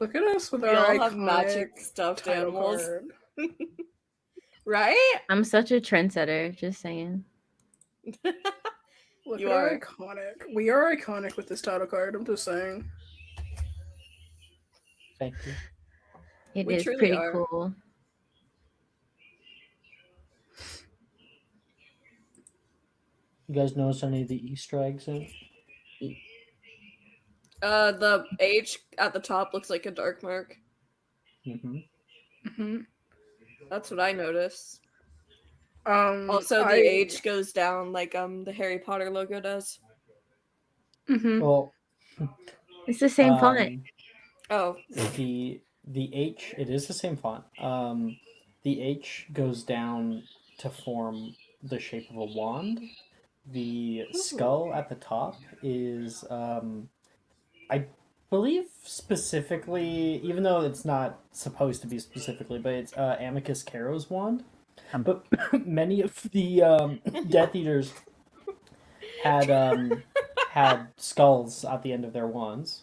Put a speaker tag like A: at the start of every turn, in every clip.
A: Look at us with
B: We
A: our
B: all have
A: iconic
B: magic stuffed
A: title
B: animals.
A: card.
B: Right?
C: I'm such a trendsetter, just saying.
A: Look
B: You
A: at our
B: are.
A: iconic. We are iconic with this title card. I'm just saying.
D: Thank you.
C: It
B: We
C: is
B: truly
C: pretty
B: are.
C: cool.
D: You guys notice any of the Easter eggs in it?
B: The H at the top looks like a dark mark.
D: Mm-hmm.
B: That's what I noticed.
A: Also,
B: Also, the H goes down like the Harry Potter logo does.
D: Well,
C: It's the same font.
B: Oh.
D: The H, it is the same font. The H goes down to form the shape of a wand. The skull at the top is, I believe specifically, even though it's not supposed to be specifically, but it's Amicus Caro's wand. But many of the Death Eaters had skulls at the end of their wands.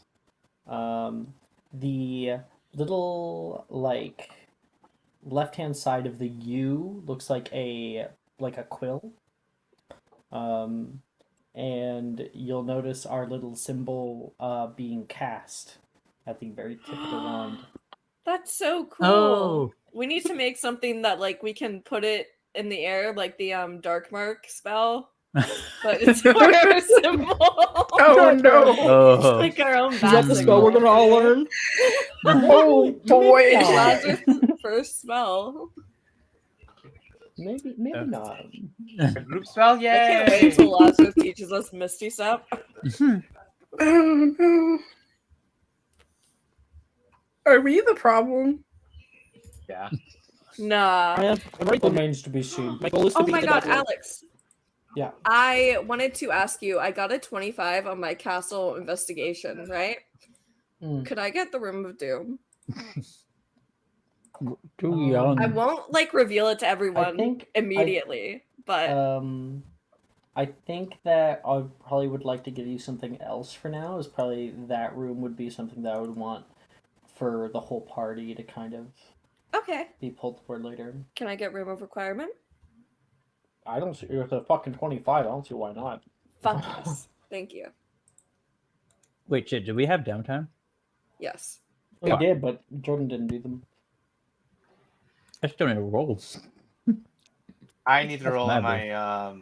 D: The little like left-hand side of the U looks like a quill. And you'll notice our little symbol being cast at the very tip of the wand.
B: That's so cool.
E: Oh.
B: We need to make something that like we can put it in the air like the dark mark spell. But it's our symbol.
A: Oh no!
E: Oh.
B: Like our own
A: Is that the spell
B: symbol.
A: we're gonna all learn? Oh boy!
B: Lazarus' first spell.
D: Maybe not.
F: Group spell,
B: I can't wait until Lazarus teaches us Misty Step.
A: Oh no! Are we the problem?
F: Yeah.
B: Nah.
D: Remains to be seen.
A: My goal is to
B: Oh
A: beat
B: my
A: the
B: god,
A: devil.
B: Alex.
D: Yeah.
B: I wanted to ask you, I got a 25 on my castle investigation, right? Could I get the Room of Doom?
E: Too young.
B: I won't like reveal it to everyone immediately, but
D: I think that I probably would like to give you something else for now. Is probably that room would be something that I would want for the whole party to kind of be pulled toward later.
B: Can I get Room of Requirement?
D: I don't see with a fucking 25. I don't see why not.
B: Fuck yes. Thank you.
E: Wait, shit, did we have downtime?
B: Yes.
D: We did, but Jordan didn't do them.
E: I just don't need to roll.
F: I need to
E: That's
F: roll
E: mad,
F: my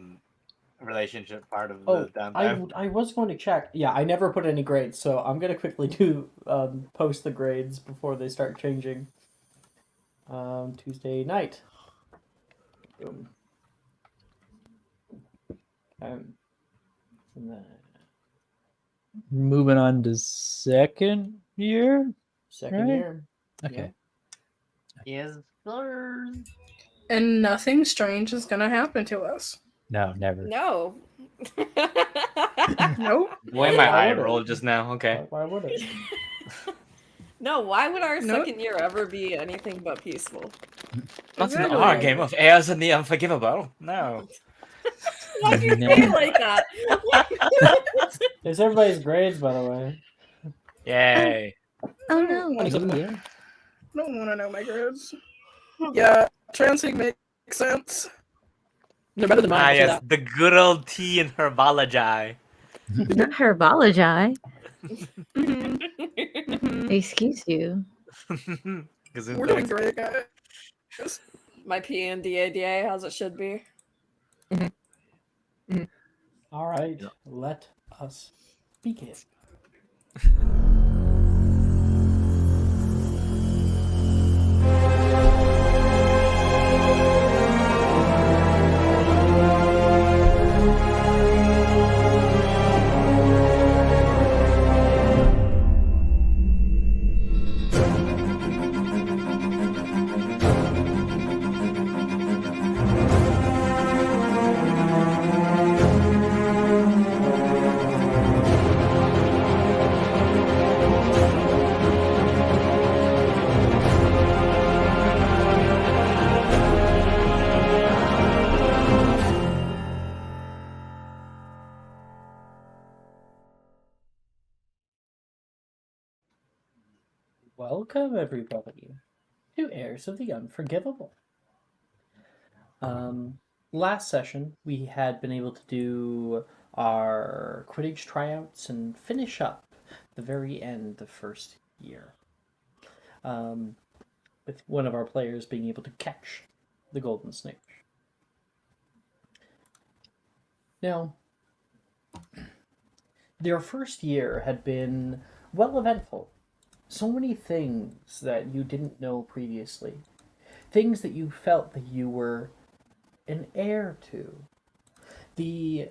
F: relationship part of the downtime.
D: I was going to check. Yeah, I never put any grades, so I'm gonna quickly do post the grades before they start changing. Tuesday night. Boom. And then
E: Moving on to second year?
D: second
E: Right?
D: year.
E: Okay.
F: Yes, sir.
A: And nothing strange is gonna happen to us.
E: No, never.
B: No.
A: Nope.
F: The way my
D: Why
F: eye
D: would it?
F: rolled just now. Okay.
D: Why would it?
B: No, why would our
A: Nope.
B: second year ever be anything but peaceful?
F: Not in
A: Exactly.
F: our game of Heirs and the Unforgivable. No.
B: Why do you
E: No.
B: say it like that?
D: It's everybody's grades, by the way.
F: Yay.
C: Oh no.
E: Yeah.
A: I don't want to know my grades. Yeah, transing makes sense. They're better than mine.
F: Ah,
A: I'll say
F: yes.
A: that.
F: The good old tea and herbology.
C: Not herbology.
A: Mhm.
C: Excuse you.
A: We're doing great, guys.
B: My PNDADA as it should be.
D: All right, let us begin. Welcome, everybody, to Heirs of the Unforgivable. Last session, we had been able to do our Quidditch tryouts and finish up the very end of first year. With one of our players being able to catch the golden snake. Now, their first year had been well eventful. So many things that you didn't know previously. Things that you felt that you were an heir to. The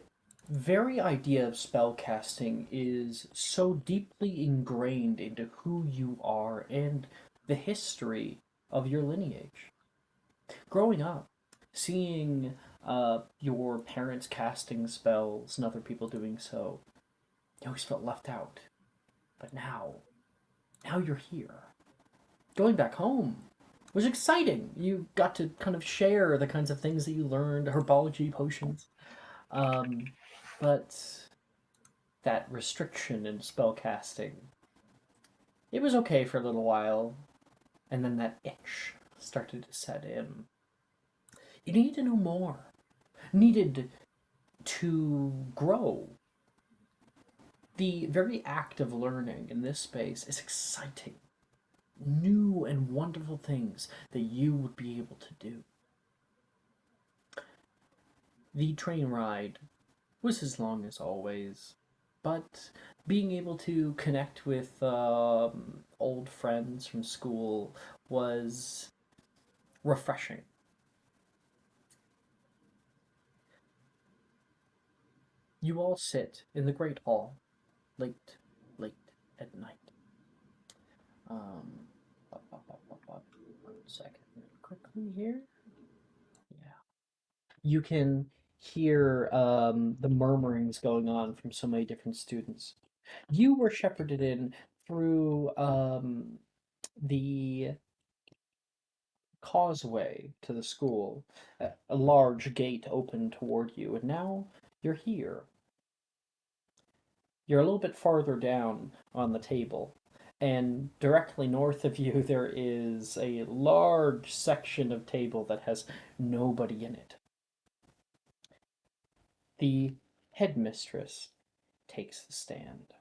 D: very idea of spellcasting is so deeply ingrained into who you are and the history of your lineage. Growing up, seeing your parents casting spells and other people doing so, you always felt left out. But now you're here. Going back home was exciting. You got to kind of share the kinds of things that you learned, herbology, potions. But that restriction in spellcasting, it was okay for a little while, and then that itch started to set in. You needed to know more. Needed to grow. The very act of learning in this space is exciting. New and wonderful things that you would be able to do. The train ride was as long as always, but being able to connect with old friends from school was refreshing. You all sit in the Great Hall, late at night. 1 second, quickly here. Yeah. You can hear the murmurings going on from so many different students. You were shepherded in through the causeway to the school. A large gate opened toward you, and now you're here. You're a little bit farther down on the table, and directly north of you there is a large section of table that has nobody in it. The headmistress takes the stand.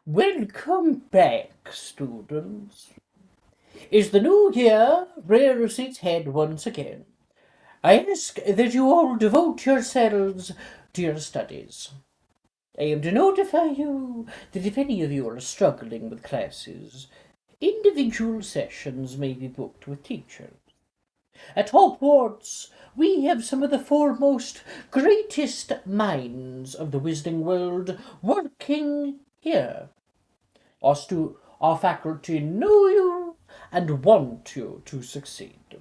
D: Welcome back, students. Is the new year rears its head once again? I ask that you all devote yourselves to your studies. I am to notify you that if any of you are struggling with classes, individual sessions may be booked with teachers. At Hogwarts, we have some of the foremost, greatest minds of the wizarding world working here. Our faculty know you and want you to succeed.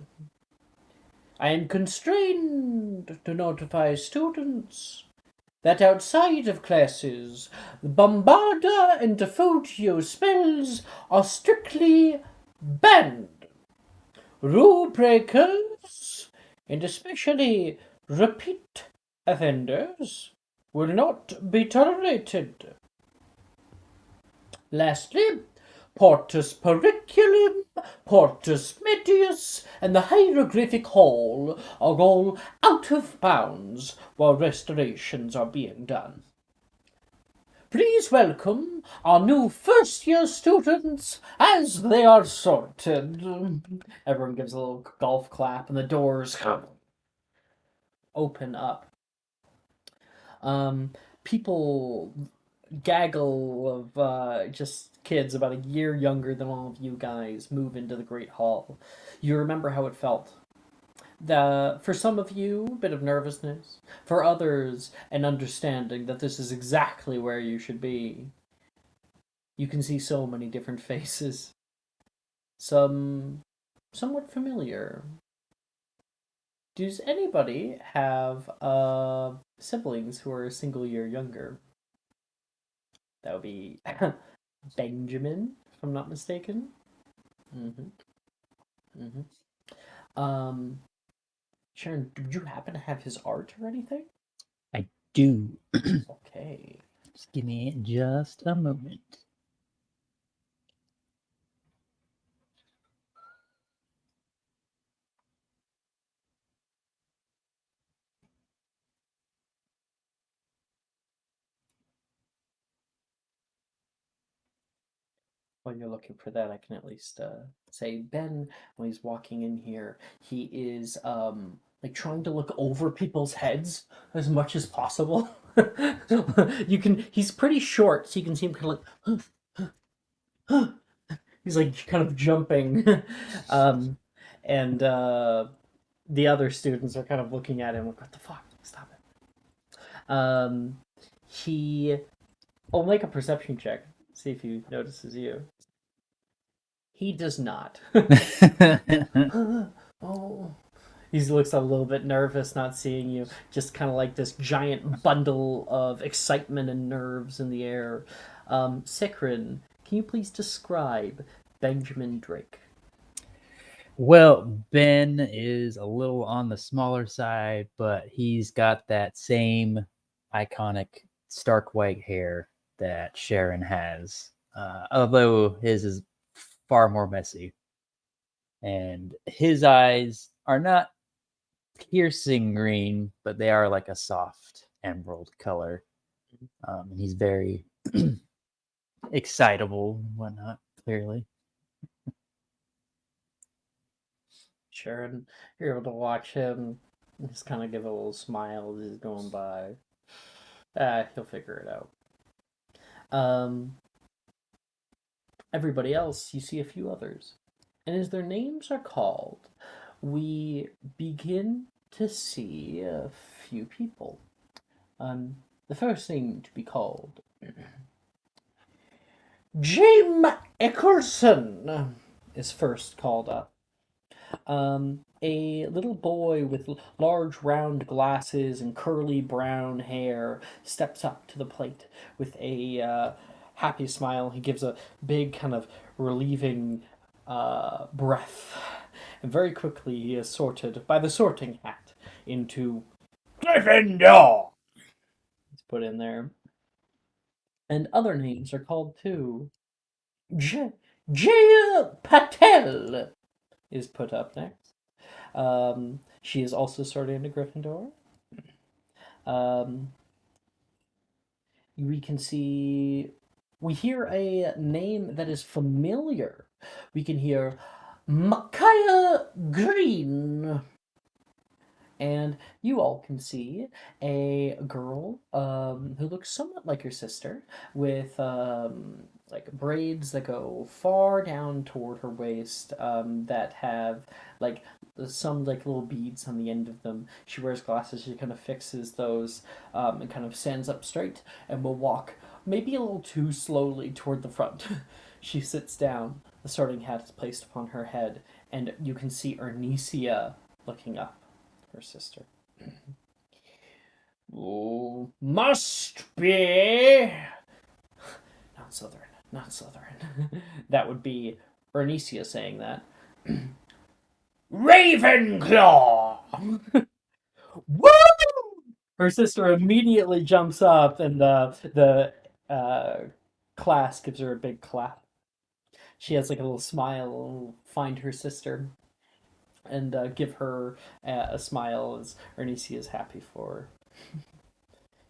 D: I am constrained to notify students that outside of classes, the Bombarda and Defotio spells are strictly banned. Rule breakers, and especially repeat offenders, will not be tolerated. Lastly, Portus Periculum, Portus Medius, and the Hieroglyphic Hall are all out of bounds while restorations are being done. Please welcome our new first-year students as they are sorted. Everyone gives a little golf clap and the doors open up. People gaggle of just kids about a year younger than all of you guys move into the Great Hall. You remember how it felt. For some of you, a bit of nervousness. For others, an understanding that this is exactly where you should be. You can see so many different faces. Some somewhat familiar. Does anybody have siblings who are a single year younger? That would be Benjamin, if I'm not mistaken. Sharon, do you happen to have his art or anything?
E: I do.
D: Okay.
E: Just give me just a moment.
D: While you're looking for that, I can at least say Ben, when he's walking in here, he is like trying to look over people's heads as much as possible. He's pretty short, so you can see him kind of like he's like kind of jumping. And the other students are kind of looking at him like, what the fuck? Stop it. I'll make a perception check, see if he notices you. He does not. Oh. He looks a little bit nervous not seeing you. Just kind of like this giant bundle of excitement and nerves in the air. Sikrin, can you please describe Benjamin Drake?
E: Well, Ben is a little on the smaller side, but he's got that same iconic stark white hair that Sharon has, although his is far more messy. And his eyes are not piercing green, but they are like a soft emerald color. And he's very excitable and whatnot, clearly.
D: Sharon, you're able to watch him just kind of give a little smile as he's going by. He'll figure it out. Everybody else, you see a few others. And as their names are called, we begin to see a few people. The first name to be called, James Eckerson, is first called up. A little boy with large round glasses and curly brown hair steps up to the plate with a happy smile. He gives a big kind of relieving breath, and very quickly he is sorted by the sorting hat into Gryffindor. He's put in there. And other names are called too. Jay Patel is put up next. She is also sorted into Gryffindor. We hear a name that is familiar. We can hear Micaiah Green. And you all can see a girl who looks somewhat like your sister, with like braids that go far down toward her waist, that have like some like little beads on the end of them. She wears glasses. She kind of fixes those and kind of stands up straight and will walk maybe a little too slowly toward the front. She sits down. The sorting hat is placed upon her head, and you can see Ernesia looking up. Her sister. Oh, must be. Not Southern. That would be Ernesia saying that. Ravenclaw! Woo! Her sister immediately jumps up, and the class gives her a big clap. She has like a little smile, find her sister, and give her a smile as Ernesia is happy for her.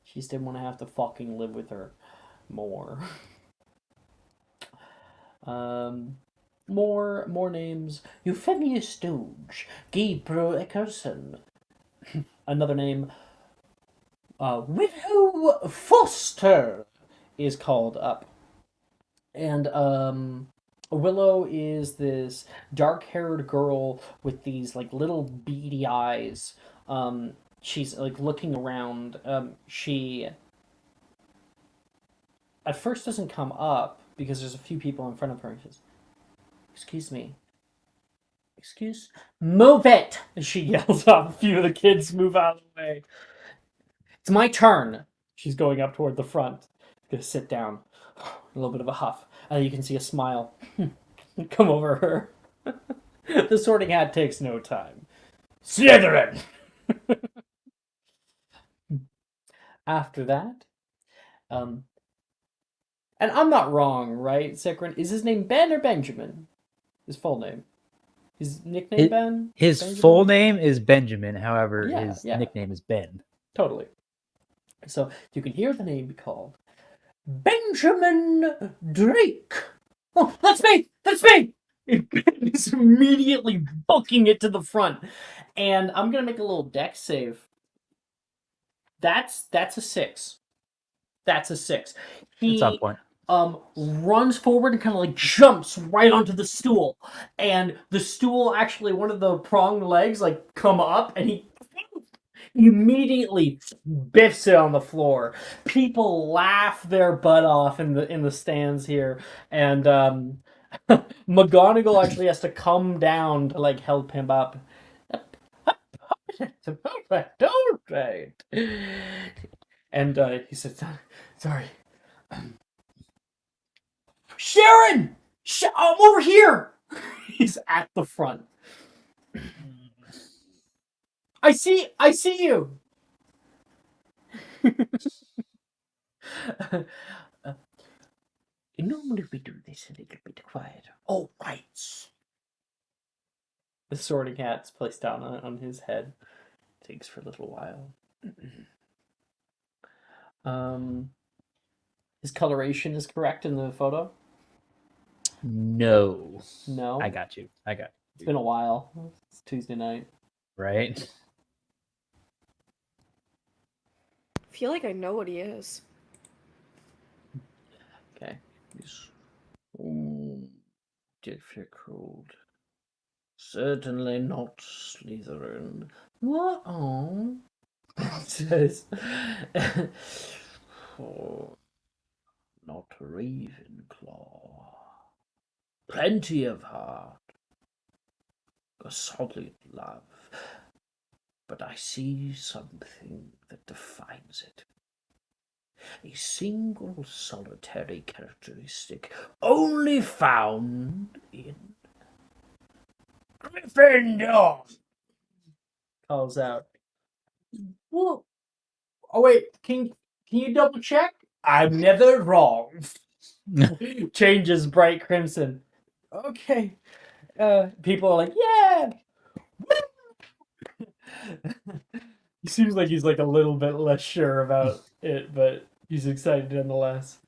D: She just didn't want to have to fucking live with her more. More names. Euphemius Stooge, Gabriel Eckerson. Another name, Widow Foster is called up. And Willow is this dark-haired girl with these like little beady eyes. She's like looking around. She at first doesn't come up because there's a few people in front of her. And she says, "Excuse me. Move it!" And she yells up. A few of the kids move out of the way. It's my turn. She's going up toward the front. Gonna sit down. A little bit of a huff. You can see a smile come over her. The sorting hat takes no time. Slytherin! After that, and I'm not wrong, right, Sikrin? Is his name Ben or Benjamin? His full name? His nickname Ben?
E: His
D: Benjamin?
E: full name is Benjamin, however,
D: Yeah,
E: his
D: yeah.
E: nickname is Ben.
D: Totally. So you can hear the name be called Benjamin Drake. Oh, that's me! That's me! It's immediately booking it to the front. And I'm gonna make a little dex save. That's a 6. That's a 6.
E: It's on
D: He
E: point.
D: runs forward and kind of like jumps right onto the stool. And the stool actually, one of the pronged legs like come up and he immediately biffs it on the floor. People laugh their butt off in the stands here, and McGonagall actually has to come down to like help him up. Don't right. And he said, "Sorry, Sharon, I'm over here." He's at the front. I see you. Normally we do this a little bit quieter. Oh, right. The sorting hat's placed down on his head. Takes for a little while. His coloration is correct in the photo?
E: No.
D: No?
E: I got you.
D: It's been a while. It's Tuesday night.
E: Right?
B: I feel like I know what he is.
D: Okay. He's difficult. Certainly not Slytherin. What? Oh. It says. Oh, not Ravenclaw. Plenty of heart. A solid love. But I see something that defines it. A single solitary characteristic only found in Gryffindor. Calls out. Whoa. Oh wait, can you double check? I'm never wrong. Changes bright crimson. Okay. People are like, yeah. He seems like he's like a little bit less sure about it, but he's excited nonetheless.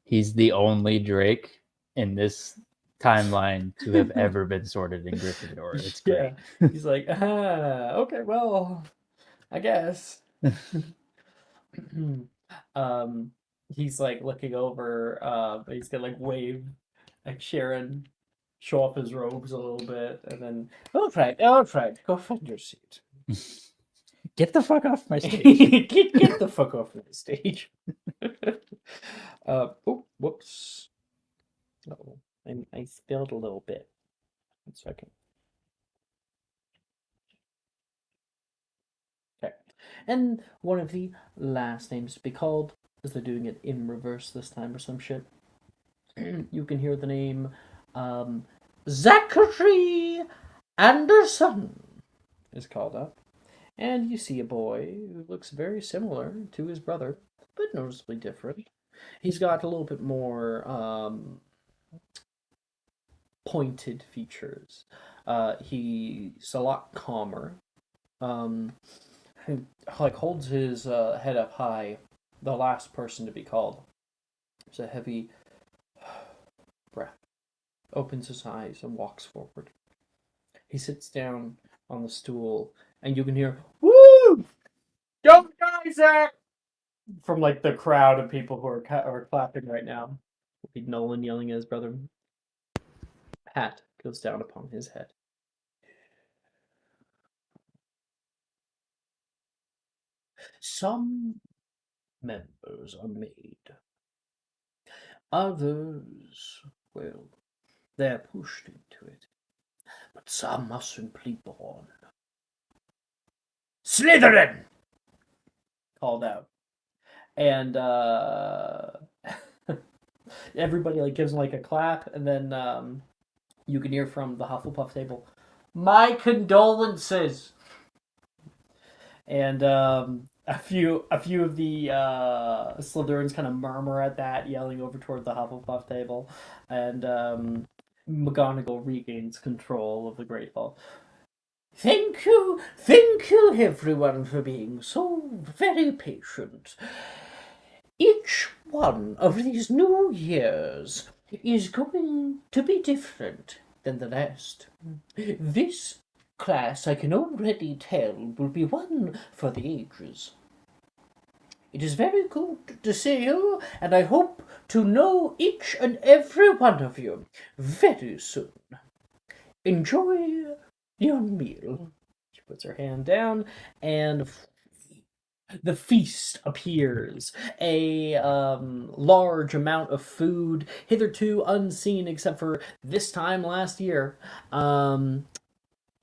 E: He's the only Drake in this timeline to have ever been sorted in Gryffindor. It's great.
D: Yeah. He's like, okay, well, I guess. He's like looking over, but he's gonna like wave at Sharon, show off his robes a little bit, and then all right, go find your seat.
E: Get the fuck off my stage.
D: get the fuck off my stage. Oh, whoops. Oh, I spilled a little bit. 1 second. Okay. And one of the last names to be called, because they're doing it in reverse this time or some shit. You can hear the name Zachary Anderson is called up. And you see a boy who looks very similar to his brother, but noticeably different. He's got a little bit more pointed features. He's a lot calmer. He like holds his head up high. The last person to be called. There's a heavy breath. Opens his eyes and walks forward. He sits down on the stool, and you can hear, "Woo! Don't die, Zach!" from like the crowd of people who are clapping right now. It'll be Nolan yelling at his brother. Hat goes down upon his head. Some members are made. Others, well, they're pushed into it. But some are simply born. Slytherin! Called out. And everybody like gives him like a clap, and then you can hear from the Hufflepuff table, "My condolences." And a few of the Slytherins kind of murmur at that, yelling over toward the Hufflepuff table, and McGonagall regains control of the Great Hall. Thank you, everyone, for being so very patient. Each one of these new years is going
G: to be different than the rest. This class, I can already tell, will be one for the ages. It is very good to see you, and I hope to know each and every one of you very soon. Enjoy your meal. She puts her hand down, and the feast appears. A large amount of food, hitherto unseen except for this time last year.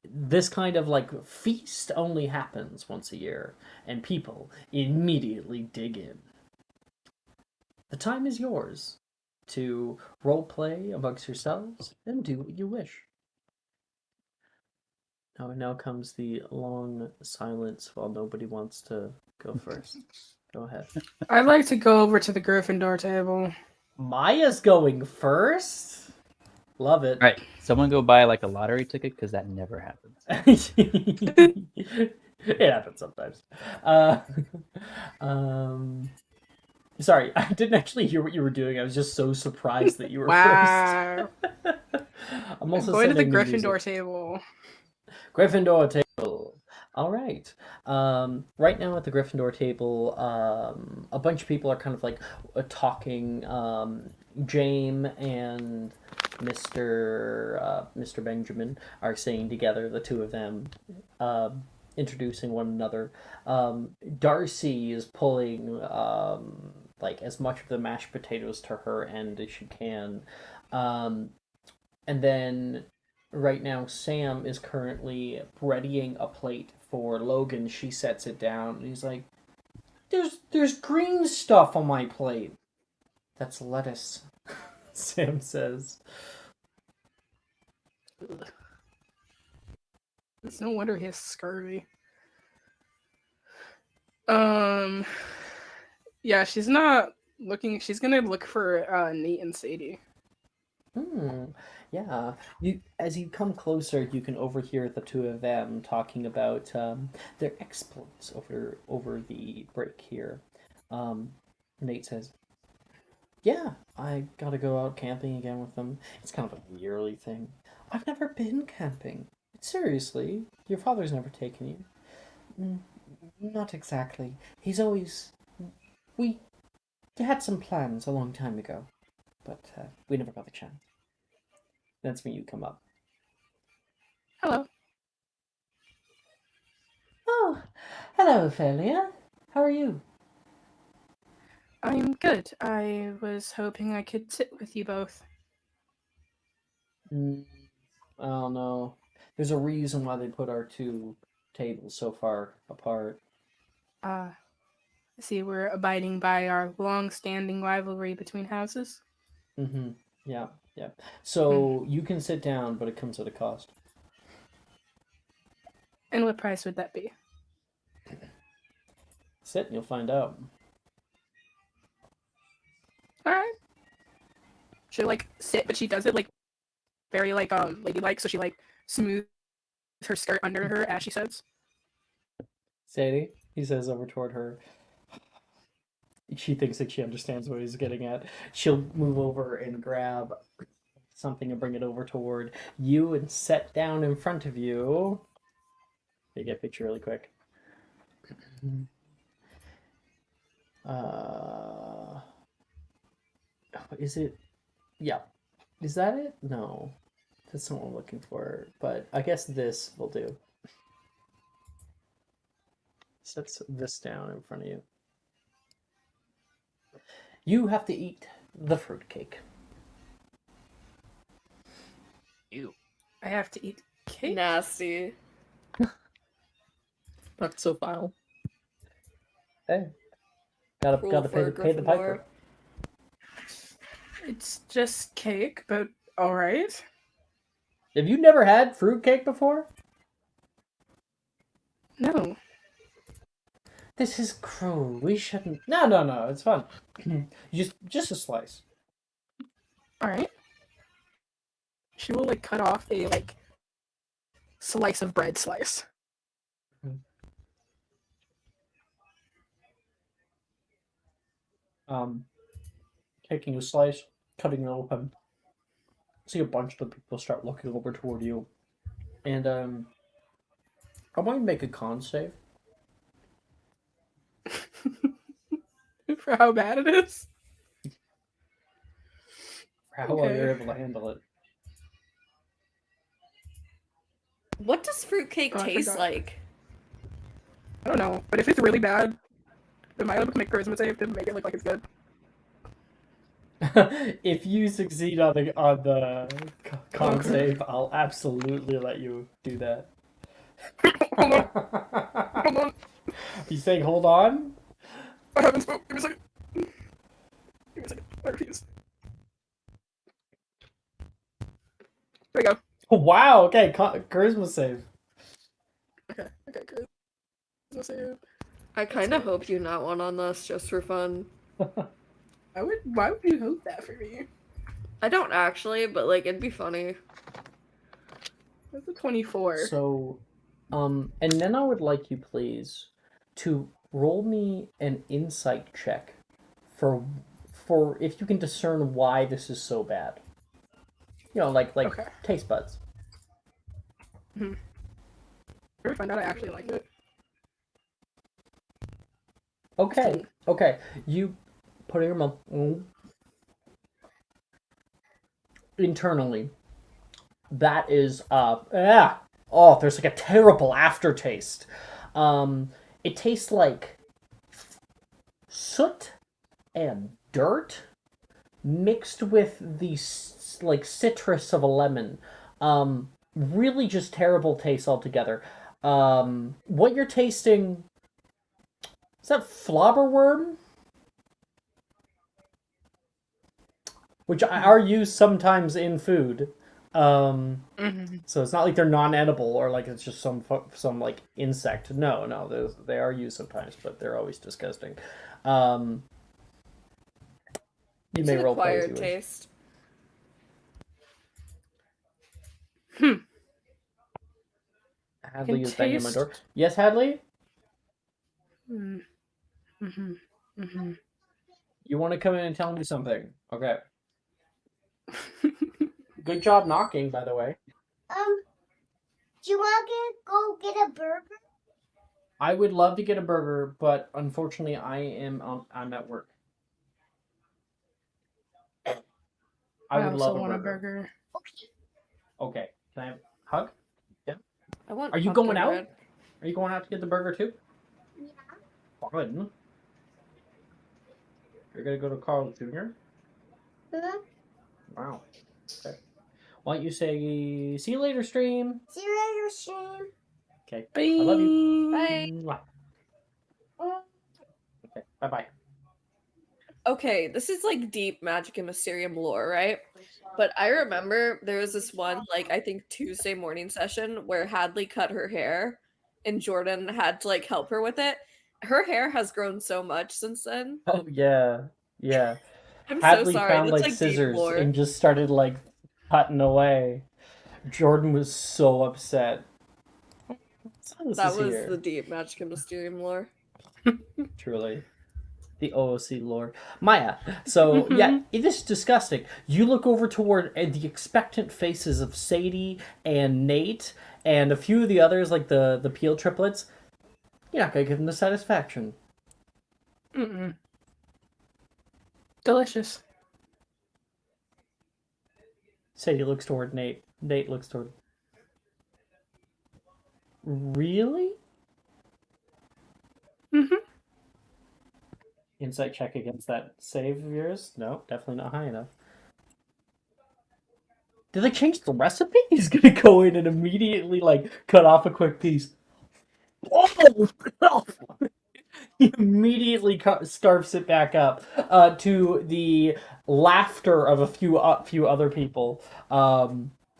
G: This kind of like feast only happens once a year, and people immediately dig in. The time is yours to roleplay amongst yourselves and do what you wish. Now comes the long silence while nobody wants to go first. Go ahead.
A: I'd like to go over to the Gryffindor table.
G: Maya's going first. Love it.
E: All right, someone go buy like a lottery ticket because that never happens.
G: It happens sometimes. Sorry, I didn't actually hear what you were doing. I was just so surprised that you were
A: Wow.
G: first. I'm also
A: Going to the
G: sending the
A: Gryffindor
G: music.
A: table.
G: Gryffindor table. All right. Right now at the Gryffindor table, a bunch of people are kind of like talking. James and Mr. Benjamin are saying together, the two of them, introducing one another. Darcy is pulling like as much of the mashed potatoes to her end as she can, and then right now Sam is currently readying a plate for Logan. She sets it down. And he's like, "There's green stuff on my plate." "That's lettuce," Sam says.
A: It's no wonder he has scurvy. Yeah, she's not looking. She's gonna look for Nate and Sadie.
G: Yeah. As you come closer, you can overhear the two of them talking about their exploits over the break here. Nate says, "Yeah, I gotta go out camping again with them. It's kind of a yearly thing. I've never been camping. Seriously, your father's never taken you." Not exactly. He's always... We had some plans a long time ago, but we never got the chance." That's when you come up.
A: Hello.
G: "Oh, hello, Ophelia. How are you?"
A: I'm good. I was hoping I could sit with you both.
G: I don't know. There's a reason why they put our two tables so far apart.
A: I see we're abiding by our long-standing rivalry between houses.
G: Mm-hmm. Yeah. So you can sit down, but it comes at a cost.
A: And what price would that be?
G: Sit and you'll find out.
A: Alright. She'll like sit, but she does it like very like ladylike, so she like smooths her skirt under her as she sits.
G: Sadie, he says over toward her. She thinks that she understands what he's getting at. She'll move over and grab something and bring it over toward you and set down in front of you. They get a picture really quick. Is it? Yeah. Is that it? No. That's not what I'm looking for. But I guess this will do. Sets this down in front of you. You have to eat the fruitcake.
F: Ew.
A: I have to eat cake.
B: Nasty.
H: Not so foul.
G: Hey. Gotta
B: Rule
G: pay
B: for
G: the piper.
A: It's just cake, but alright.
G: Have you never had fruitcake before?
A: No.
G: This is cruel. We shouldn't. No. It's fun. just a slice.
A: Alright. She will like cut off a like slice of bread slice.
G: Taking a slice, cutting it open.
D: see a bunch of the people start looking over toward you, and I want you to make a con save.
A: For how bad it is.
D: For how well
A: Okay.
D: you're able to handle it.
B: What does fruitcake
A: Oh, I
B: taste
A: forgot.
B: like?
A: I don't know, but if it's really bad, then my able to make charisma save to make it look like it's good.
D: If you succeed on the con
A: Okay.
D: save, I'll absolutely let you do that.
A: Hold on, hold on.
D: You saying hold on?
A: I haven't spoke. Give me a second. Give me a second. I refuse. There we go.
D: Wow. Okay. Charisma save.
A: Okay, good. Charisma save.
B: I kind of hope you not won on this just for fun.
A: Why would you hope that for me?
B: I don't actually, but like it'd be funny.
A: That's a 24.
D: So, and then I would like you, please, to roll me an insight check for if you can discern why this is so bad. You know, like
A: Okay.
D: taste buds.
A: Where do we find out I actually like it?
D: Okay. Okay. You put in your mouth internally. That is oh, there's like a terrible aftertaste. It tastes like soot and dirt mixed with the like citrus of a lemon. Really just terrible taste altogether. What you're tasting, is that flobberworm? Which are used sometimes in food. So it's not like they're non-edible or like it's just some like insect. No, they are used sometimes, but they're always disgusting. You
B: It's
D: may
B: an
D: roll play as
B: acquired
D: you wish.
B: taste.
D: Hadley
A: Can
D: is banging on my
A: taste-
D: door. Yes, Hadley? You want to come in and tell me something? Okay. Good job knocking, by the way.
H: Do you want to go get a burger?
D: I would love to get a burger, but unfortunately, I'm at work. I would
A: also
D: love
A: want
D: a burger.
A: burger.
H: Okay.
D: Okay. Can I have a hug?
B: I want.
D: Are you
B: pumpkin
D: going out?
B: bread.
D: Are you going out to get the burger too?
H: Yeah.
D: Fun. You're gonna go to Carl Jr.?
H: Huh?
D: Wow. Okay. Why don't you say see you later, stream?
H: See you later, stream.
D: Okay.
A: Bye.
D: I love you.
B: Bye.
D: Mwah.
H: Mm.
D: Okay. Bye bye.
B: Okay, this is like deep magic and mysterium lore, right? But I remember there was this one, like, I think Tuesday morning session where Hadley cut her hair and Jordan had to like help her with it. Her hair has grown so much since then.
D: Oh yeah. Yeah.
B: I'm
D: Hadley
B: so sorry.
D: found
B: That's
D: like
B: like
D: scissors
B: deep lore.
D: and just started like cutting away. Jordan was so upset. This
B: That
D: is
B: was
D: here.
B: the deep magic and mysterium lore.
D: Truly. The OOC lore. Maya, so yeah, it is disgusting. You look over toward the expectant faces of Sadie and Nate and a few of the others, like the Peel triplets. You're not going to give them the satisfaction.
A: Delicious.
D: Sadie looks toward Nate. Nate looks toward... Really? Insight check against that save of yours? No, definitely not high enough. Did they change the recipe? He's gonna go in and immediately, like, cut off a quick piece. Oh! He immediately scarfs it back up to the laughter of a few other people.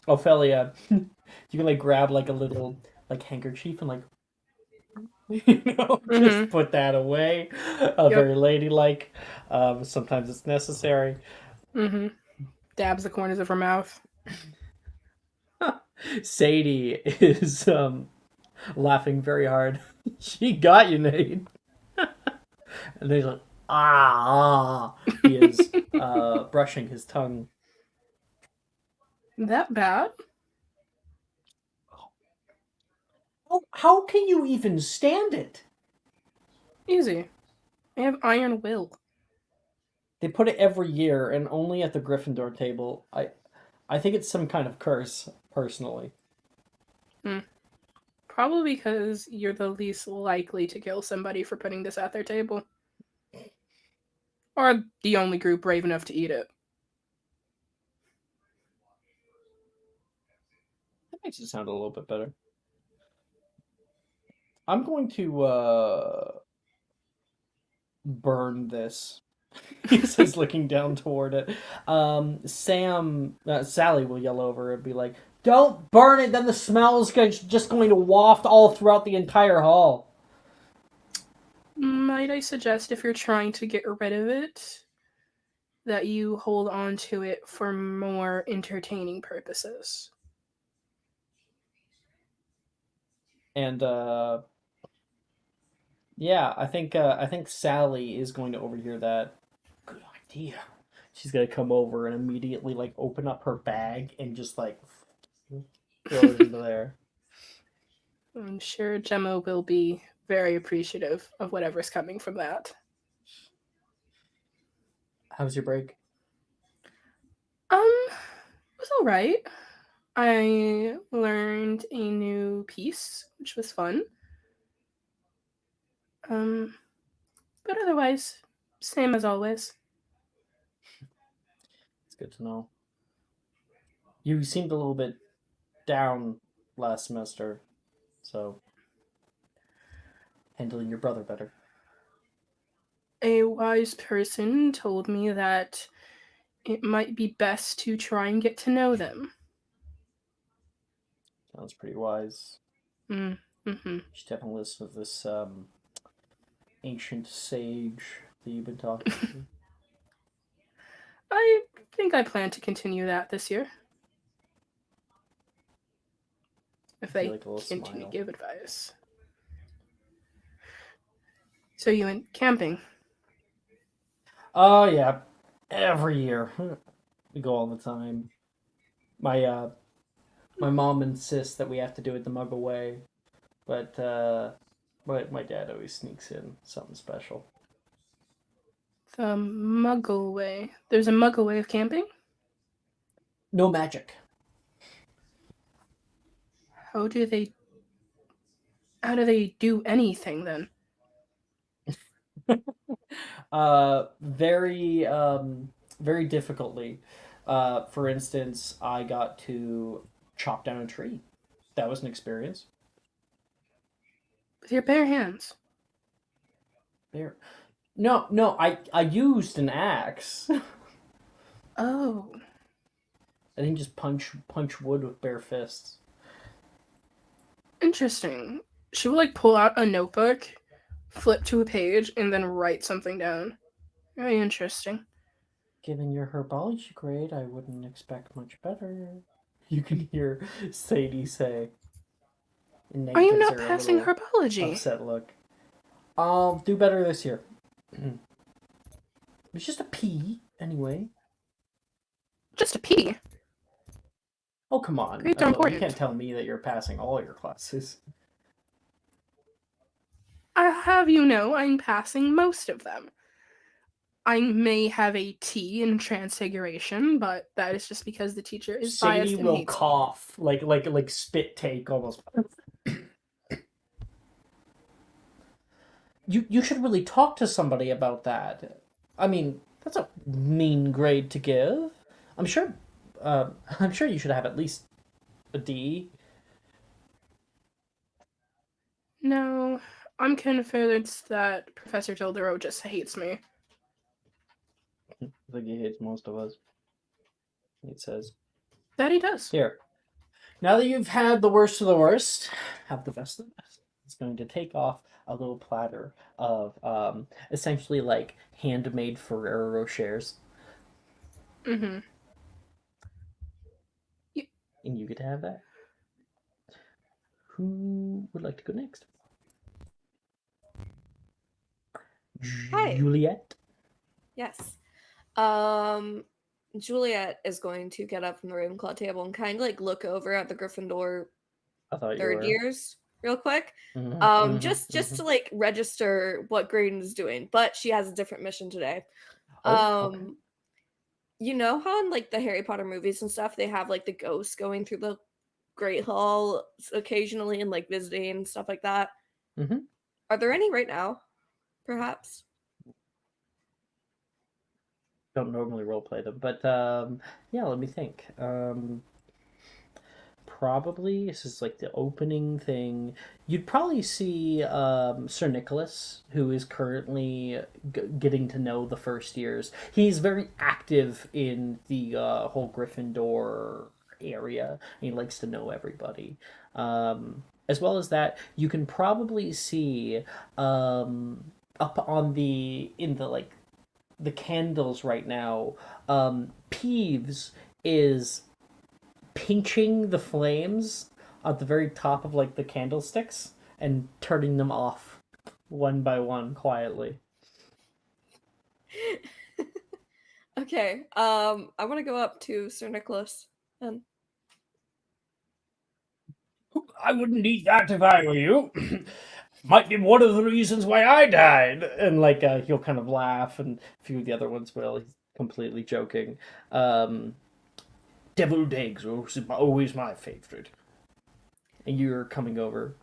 D: Ophelia, you can, like, grab, like, a little, like, handkerchief and, like, just put that away. Very ladylike. Sometimes it's necessary.
A: Dabs the corners of her mouth.
D: Sadie is laughing very hard. She got you, Nate. And he's like, ah. He is brushing his tongue.
A: That bad?
G: How can you even stand it?
A: Easy. I have iron will.
D: They put it every year and only at the Gryffindor table. I think it's some kind of curse, personally.
A: Probably because you're the least likely to kill somebody for putting this at their table. Or the only group brave enough to eat it.
D: That makes it sound a little bit better. I'm going to burn this. He says, looking down toward it. Sally will yell over and be like, "Don't burn it! Then the smell's just going to waft all throughout the entire hall."
A: Might I suggest, if you're trying to get rid of it, that you hold on to it for more entertaining purposes?
D: And yeah, I think Sally is going to overhear that. Good idea. She's gonna come over and immediately like open up her bag and just like throw it into there.
A: I'm sure Gemma will be very appreciative of whatever's coming from that.
D: How was your break?
A: It was alright. I learned a new piece, which was fun. But otherwise, same as always.
D: It's good to know. You seemed a little bit down last semester, so handling your brother better.
A: A wise person told me that it might be best to try and get to know them.
D: Sounds pretty wise.
A: Mm-hmm.
D: You should definitely listen to this ancient sage that you've been talking to.
A: I think I plan to continue that this year. If they
D: like a little
A: continue
D: smile.
A: to give advice. So you went camping?
D: Oh yeah, every year we go all the time. My mom insists that we have to do it the Muggle way, but my dad always sneaks in something special.
A: The Muggle way. There's a Muggle way of camping?
D: No magic.
A: How do they do anything then?
D: Very very difficultly. For instance, I got to chop down a tree. That was an experience.
A: With your bare hands?
D: There. No, I used an axe.
A: Oh.
D: I didn't just punch wood with bare fists.
A: Interesting. She will pull out a notebook, flip to a page, and then write something down. Very interesting.
D: Given your herbology grade, I wouldn't expect much better. You can hear Sadie say. And Nate
A: Are you
D: gives
A: not
D: her a
A: passing
D: little
A: herbology?
D: upset look. I'll do better this year. It's just a P, anyway.
A: Just a P.
D: Oh, come on.
A: Grades are
D: You
A: important.
D: can't tell me that you're passing all your classes.
A: I have you know I'm passing most of them. I may have a T in Transfiguration, but that is just because the teacher is biased
D: Sadie
A: and
D: will
A: hates me.
D: cough, like spit take almost. You should really talk to somebody about that. I mean, that's a mean grade to give. I'm sure you should have at least a D.
A: No, I'm convinced that Professor Tildero just hates me.
D: I think he hates most of us. It says.
A: That he does.
D: Here. Now that you've had the worst of the worst, have the best of the best. It's going to take off a little platter of essentially like handmade Ferrero Rochers.
A: Mm-hmm.
D: And you get to have that. Who would like to go next?
B: Hi.
D: Juliet?
B: Yes. Juliet is going to get up from the Ravenclaw table and kind of like look over at the Gryffindor
D: I thought you
B: third
D: were.
B: years real quick. Just
D: Mhm.
B: to like register what Graydon is doing, but she has a different mission today.
D: Oh, okay.
B: You know how in like the Harry Potter movies and stuff they have like the ghosts going through the Great Hall occasionally and like visiting and stuff like that.
D: Mm-hmm.
B: Are there any right now? Perhaps.
D: Don't normally roleplay them, but yeah, let me think. Probably this is like the opening thing. You'd probably see Sir Nicholas, who is currently getting to know the first years. He's very active in the whole Gryffindor area. He likes to know everybody. As well as that, you can probably see up on the candles right now. Peeves is pinching the flames at the very top of like the candlesticks and turning them off one by one quietly.
B: Okay. I want to go up to Sir Nicholas and
G: I wouldn't eat that if I were you. Might be one of the reasons why I died.
D: And like he'll kind of laugh, and a few of the other ones will. He's completely joking.
G: Deviled eggs are always my favorite.
D: And you're coming over.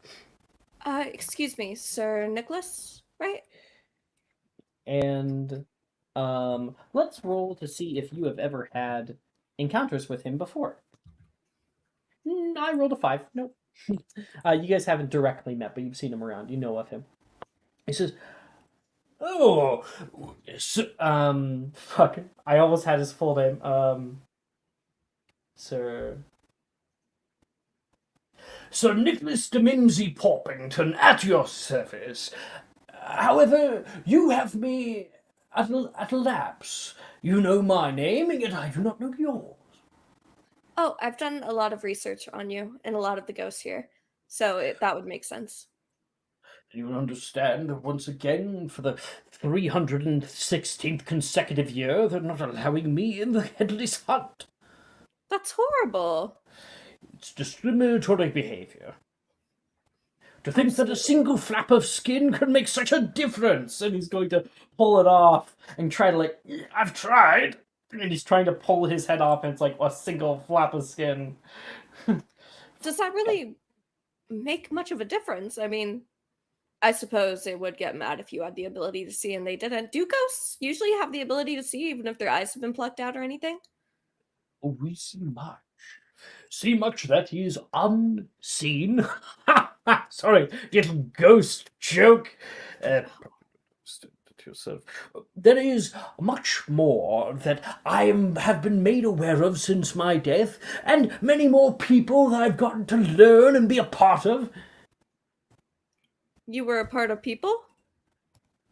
B: excuse me, Sir Nicholas, right?
D: And let's roll to see if you have ever had encounters with him before. I rolled a 5. Nope. You guys haven't directly met, but you've seen him around. You know of him. He says,
G: Oh,
D: fuck. I almost had his full name. Sir
G: Nicholas de Mimsy Porpington, at your service. However, you have me at a lapse. You know my name, and yet I do not know yours.
B: Oh, I've done a lot of research on you and a lot of the ghosts here, so that would make sense.
G: You understand that once again, for the 316th consecutive year, they're not allowing me in the Headless Hunt.
B: That's horrible.
G: It's discriminatory behavior. To think that a single flap of skin can make such a difference.
D: and he's going to pull it off and try to like,
G: I've tried.
D: and he's trying to pull his head off, and it's like a single flap of skin.
B: Does that really make much of a difference? I mean, I suppose they would get mad if you had the ability to see and they didn't. Do ghosts usually have the ability to see even if their eyes have been plucked out or anything?
G: Oh, we see much. See much that is unseen. Sorry, little ghost joke. To yourself. There is much more that have been made aware of since my death, and many more people that I've gotten to learn and be a part of.
B: You were a part of people?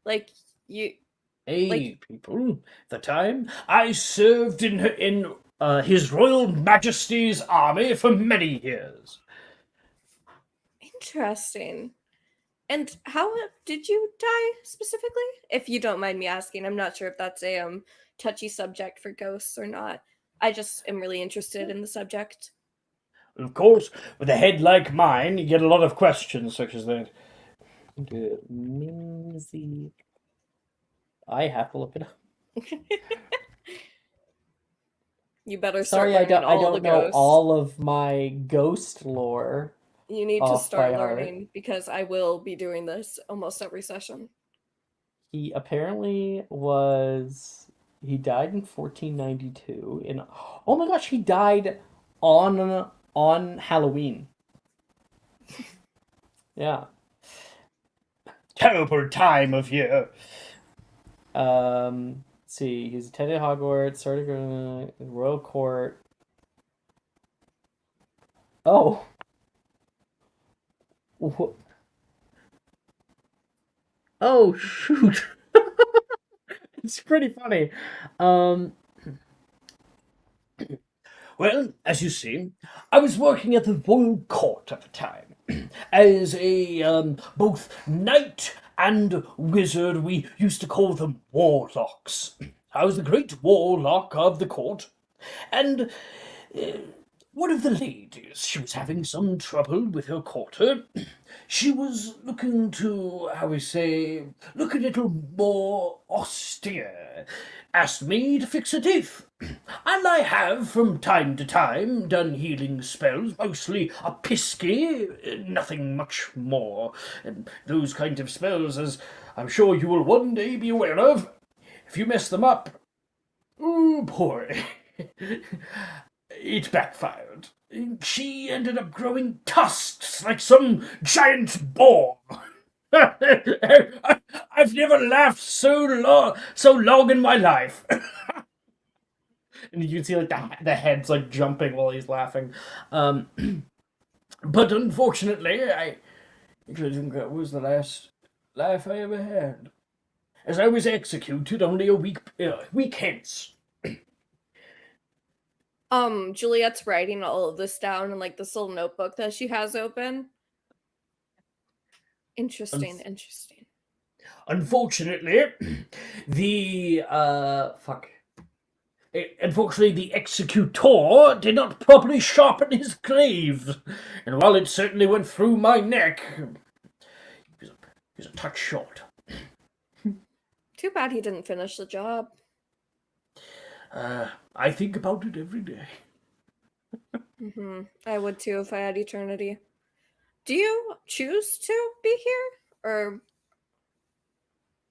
B: Like, you...
G: People. At the time, I served in His Royal Majesty's army for many years.
B: Interesting. And how did you die specifically? If you don't mind me asking, I'm not sure if that's a touchy subject for ghosts or not. I just am really interested in the subject.
G: Of course, with a head like mine, you get a lot of questions such as that.
D: Mimsy. I have to look it up.
B: You better
D: Sorry,
B: start
D: I don't
B: all
D: know
B: ghosts.
D: all of my ghost lore.
B: You need to
D: off
B: start
D: by heart.
B: learning because I will be doing this almost every session.
D: He apparently he died in 1492 oh my gosh, he died on Halloween. Yeah.
G: Terrible time of year.
D: Let's see, he's attended Hogwarts, started going to Royal Court. Oh. Oh shoot. It's pretty funny.
G: Well, as you see, I was working at the royal court at the time. As a both knight and wizard, we used to call them warlocks. I was the great warlock of the court, and one of the ladies, she was having some trouble with her quarter. She was looking to, how we say, look a little more austere. Asked me to fix her teeth. And I have, from time to time, done healing spells, mostly a pisky, nothing much more. And those kind of spells, as I'm sure you will one day be aware of, if you mess them up, oh boy, it backfired. She ended up growing tusks like some giant boar. I've never laughed so long in my life. And you can see like the head's like jumping while he's laughing. But unfortunately, I think that was the last laugh I ever had, as I was executed only a week hence.
B: Juliet's writing all of this down in like this little notebook that she has open. Interesting.
G: Unfortunately, the unfortunately, the executor did not properly sharpen his glaive, and while it certainly went through my neck, he was a touch short.
B: Too bad he didn't finish the job.
G: I think about it every day.
B: I would too if I had eternity. Do you choose to be here, or?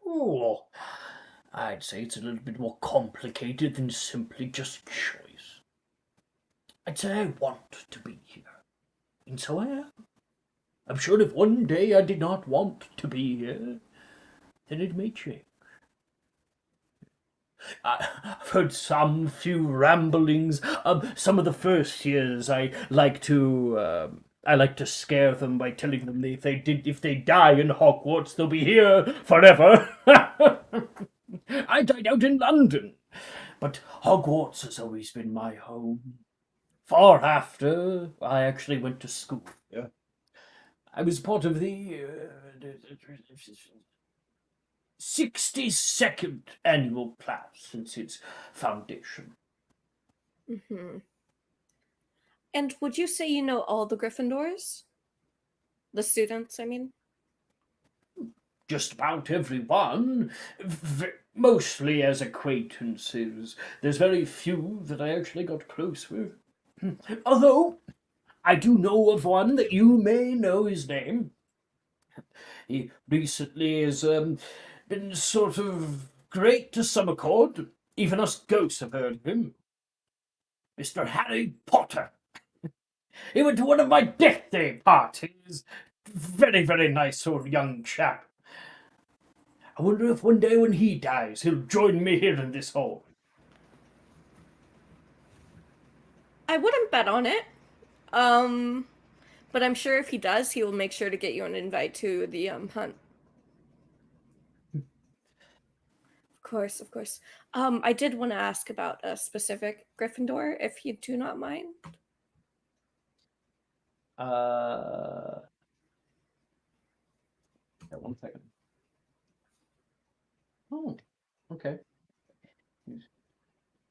G: Oh, I'd say it's a little bit more complicated than simply just choice. I'd say I want to be here, and so I am. I'm sure if one day I did not want to be here, then it may change. I've heard some few ramblings. Some of the first years, I like to scare them by telling them that if they die in Hogwarts, they'll be here forever. I died out in London, but Hogwarts has always been my home. Far after I actually went to school. I was part of the 62nd annual class since its foundation.
B: And would you say you know all the Gryffindors? The students, I mean?
G: Just about everyone, mostly as acquaintances. There's very few that I actually got close with. Although, I do know of one that you may know his name. He recently has been sort of great to some accord. Even us ghosts have heard of him. Mr. Harry Potter. He went to one of my death day parties. Very, very nice sort of young chap. I wonder if one day when he dies, he'll join me here in this hall.
B: I wouldn't bet on it. But I'm sure if he does, he will make sure to get you an invite to the hunt. Of course. I did want to ask about a specific Gryffindor, if you do not mind.
D: Yeah, 1 second. Oh, okay.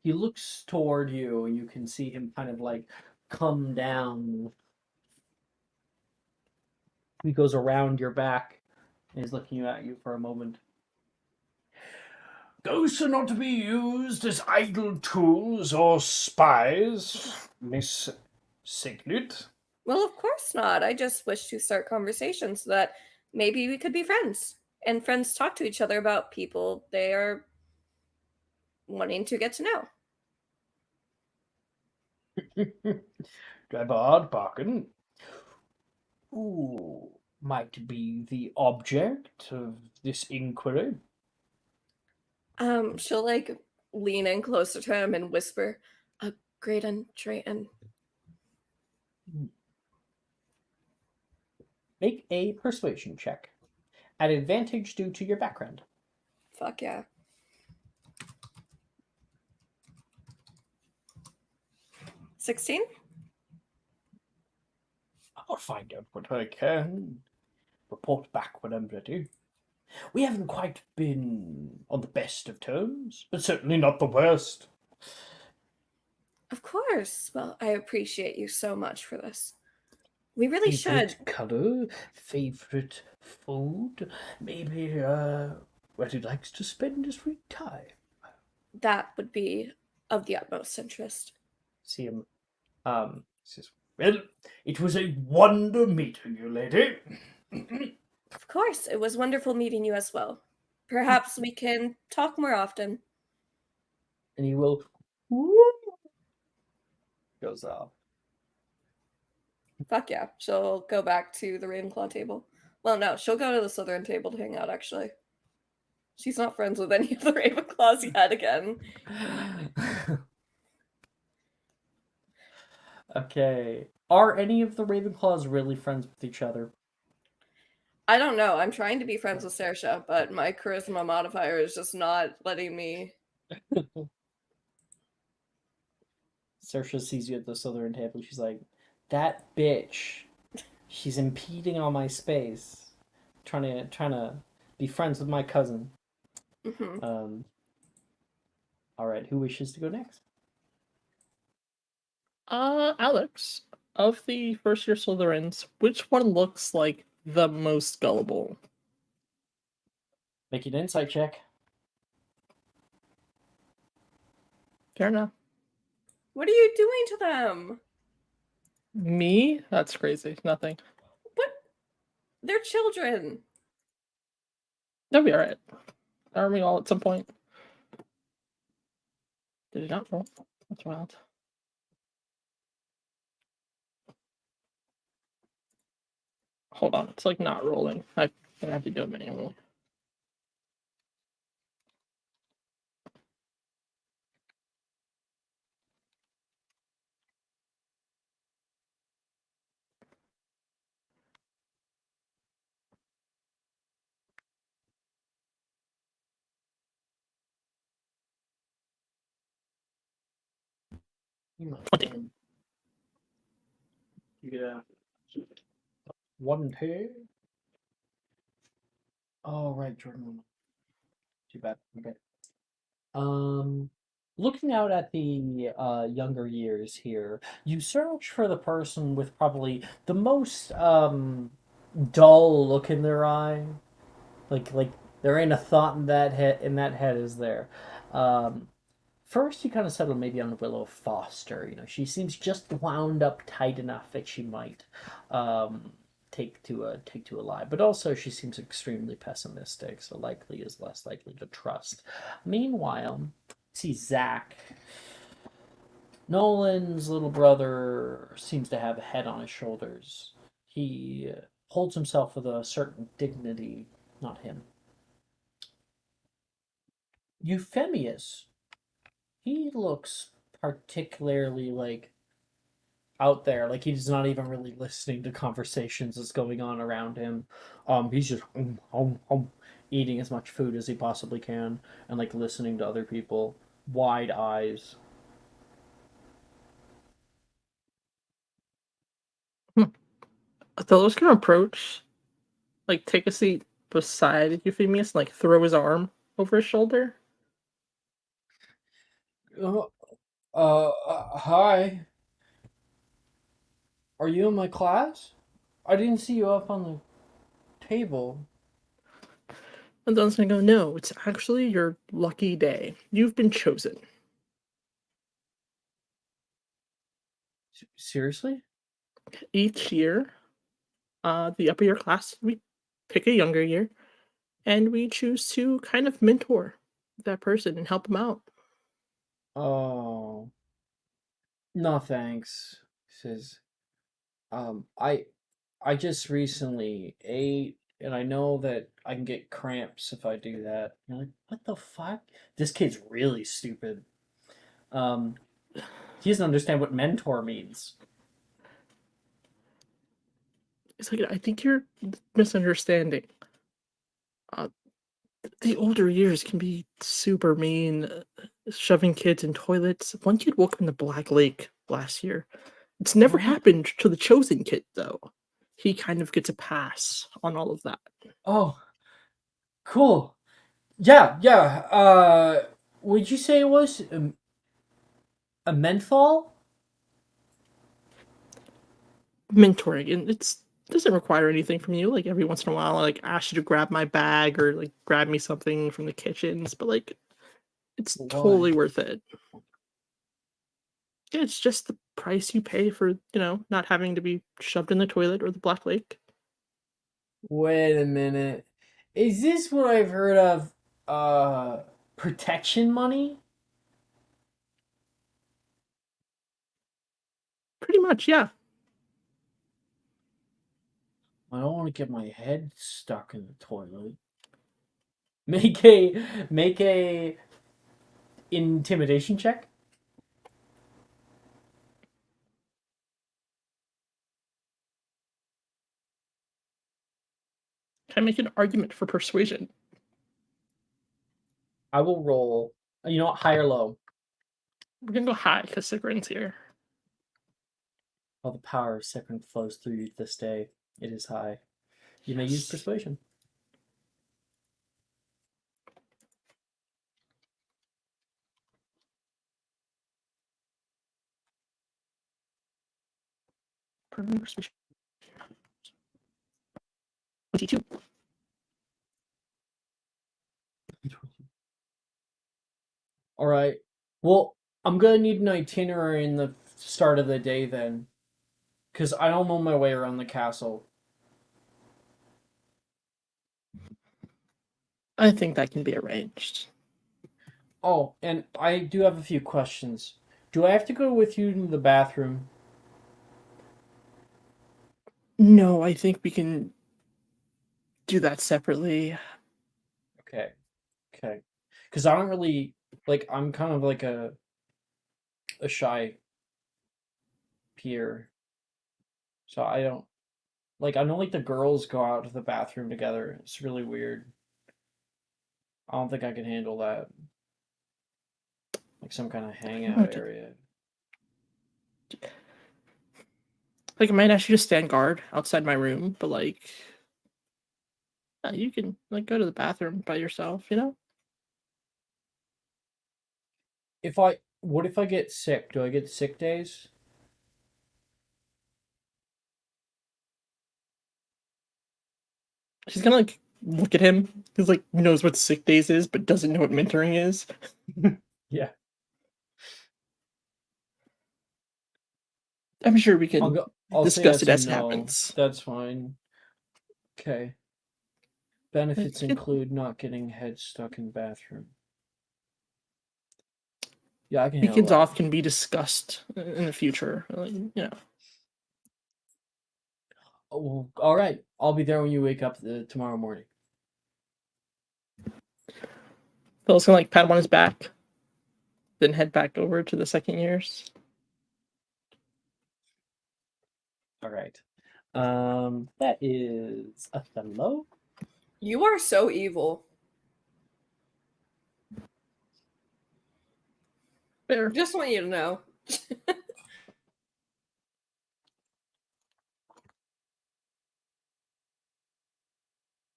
D: He looks toward you, and you can see him kind of like come down. He goes around your back and is looking at you for a moment.
G: Ghosts are not to be used as idle tools or spies, Miss Signet.
B: Well, of course not. I just wish to start conversations so that maybe we could be friends. And friends talk to each other about people they are wanting to get to know.
G: Drybar Barkin. Who might be the object of this inquiry?
B: She'll like lean in closer to him and whisper, Graydon Drayton.
D: Make a persuasion check. At advantage due to your background.
B: Fuck yeah. 16?
G: I'll find out what I can. Report back when I'm ready. We haven't quite been on the best of terms, but certainly not the worst.
B: Of course. Well, I appreciate you so much for this. We really should.
G: Favorite color, favorite food, maybe where he likes to spend his free time.
B: That would be of the utmost interest.
D: See him.
G: Says, well, it was a wonder meeting you, lady.
B: Of course, it was wonderful meeting you as well. Perhaps we can talk more often.
D: And he will goes off.
B: Fuck yeah. She'll go back to the Ravenclaw table. Well, no, she'll go to the Slytherin table to hang out, actually. She's not friends with any of the Ravenclaws yet again.
D: Okay. Are any of the Ravenclaws really friends with each other?
B: I don't know. I'm trying to be friends with Saoirse, but my charisma modifier is just not letting me.
D: Saoirse sees you at the Slytherin table. She's like, that bitch. She's impeding on my space. Trying to be friends with my cousin.
B: Mhm.
D: Alright, who wishes to go next?
A: Alex, of the first year Slytherins, which one looks like the most gullible?
D: Make an insight check.
A: Fair enough.
B: What are you doing to them?
A: Me? That's crazy. Nothing.
B: What? They're children.
A: They'll be alright. Aren't we all at some point? Did it not roll? That's wild. Hold on, it's like not rolling. I'm gonna have to do it manually.
D: Yeah. One pair. Oh, right, Jordan. Too bad. Okay. Looking out at the younger years here, you search for the person with probably the most dull look in their eye. Like there ain't a thought in that head is there. First you kind of settle maybe on Willow Foster. You know, she seems just wound up tight enough that she might take to a lie, but also she seems extremely pessimistic, so likely is less likely to trust. Meanwhile, see Zach. Nolan's little brother seems to have a head on his shoulders. He holds himself with a certain dignity. Not him. Euphemius. He looks particularly like out there, like he's not even really listening to conversations that's going on around him. He's just eating as much food as he possibly can and like listening to other people, wide eyes.
A: Othello's gonna approach, like take a seat beside Euphemius, and, like throw his arm over his shoulder.
D: Hi. Are you in my class? I didn't see you up on the table.
A: And Don's gonna go, no, it's actually your lucky day. You've been chosen.
D: Seriously?
A: Each year, the upper year class, we pick a younger year, and we choose to kind of mentor that person and help them out.
D: Oh. No thanks. He says, I just recently ate, and I know that I can get cramps if I do that. You're like, what the fuck? This kid's really stupid. He doesn't understand what mentor means.
A: It's like, I think you're misunderstanding. The older years can be super mean, shoving kids in toilets. One kid woke up in the Black Lake last year. It's never happened to the chosen kid, though. He kind of gets a pass on all of that.
D: Oh,
G: Cool. Yeah, yeah. Would you say it was a menthol?
A: Mentoring, and it doesn't require anything from you. Like every once in a while, I like ask you to grab my bag or like grab me something from the kitchens, but like it's totally
G: Why?
A: worth it. Yeah, it's just the price you pay for, not having to be shoved in the toilet or the Black Lake.
G: Wait a minute. Is this what I've heard of? Protection money?
A: Pretty much, yeah.
G: I don't want to get my head stuck in the toilet. Make a intimidation check.
A: Can I make an argument for persuasion?
G: I will roll. You know what? High or low?
A: We're gonna go high because Sigrin's here.
G: All the power of second flows through you this day. It is high. You may use
A: Yes.
G: persuasion.
A: Persuasion. 22.
G: All right. Well, I'm gonna need an itinerary in the start of the day then, because I don't know my way around the castle.
A: I think that can be arranged.
G: Oh, and I do have a few questions. Do I have to go with you to the bathroom?
A: No, I think we can do that separately.
G: Okay. Okay. Because I don't really I'm kind of like a shy peer. So I don't I know the girls go out to the bathroom together. It's really weird. I don't think I can handle that. Like some kind of hangout area.
A: Like, I might ask you to stand guard outside my room, but yeah, you can go to the bathroom by yourself,
G: What if I get sick? Do I get sick days?
A: She's gonna look at him. He's knows what sick days is, but doesn't know what mentoring is.
G: Yeah.
A: I'm sure we can
G: I'll say
A: discuss it
G: yes
A: as
G: and
A: it
G: no.
A: happens.
G: That's fine. Okay. Benefits
A: Like,
G: include not getting head stuck in bathroom. Yeah, I can handle
A: Weekends
G: that.
A: off can be discussed in the future.
G: Oh, all right. I'll be there when you wake up tomorrow morning.
A: Phil's gonna pat him on his back, then head back over to the second years.
G: All right. That is Othello.
B: You are so evil.
A: Fair.
B: Just want you to know.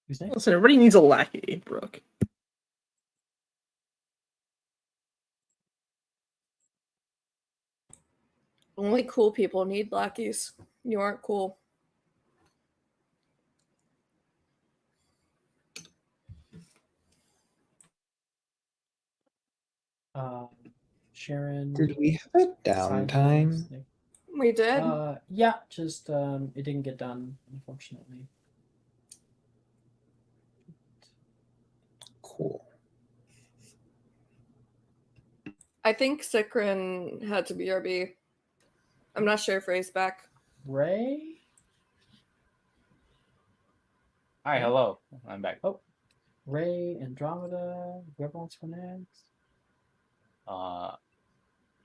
G: Who's next?
A: Listen, everybody needs a lackey, Brooke.
B: Only cool people need lackeys. You aren't cool.
G: Sharon.
I: Did we have a downtime?
B: We did.
G: Yeah, just it didn't get done, unfortunately.
I: Cool.
B: I think Sikrin had to BRB. I'm not sure if Ray's back.
G: Ray?
F: Hi, hello. I'm back.
G: Oh. Ray, Andromeda, whoever wants to go next.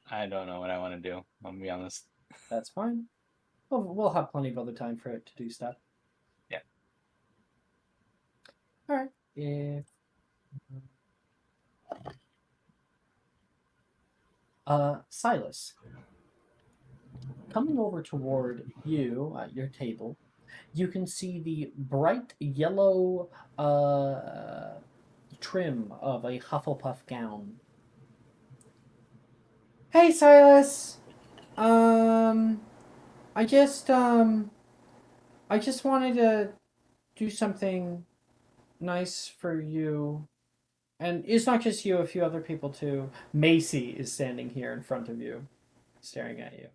F: I don't know what I want to do. I'll be honest.
G: That's fine. We'll have plenty of other time for it to do stuff.
F: Yeah.
G: All right. If Silas, coming over toward you at your table
D: you can see the bright yellow trim of a Hufflepuff gown. Hey, Silas. I just wanted to do something nice for you. And it's not just you, a few other people too. Macy is standing here in front of you, staring at you.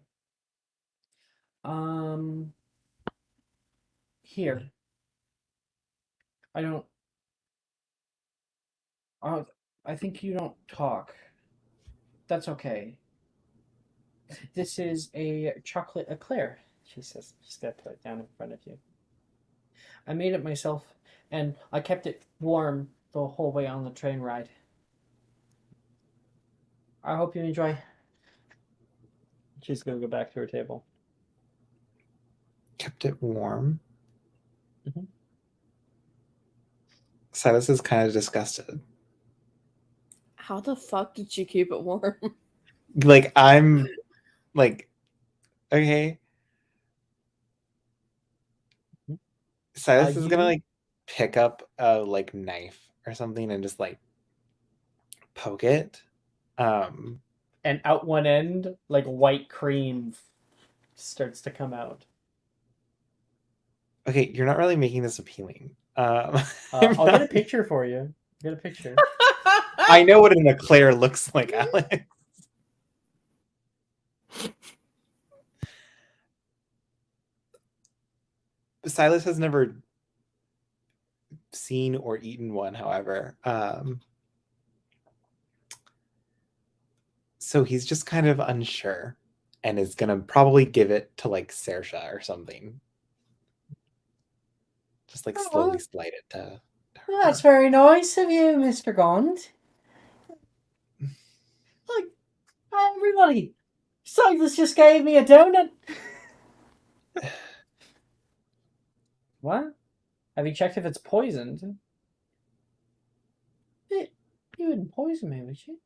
D: Here. I think you don't talk. That's okay. This is a chocolate eclair, she says. She's gonna put it down in front of you. I made it myself, and I kept it warm the whole way on the train ride. I hope you enjoy. She's gonna go back to her table.
I: Kept it warm.
D: Mhm.
I: Silas is kind of disgusted.
B: How the fuck did you keep it warm?
I: Like, I'm like, okay. Silas is gonna like pick up a like knife or something and just like poke it.
D: And out one end, like white cream starts to come out.
I: Okay, you're not really making this appealing.
D: I'll get a picture for you. Get a picture.
I: I know what an eclair looks like, Alex. Silas has never seen or eaten one, however. So he's just kind of unsure and is gonna probably give it to like Saoirse or something. Just like slowly slide it to her.
D: That's very nice of you, Mr. Gond. Like, everybody, Silas just gave me a donut. What? Have you checked if it's poisoned? You wouldn't poison me, would you?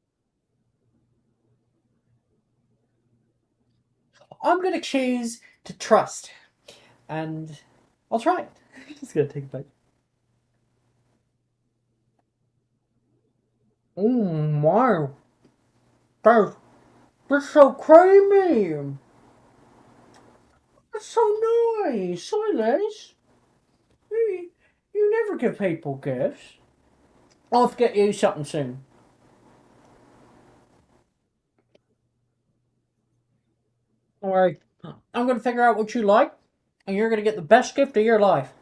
D: I'm gonna choose to trust, and I'll try it. Just gonna take a bite. Wow. That's so creamy. That's so nice, Silas. You never give people gifts. I'll have to get you something soon. Alright, I'm gonna figure out what you like, and you're gonna get the best gift of your life.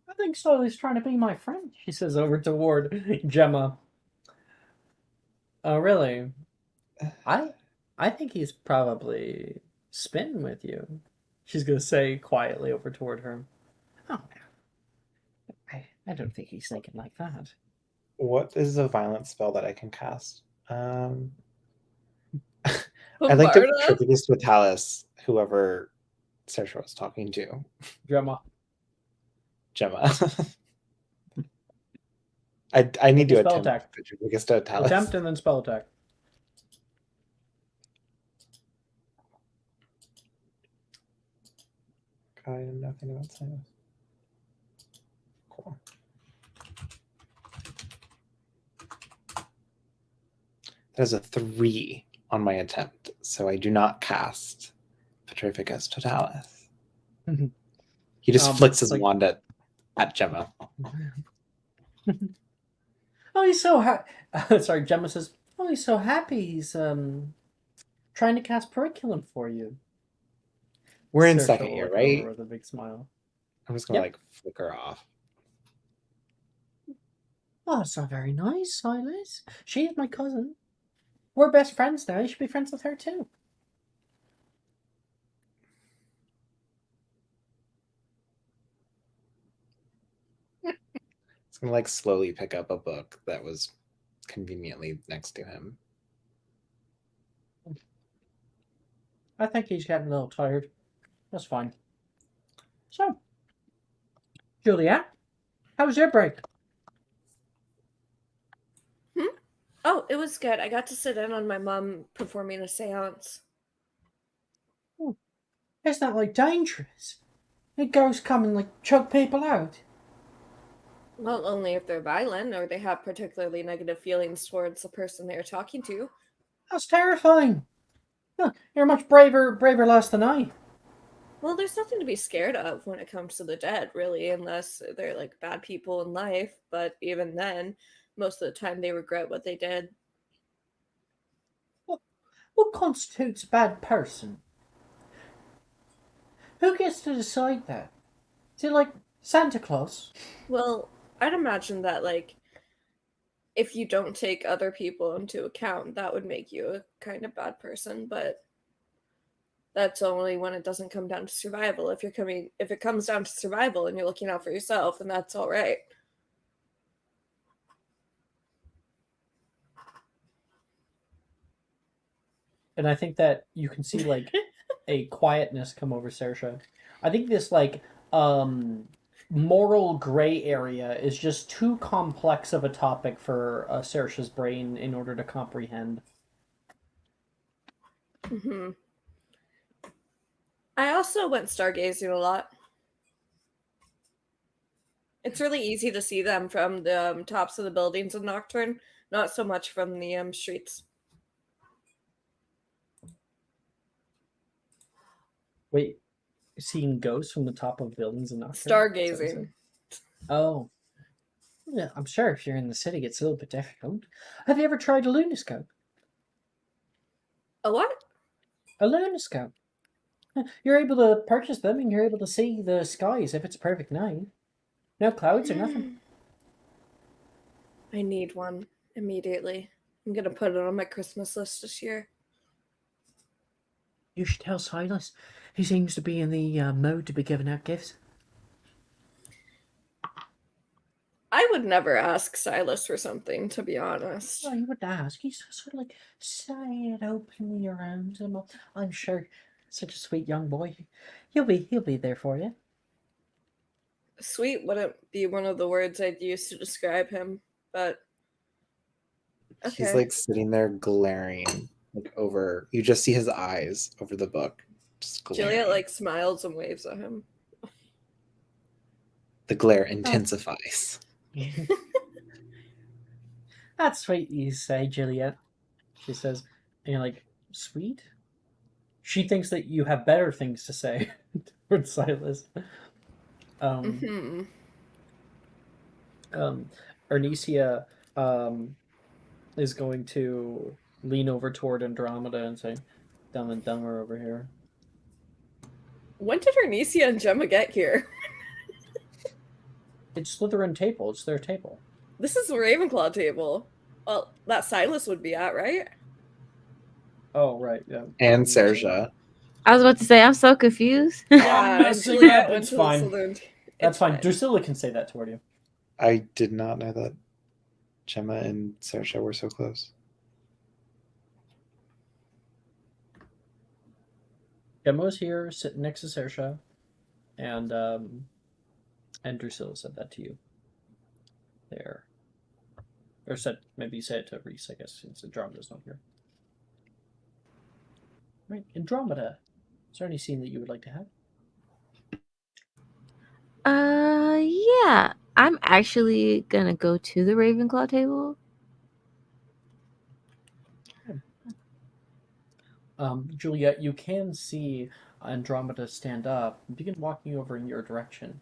D: I think Silas trying to be my friend, she says over toward Gemma. Oh, really? I think he's probably spinning with you. She's gonna say quietly over toward her. Oh, I don't think he's thinking like that.
I: What is a violent spell that I can cast? I'd like to attribute this to a Talis, whoever Saoirse was talking to.
D: Gemma.
I: I need to
D: spell
I: attempt
D: attack.
I: to attribute this to a Talis.
D: Attempt and then spell attack.
I: I know nothing about Silas. Cool. There's a 3 on my attempt, so I do not cast Petrificus Totalis. He just flicks his wand at Gemma.
D: Oh, he's so happy. Sorry, Gemma says, oh, he's so happy. He's trying to cast Periculum for you.
I: We're in second year, right?
D: With a big smile.
I: I'm just gonna like flick her off.
D: Oh, that's not very nice, Silas. She is my cousin. We're best friends now. You should be friends with her too.
I: It's gonna like slowly pick up a book that was conveniently next to him.
D: I think he's getting a little tired. That's fine. So, Juliet, how was your break?
B: Oh, it was good. I got to sit in on my mom performing a seance.
G: It's not like dangerous. The ghosts come and like choke people out.
B: Well, only if they're violent or they have particularly negative feelings towards the person they're talking to.
G: That's terrifying. Huh, you're much braver lass than I.
B: Well, there's nothing to be scared of when it comes to the dead, really, unless they're like bad people in life. But even then, most of the time they regret what they did.
G: What constitutes a bad person? Who gets to decide that? Is it like Santa Claus?
B: Well, I'd imagine that, like, if you don't take other people into account, that would make you a kind of bad person, but that's only when it doesn't come down to survival. If it comes down to survival and you're looking out for yourself, then that's all right.
D: And I think that you can see like a quietness come over Saoirse. I think this like moral gray area is just too complex of a topic for Saoirse's brain in order to comprehend.
B: Mm-hmm. I also went stargazing a lot. It's really easy to see them from the tops of the buildings in Nocturne, not so much from the streets.
D: Wait, seeing ghosts from the top of buildings and Nocturne?
B: Stargazing.
D: Oh. Yeah, I'm sure if you're in the city it's a little bit difficult. Have you ever tried a lunoscope?
B: A what?
D: A lunoscope. You're able to purchase them and you're able to see the skies if it's a perfect night. No clouds or nothing.
B: I need one immediately. I'm gonna put it on my Christmas list this year.
G: You should tell Silas. He seems to be in the mode to be giving out gifts.
B: I would never ask Silas for something, to be honest.
G: Well, you would ask. He's sort of like, say it openly around him. I'm sure, such a sweet young boy. He'll be there for you.
B: Sweet wouldn't be one of the words I'd use to describe him, but okay.
I: He's like sitting there glaring, like over. You just see his eyes over the book. Just glaring.
B: Juliet like smiles and waves at him.
I: The glare intensifies.
D: That's sweet you say, Juliet. She says, and you're like, sweet? She thinks that you have better things to say towards Silas. Ernisia is going to lean over toward Andromeda and say, Dumb and Dumber over here.
B: When did Ernisia and Gemma get here?
D: It's Slytherin table. It's their table.
B: This is the Ravenclaw table. Well, that Silas would be at, right?
D: Oh, right, yeah.
I: And Saoirse.
C: I was about to say, I'm so confused.
B: Yeah, and Juliet went
D: It's
B: to
D: fine.
B: the Slytherin.
D: That's fine. Drusilla can say that toward you.
I: I did not know that Gemma and Saoirse were so close.
D: Gemma was here, sitting next to Saoirse, and Drusilla said that to you. There. Or said, maybe say it to Reese, I guess, since Andromeda's not here. Right, Andromeda. Is there any scene that you would like to have?
C: Yeah. I'm actually gonna go to the Ravenclaw table.
D: Juliet, you can see Andromeda stand up and begin walking over in your direction.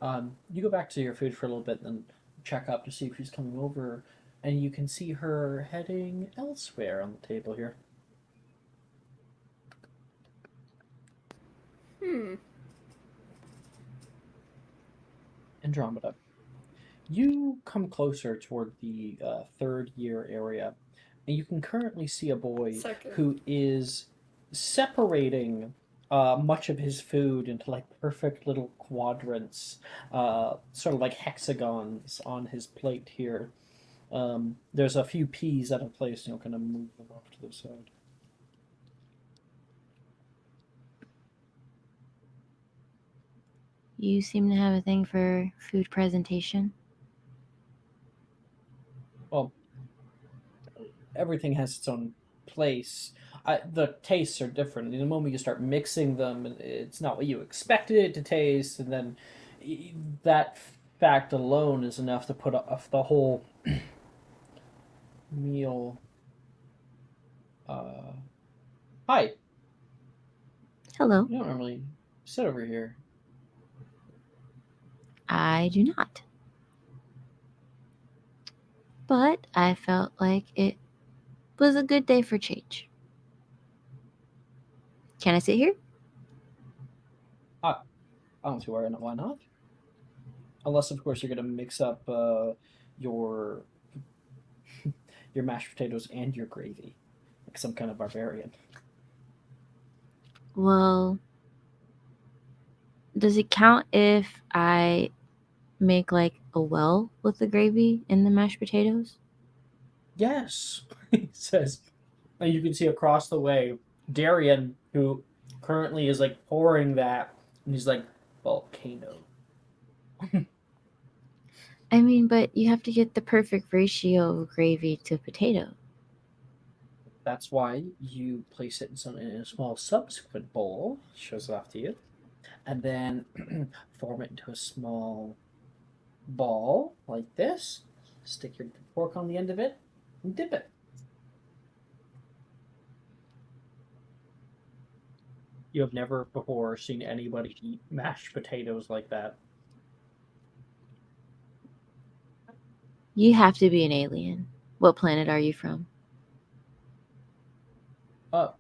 D: You go back to your food for a little bit, then check up to see if she's coming over, and you can see her heading elsewhere on the table here. Andromeda. You come closer toward the third year area, and you can currently see a boy who is separating much of his food into like perfect little quadrants, sort of like hexagons on his plate here. There's a few peas out of place, and you'll kind of move them off to the side.
C: You seem to have a thing for food presentation.
D: Well, everything has its own place. The tastes are different. The moment you start mixing them, it's not what you expected it to taste, and then that fact alone is enough to put off the whole meal. Hi.
C: Hello.
D: You don't normally sit over here.
C: I do not. But I felt like it was a good day for change. Can I sit here?
D: I don't see why not. Unless, of course, you're going to mix up your your mashed potatoes and your gravy, like some kind of barbarian.
C: Well, does it count if I make like a well with the gravy in the mashed potatoes?
D: Yes, he says. And you can see across the way Darian, who currently is like pouring that, and he's like, volcano.
C: I mean, but you have to get the perfect ratio of gravy to potato.
D: That's why you place it in a small subsequent bowl, shows it off to you, and then form it into a small ball like this. Stick your fork on the end of it and dip it. You have never before seen anybody eat mashed potatoes like that.
C: You have to be an alien. What planet are you from?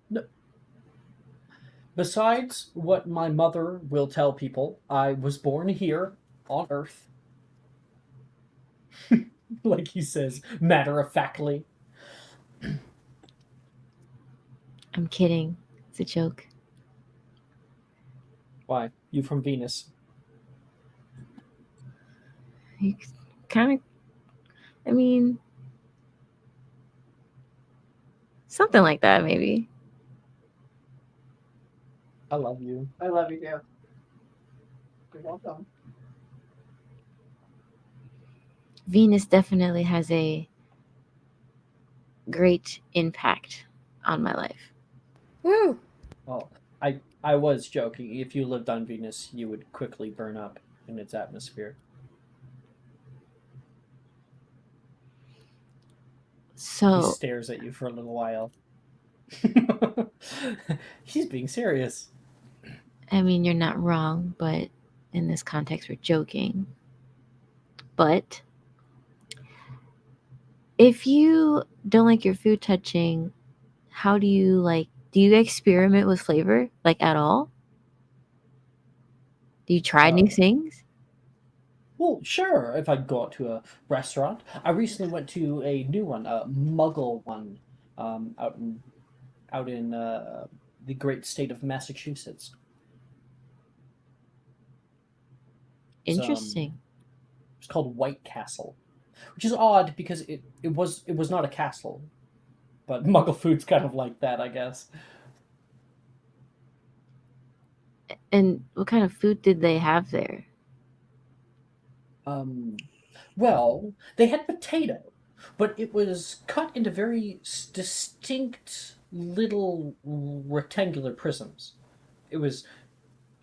D: No. Besides what my mother will tell people, I was born here on Earth. Like he says, matter of factly.
C: I'm kidding. It's a joke.
D: Why? You from Venus?
C: You kind of, I mean, something like that, maybe.
D: I love you.
A: I love you too. You're welcome.
C: Venus definitely has a great impact on my life.
B: Woo!
D: Well, I was joking. If you lived on Venus, you would quickly burn up in its atmosphere. He
C: So,
D: stares at you for a little while. He's being serious.
C: I mean, you're not wrong, but in this context, we're joking. But if you don't like your food touching, how do you experiment with flavor, like at all? Do you try new things?
D: Well, sure. If I go out to a restaurant, I recently went to a new one, a Muggle one, out in the great state of Massachusetts.
C: Interesting.
D: It's called White Castle, which is odd because it was not a castle, but Muggle food's kind of like that, I guess.
C: And what kind of food did they have there?
D: Well, they had potato, but it was cut into very distinct little rectangular prisms. It was,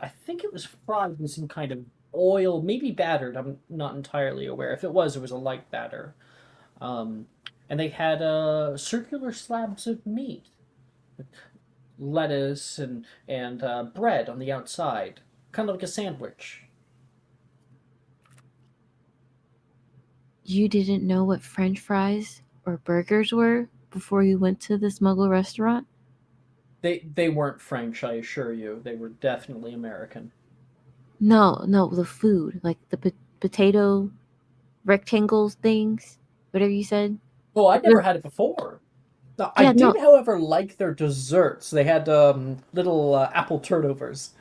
D: I think it was fried with some kind of oil, maybe battered. I'm not entirely aware. If it was a light batter. And they had circular slabs of meat, lettuce and bread on the outside, kind of like a sandwich.
C: You didn't know what French fries or burgers were before you went to this Muggle restaurant?
D: They weren't French, I assure you. They were definitely American.
C: No, the food, like the potato rectangles things, whatever you said.
D: Oh, I'd never had it before. No, I did, however, like their desserts. They had little apple turnovers.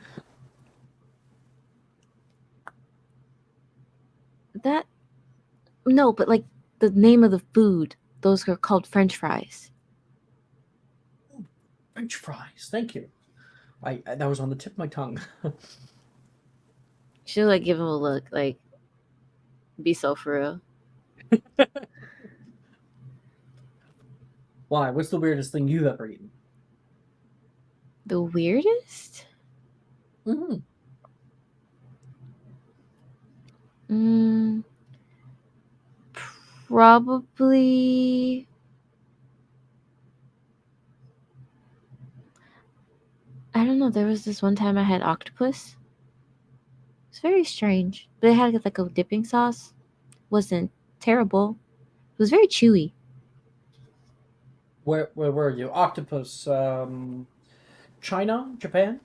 C: No, but like the name of the food, those are called French fries.
D: French fries, thank you. I that was on the tip of my tongue.
C: Should like give him a look, like be so for real.
D: Why? What's the weirdest thing you've ever eaten?
C: The weirdest?
D: Mm-hmm.
C: Mm, probably. I don't know. There was this one time I had octopus. It's very strange. But it had like a dipping sauce. Wasn't terrible. It was very chewy.
D: Where were you? Octopus, China? Japan?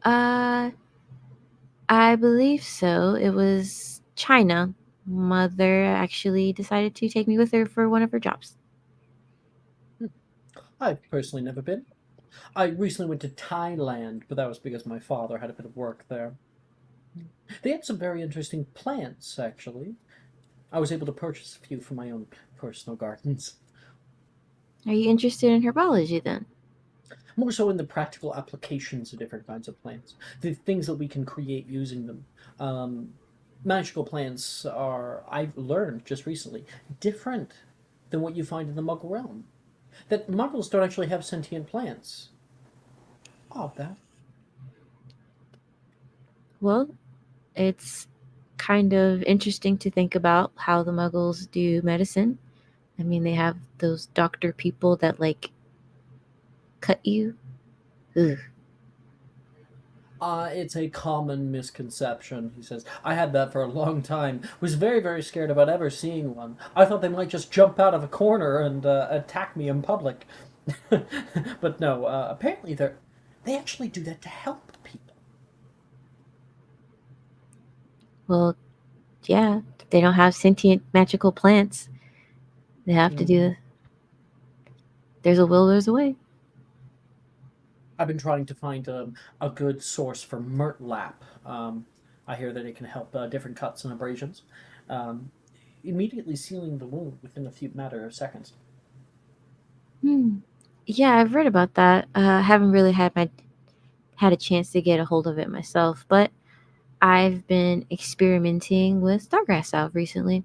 C: Uh, I believe so. It was China. Mother actually decided to take me with her for one of her jobs.
D: I've personally never been. I recently went to Thailand, but that was because my father had a bit of work there. They had some very interesting plants, actually. I was able to purchase a few for my own personal gardens.
C: Are you interested in herbology then?
D: More so in the practical applications of different kinds of plants, the things that we can create using them. Magical plants are, I've learned just recently, different than what you find in the Muggle realm. That Muggles don't actually have sentient plants. Oh, that.
C: Well, it's kind of interesting to think about how the Muggles do medicine. I mean, they have those doctor people that like cut you. Ugh.
D: It's a common misconception, he says. I had that for a long time. Was very, very scared about ever seeing one. I thought they might just jump out of a corner and attack me in public. But no, apparently they actually do that to help people.
C: Well, yeah, they don't have sentient magical plants. They have to do. There's a will, there's a way.
D: I've been trying to find a good source for Murtlap. I hear that it can help different cuts and abrasions, immediately sealing the wound within a few matter of seconds.
C: Yeah, I've read about that. I haven't really had a chance to get a hold of it myself, but I've been experimenting with Stargrass Salve recently.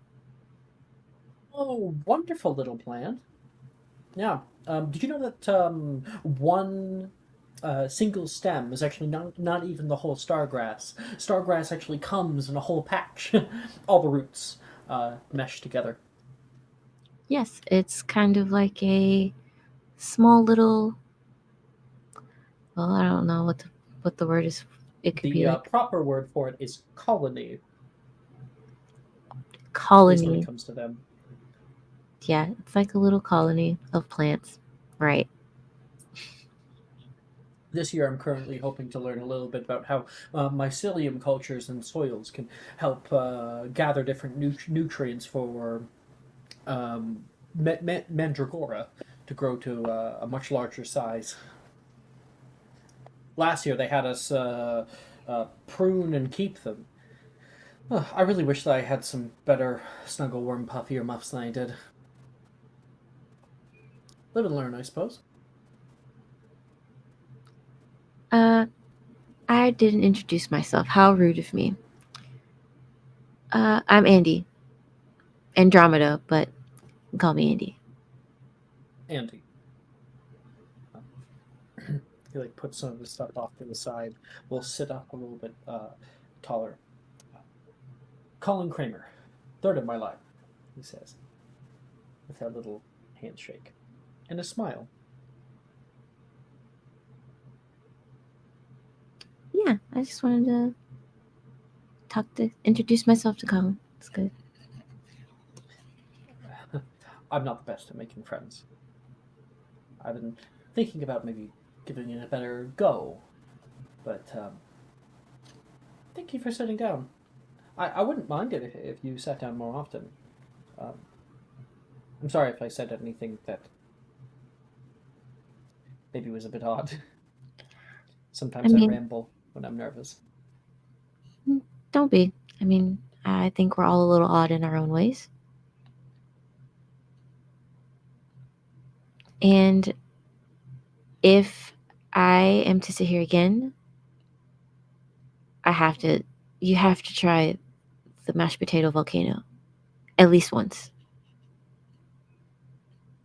D: Oh, wonderful little plant. Yeah. Did you know that one single stem is actually not even the whole stargrass? Stargrass actually comes in a whole patch. All the roots mesh together.
C: Yes, it's kind of like a small little. Well, I don't know what the word is. It could be
D: The
C: like
D: proper word for it is colony, at least when
C: colony.
D: it comes to them.
C: Yeah, it's like a little colony of plants, right?
D: This year, I'm currently hoping to learn a little bit about how mycelium cultures and soils can help gather different nutrients for Mandragora to grow to a much larger size. Last year, they had us prune and keep them. I really wish that I had some better snuggle worm puffy or muffs than I did. Live and learn, I suppose.
C: I didn't introduce myself. How rude of me. I'm Andy. Andromeda, but call me Andy.
D: Andy. He like puts some of his stuff off to the side. We'll sit up a little bit taller. Colin Kramer, third in my line, he says, with a little handshake and a smile.
C: Yeah, I just wanted to introduce myself to Colin. It's good.
D: I'm not the best at making friends. I've been thinking about maybe giving it a better go, but thank you for sitting down. I wouldn't mind it if you sat down more often. I'm sorry if I said anything that maybe was a bit odd. Sometimes I ramble when I'm nervous.
C: Don't be. I mean, I think we're all a little odd in our own ways. And if I am to sit here again, you have to try the mashed potato volcano. At least once.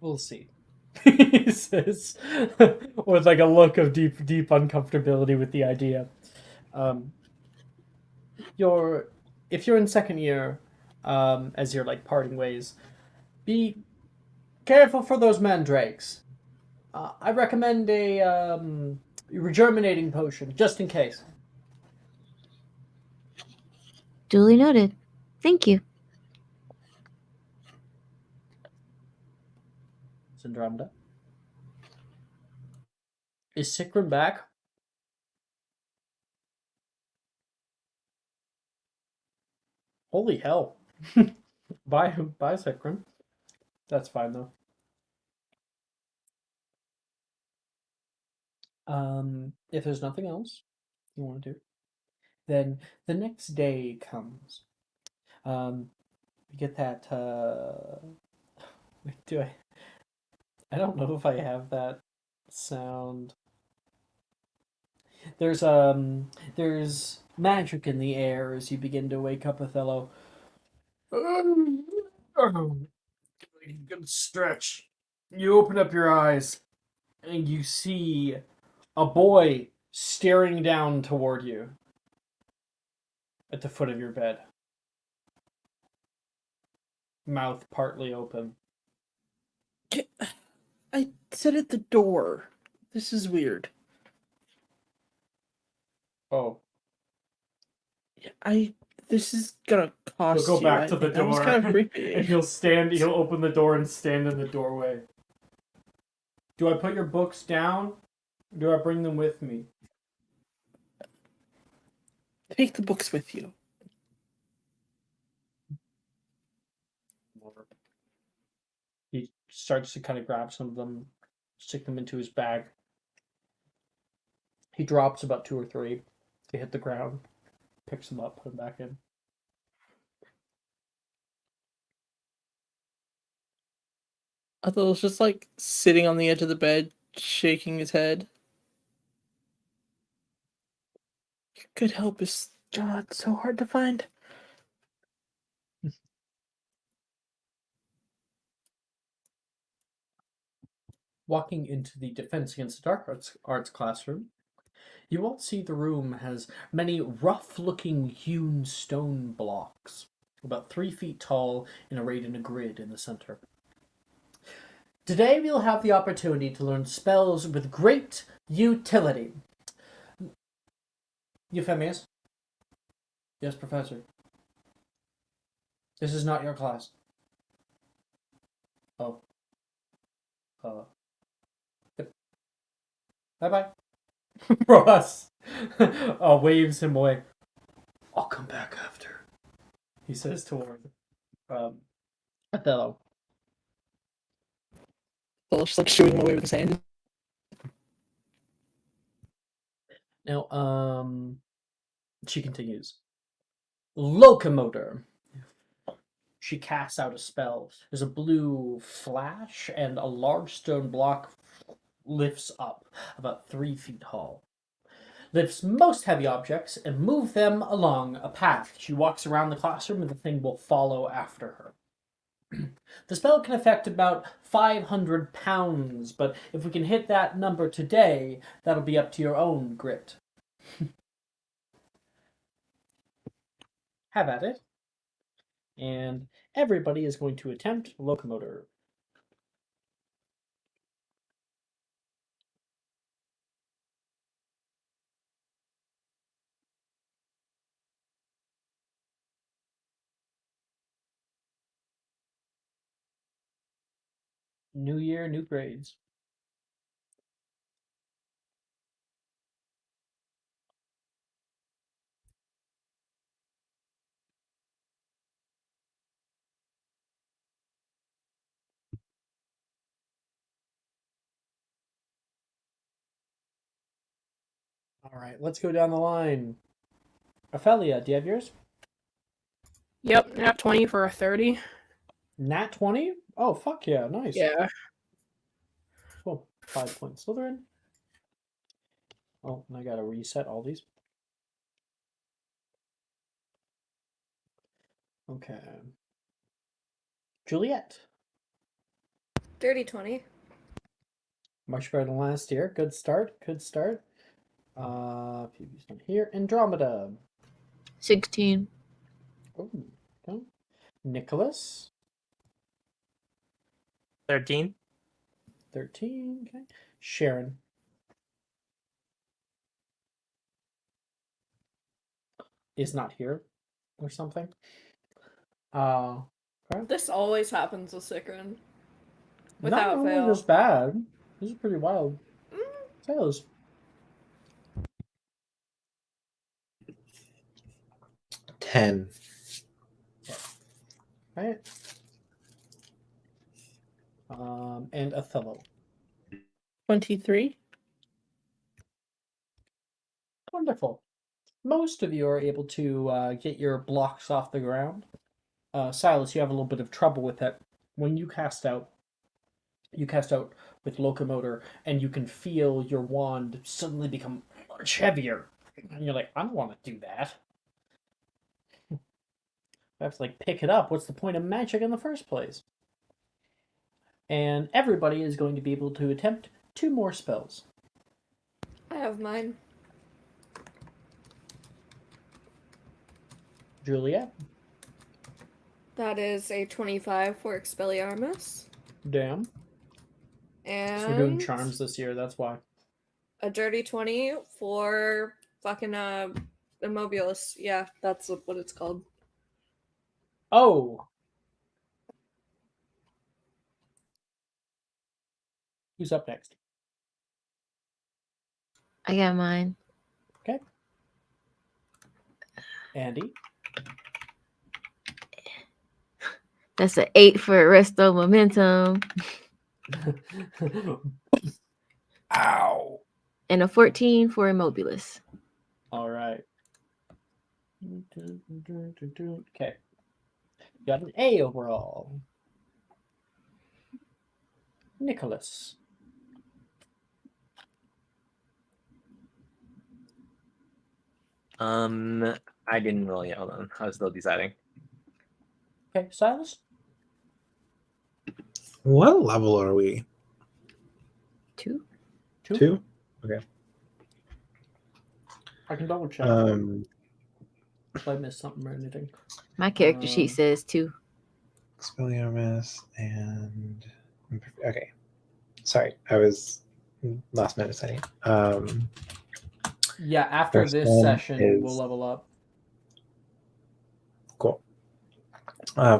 D: We'll see. He says, with like a look of deep uncomfortability with the idea. If you're in second year, as you're like parting ways, be careful for those mandrakes. I recommend a regerminating potion, just in case.
C: Duly noted. Thank you.
D: Andromeda. Is Sikrin back? Holy hell. Bye, Sikrin. That's fine, though. If there's nothing else you want to do, then the next day comes. You get that, wait, do I don't know if I have that sound. There's magic in the air as you begin to wake up, Othello. Good stretch. You open up your eyes and you see a boy staring down toward you at the foot of your bed. Mouth partly open.
A: I said at the door. This is weird.
D: Oh.
A: This is gonna cost
D: He'll go
A: you.
D: back to the
A: That was
D: door.
A: kind of creepy.
D: And he'll open the door and stand in the doorway. Do I put your books down? Or do I bring them with me?
A: Take the books with you.
D: He starts to kind of grab some of them, stick them into his bag. He drops about 2 or 3. They hit the ground, picks them up, put them back in.
A: Othello's just like sitting on the edge of the bed, shaking his head. Good help is God so hard to find.
D: Walking into the Defense Against the Dark Arts classroom, you all see the room has many rough-looking hewn stone blocks, about 3 feet tall and arrayed in a grid in the center. Today we'll have the opportunity to learn spells with great utility. Euphemius? Yes, Professor. This is not your class. Oh. Yep. Bye-bye. Ross waves him away. I'll come back after, he says toward Othello.
A: Othello's just like shooing him away with his hand.
D: Now, she continues. Locomotor. She casts out a spell. There's a blue flash, and a large stone block lifts up, about 3 feet tall. Lifts most heavy objects and move them along a path. She walks around the classroom, and the thing will follow after her. The spell can affect about 500 pounds, but if we can hit that number today, that'll be up to your own grit. Have at it. And everybody is going to attempt locomotor. New year, new grades. All right, let's go down the line. Ophelia, do you have yours?
A: Yep, nat 20 for a 30.
D: Nat 20? Oh, fuck yeah, nice.
A: Yeah.
D: Cool. 5 points Slytherin. Oh, and I gotta reset all these. Okay. Juliet.
B: Dirty 20.
D: Much better than last year. Good start. Good start. PB's not here. Andromeda.
C: 16.
D: Oh, okay. Nicholas.
J: 13.
D: 13. Okay. Sharon. Is not here or something. Okay.
B: This always happens with Sikrin.
D: Not
B: Without
D: only
B: fail.
D: this bad. This is pretty wild. Sales.
I: 10.
D: Right. And Othello.
A: 23.
D: Wonderful. Most of you are able to get your blocks off the ground. Silas, you have a little bit of trouble with that. When you cast out with Locomotor, and you can feel your wand suddenly become much heavier. And you're like, I don't want to do that. I have to pick it up. What's the point of magic in the first place? And everybody is going to be able to attempt 2 more spells.
B: I have mine.
D: Juliet.
B: That is a 25 for Expelliarmus.
D: Damn.
B: And
D: So we're doing charms this year, that's why.
B: a dirty 20 for fucking Immobilis. Yeah, that's what it's called.
D: Oh! Who's up next?
C: I got mine.
D: Okay. Andy.
C: That's an 8 for Resto Momentum.
D: Ow!
C: And a 14 for Immobilis.
D: All right. Okay. Got an A overall. Nicholas.
J: I didn't roll yet. Hold on. I was still deciding.
D: Okay, Silas.
I: What level are we?
C: 2.
I: 2? Okay.
D: I can double check if I missed something or anything.
C: My character sheet says 2.
I: Expelliarmus and... Okay. Sorry, I was last minute deciding.
D: Yeah, after
I: First
D: this
I: one
D: session, we'll
I: is-
D: level up.
I: Cool.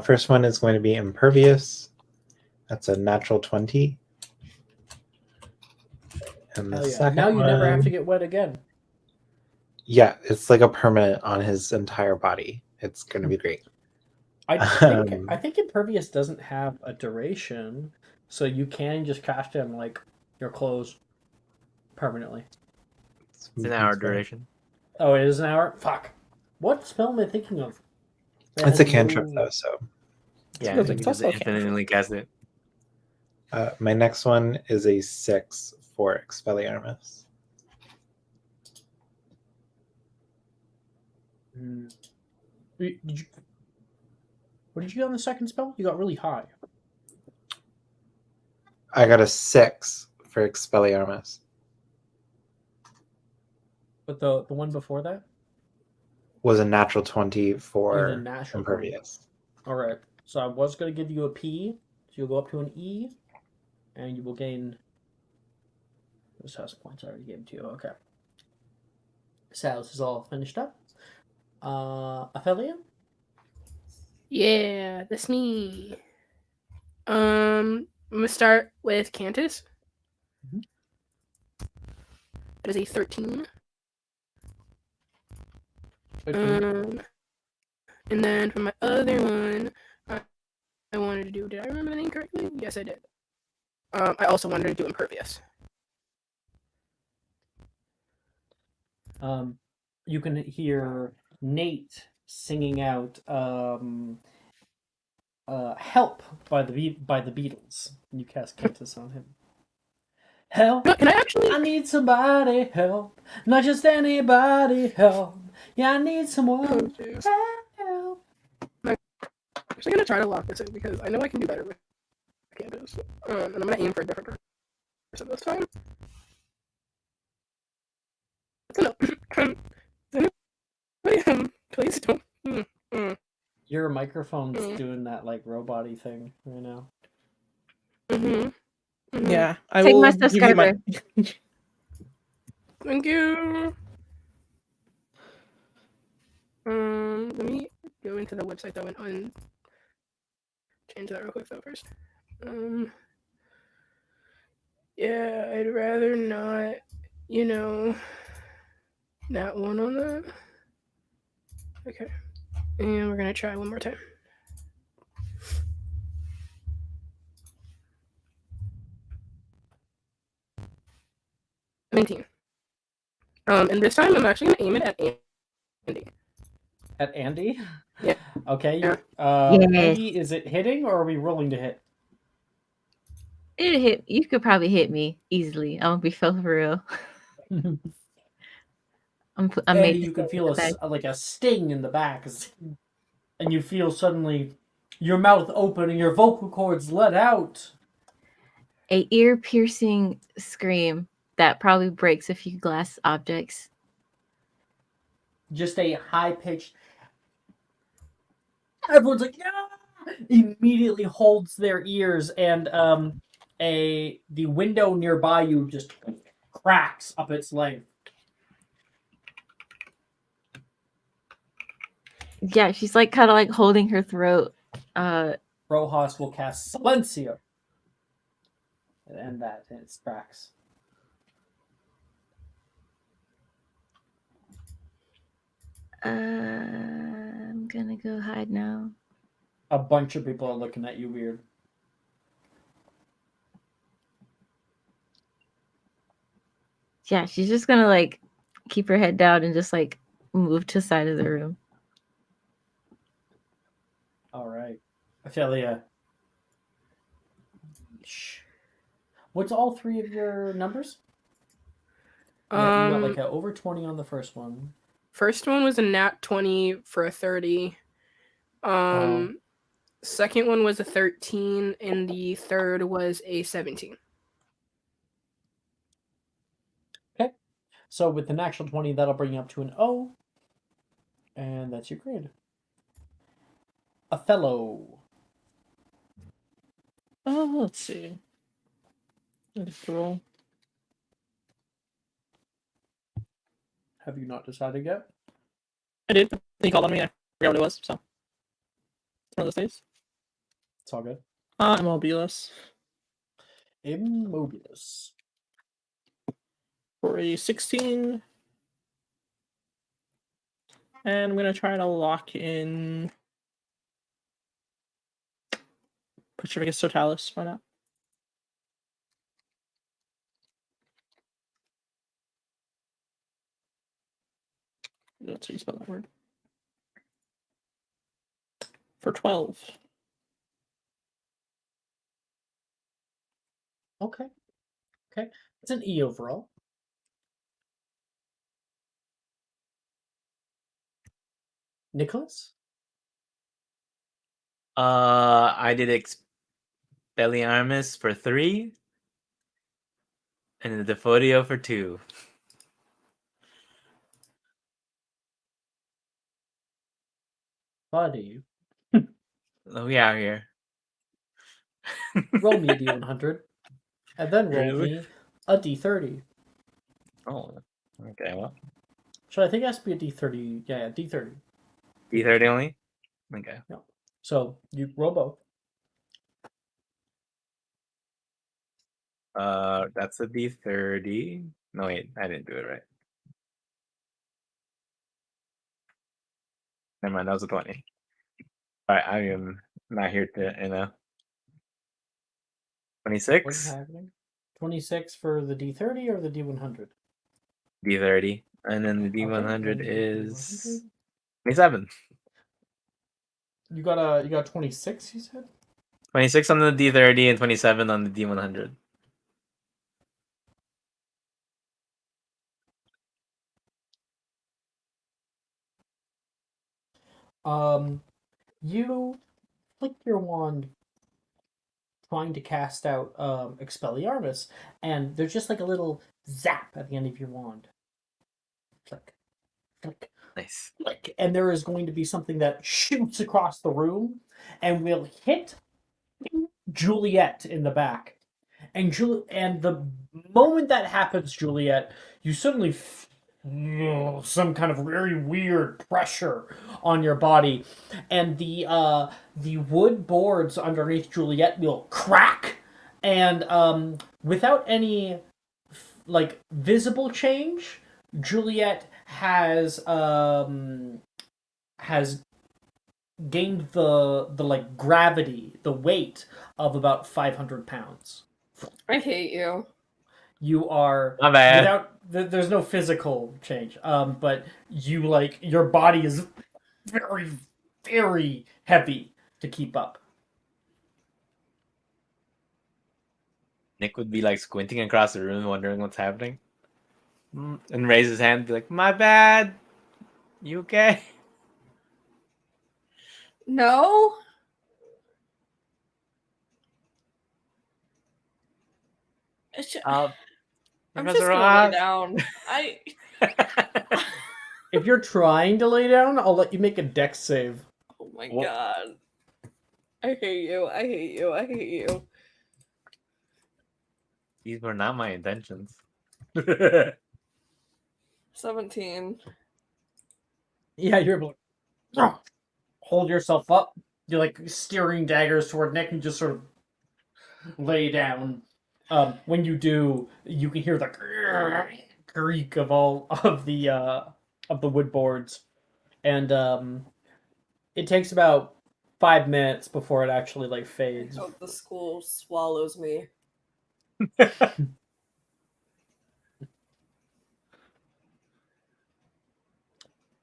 I: First one is going to be Impervious. That's a natural 20. And the
D: Hell yeah.
I: second
D: Now you never have
I: one-
D: to get wet again.
I: Yeah, it's like a permanent on his entire body. It's going to be great.
D: I think Impervious doesn't have a duration, so you can just cast him like your clothes permanently.
J: It's an hour duration.
D: Oh, it is an hour? Fuck. What spell am I thinking of?
I: It's a cantrip though, so
J: Yeah,
A: Feels
J: you
A: like
J: can
A: it's
J: just
A: also a cantrip.
J: infinitely cast it.
I: my next one is a 6 for Expelliarmus.
D: Did you, what did you get on the second spell? You got really high.
I: I got a 6 for Expelliarmus.
D: But the one before that?
I: Was a natural 20 for
D: Even natural
I: Impervious.
D: Alright. So I was going to give you a P. So you'll go up to an E. And you will gain... This has points I already gave to you. Okay. Sales is all finished up. Ophelia?
A: Yeah, that's me. I'm gonna start with Cantus.
D: Mhm.
A: That is a 13.
D: 15.
A: And then for my other one, I wanted to do. Did I remember the name correctly? Yes, I did. I also wanted to do Impervious.
D: You can hear Nate singing out "Help" by the Beatles. You cast Cantus on him. Help!
A: But can I actually?
D: I need somebody help, not just anybody help. Yeah, I need someone help.
A: I'm actually gonna try to lock this in because I know I can do better with campus. And I'm gonna aim for a different person this time. No. Please don't.
D: Your microphone's doing that like robot-y thing right now.
K: Yeah, I
C: Take
K: will
C: my
K: give you my.
C: subscriber.
A: Thank you. Let me go into the website though and change that real quick though first. Yeah, I'd rather not, that one on that. Okay, and we're gonna try one more time. $19. And this time I'm actually gonna aim it at Andy.
D: At Andy?
A: Yeah.
D: Okay.
A: Yeah.
D: Andy, is it hitting or are we rolling to hit?
C: It hit. You could probably hit me easily. I'm gonna be for real. I'm
D: Andy,
C: making
D: you can feel a sting in the back, and you feel suddenly your mouth open and your vocal cords let out.
C: a ear-piercing scream that probably breaks a few glass objects.
D: Just a high-pitched. Everyone's like, yeah! Immediately holds their ears, and the window nearby you just cracks up its length.
C: Yeah, she's like kind of like holding her throat.
D: Rojas will cast Silencio. And that, and it cracks.
C: I'm gonna go hide now.
D: A bunch of people are looking at you weird.
C: Yeah, she's just gonna like keep her head down and just like move to the side of the room.
D: All right, Ophelia. What's all three of your numbers? You got like a over 20 on the first one.
A: First one was a nat 20 for a 30. Second one was a 13, and the third was a 17.
D: Okay. So with the natural 20, that'll bring you up to an O. And that's your grade. Othello.
K: Oh, let's see. Let's roll.
D: Have you not decided yet?
K: I did. He called on me. I forgot what it was. So it's one of those days.
D: It's all good.
K: Immobilis.
D: Immobilis.
K: For a 16. And I'm going to try to lock in Petrificus Totalis. Why not? That's how you spell that word. For 12.
D: Okay. Okay. It's an E overall. Nicholas?
J: I did Expelliarmus for 3. And the Defodio for 2.
D: Buddy.
J: Oh, we out here.
D: Roll me a D100. And then roll
J: Really?
D: me a D30.
J: Oh, okay. Well,
D: So I think it has to be a D30. Yeah, D30.
J: D30 only? Okay.
D: Yeah. So you roll both.
J: That's a D30. No, wait, I didn't do it right. Never mind, that was a 20. Alright, I am not here to, 26?
D: What's happening? 26 for the D30 or the D100?
J: D30. And then the D100
D: then
J: is 27.
D: You got 26, you said?
J: 26 on the D30 and 27 on the D100.
D: You flick your wand
G: trying to cast out Expelliarmus, and there's just like a little zap at the end of your wand. Flick, flick,
F: Nice.
G: flick, and there is going to be something that shoots across the room and will hit Juliet in the back. And the moment that happens, Juliet, you suddenly feel some kind of very weird pressure on your body, and the wood boards underneath Juliet will crack, and without any like visible change, Juliet has gained the like gravity, the weight of about 500 pounds.
B: I hate you.
G: You are
F: My bad.
G: there's no physical change, but you like your body is very, very heavy to keep up.
F: Nick would be like squinting across the room, wondering what's happening, and raise his hand, and be like, "My bad. You okay?"
B: No.
F: Um,
B: I'm just
F: Professor
B: gonna
F: Rojas.
B: lay down.
G: If you're trying to lay down, I'll let you make a dex save.
B: Oh my
F: What?
B: god. I hate you. I hate you. I hate you.
F: These were not my intentions.
B: 17.
G: Yeah, you're able to hold yourself up. You're like steering daggers toward Nick and just sort of lay down. When you do, you can hear the creak of all of the wood boards, and it takes about 5 minutes before it actually like
B: I
G: fades.
B: hope the school swallows me.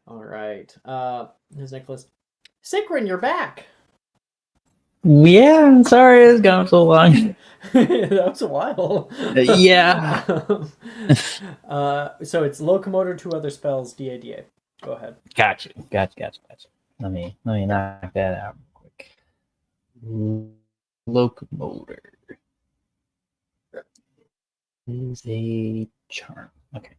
G: All right. Here's Nicholas. Synchron, you're back.
E: Yeah, I'm sorry it's gone so long.
G: That was a while.
E: Yeah.
G: So it's locomotor, 2 other spells, DADA. Go ahead.
E: Gotcha. Let me knock that out real quick. Locomotor is a charm. Okay.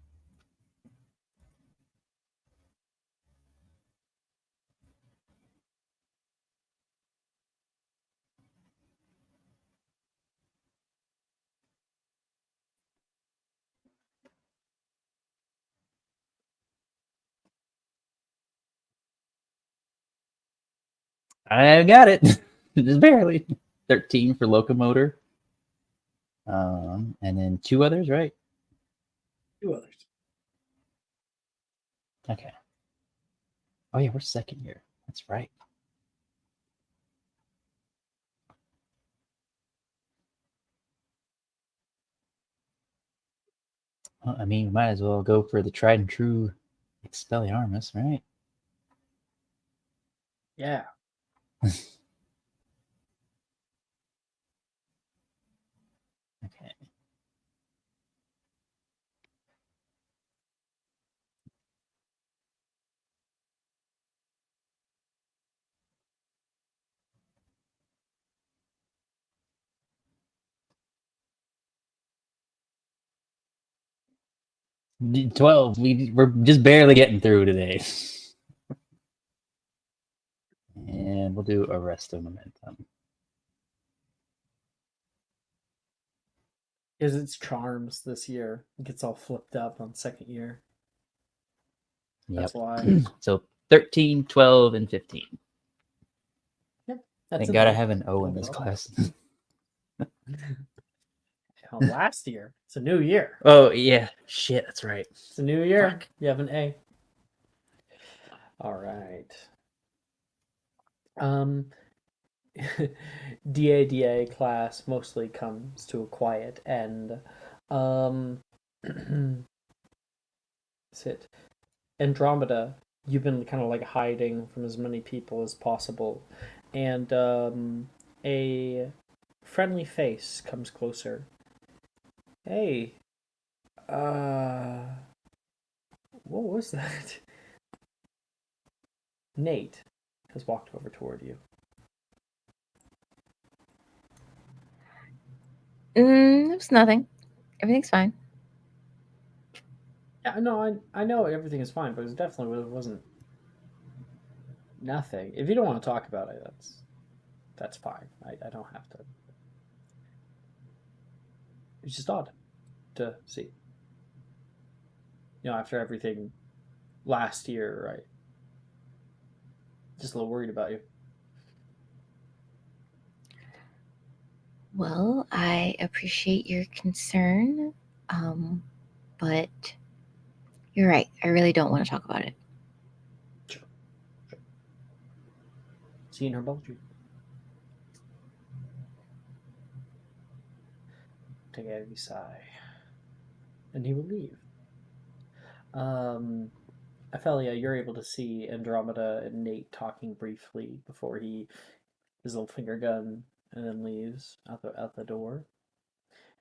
E: I got it. Just barely. 13 for locomotor. And then 2 others, right?
G: 2 others.
E: Okay. Oh yeah, we're second year. That's right. Well, I mean, we might as well go for the tried and true Expelliarmus, right?
G: Yeah.
E: Okay. D- 12. We're just barely getting through today. And we'll do Arrest of Momentum.
G: Because it's charms this year. It gets all flipped up on second year. That's why.
E: So 13, 12, and 15.
G: Yep.
E: Thank God I have an O in this class.
G: Last year. It's a new year.
E: Oh, yeah. Shit, that's right.
G: It's a new year.
E: Fuck.
G: You have an A. All right. DADA class mostly comes to a quiet end. Sit. Andromeda, you've been kind of like hiding from as many people as possible, and a friendly face comes closer. Hey, what was that? Nate has walked over toward you.
C: It was nothing. Everything's fine.
D: Yeah, no, I know everything is fine, but it definitely wasn't nothing. If you don't want to talk about it, that's fine. I don't have to. It's just odd to see. After everything last year, right? Just a little worried about you.
C: Well, I appreciate your concern, but you're right. I really don't want to talk about it.
D: Sure. Seeing her bulge. Take a heavy sigh. And he will leave. Ophelia, you're able to see Andromeda and Nate talking briefly before his little finger gun and then leaves out the door.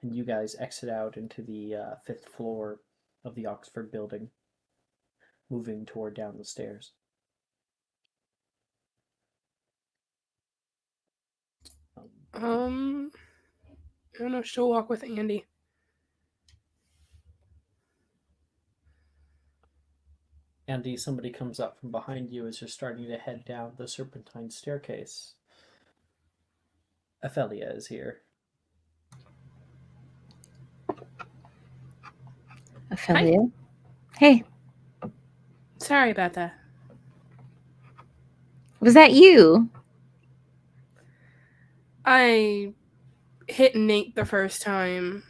D: And you guys exit out into the 5th floor of the Oxford building, moving toward down the stairs.
A: I don't know. She'll walk with Andy.
D: Andy, somebody comes up from behind you as you're starting to head down the serpentine staircase. Ophelia is here.
C: Ophelia? Hey,
A: Sorry about that.
C: was that you?
A: I hit Nate the first time,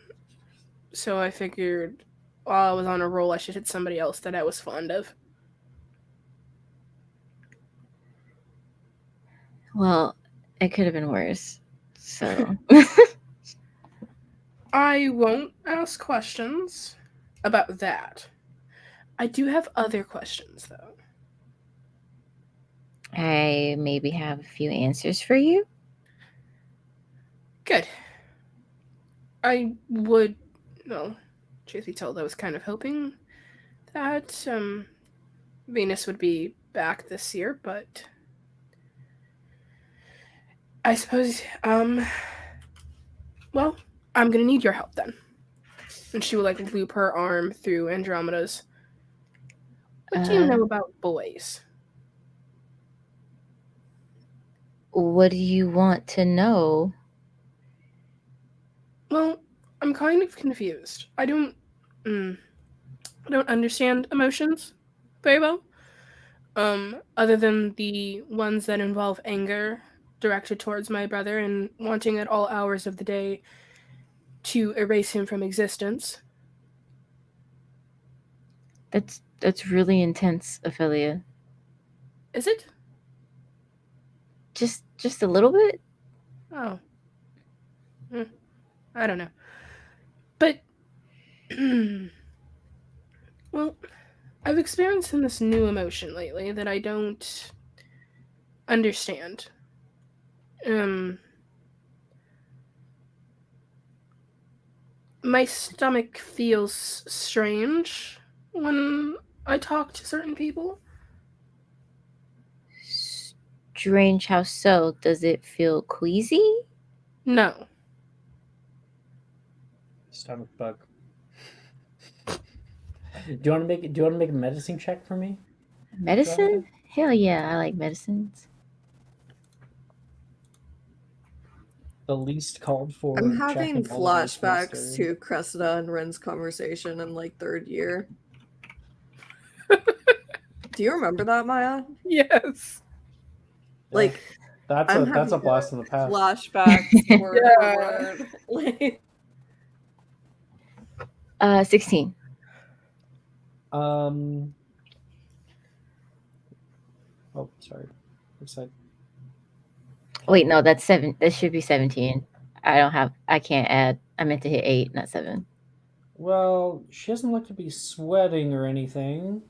A: so I figured while I was on a roll, I should hit somebody else that I was fond of.
C: Well, it could have been worse. So.
A: I won't ask questions about that. I do have other questions, though.
C: I maybe have a few answers for you.
A: Good. I would, well, truth be told, I was kind of hoping that Venus would be back this year, but I suppose, well, I'm gonna need your help then. And she will, loop her arm through Andromeda's. What do you know about boys?
C: What do you want to know?
A: Well, I'm kind of confused. I don't understand emotions very well. Other than the ones that involve anger directed towards my brother and wanting at all hours of the day to erase him from existence.
C: That's really intense, Ophelia.
A: Is it?
C: Just a little bit?
A: Oh. I don't know. But well, I've experienced this new emotion lately that I don't understand. My stomach feels strange when I talk to certain people.
C: Strange how so? Does it feel queasy?
A: No.
D: Stomach bug. Do you want to make a medicine check for me?
C: Medicine? Hell yeah, I like medicines.
D: The least called for.
B: I'm having flashbacks to Cressida and Ren's conversation in 3rd year. Do you remember that, Maya?
A: Yes.
D: That's a blast in the past.
B: Flashbacks word for word.
C: 16.
D: Oh, sorry. Looks like.
C: Wait, no, that's 7. That should be 17. I can't add. I meant to hit 8, not 7.
D: Well, she doesn't look to be sweating or anything.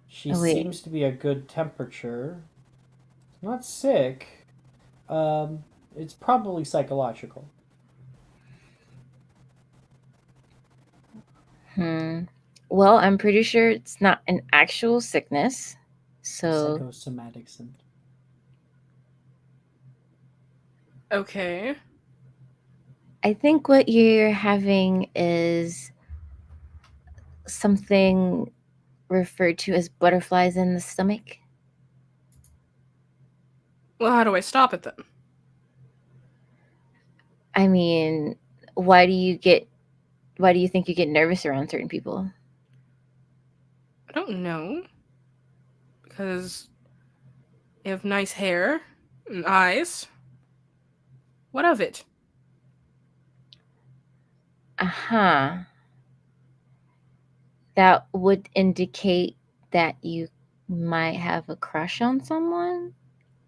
D: She seems to be a good temperature. Not sick. It's probably psychological.
C: Well, I'm pretty sure it's not an actual sickness. So
D: psychosomatic symptom.
A: Okay.
C: I think what you're having is something referred to as butterflies in the stomach.
A: Well, how do I stop it then?
C: I mean, why do you think you get nervous around certain people?
A: I don't know. Because you have nice hair and eyes. What of it?
C: Uh-huh. That would indicate that you might have a crush on someone?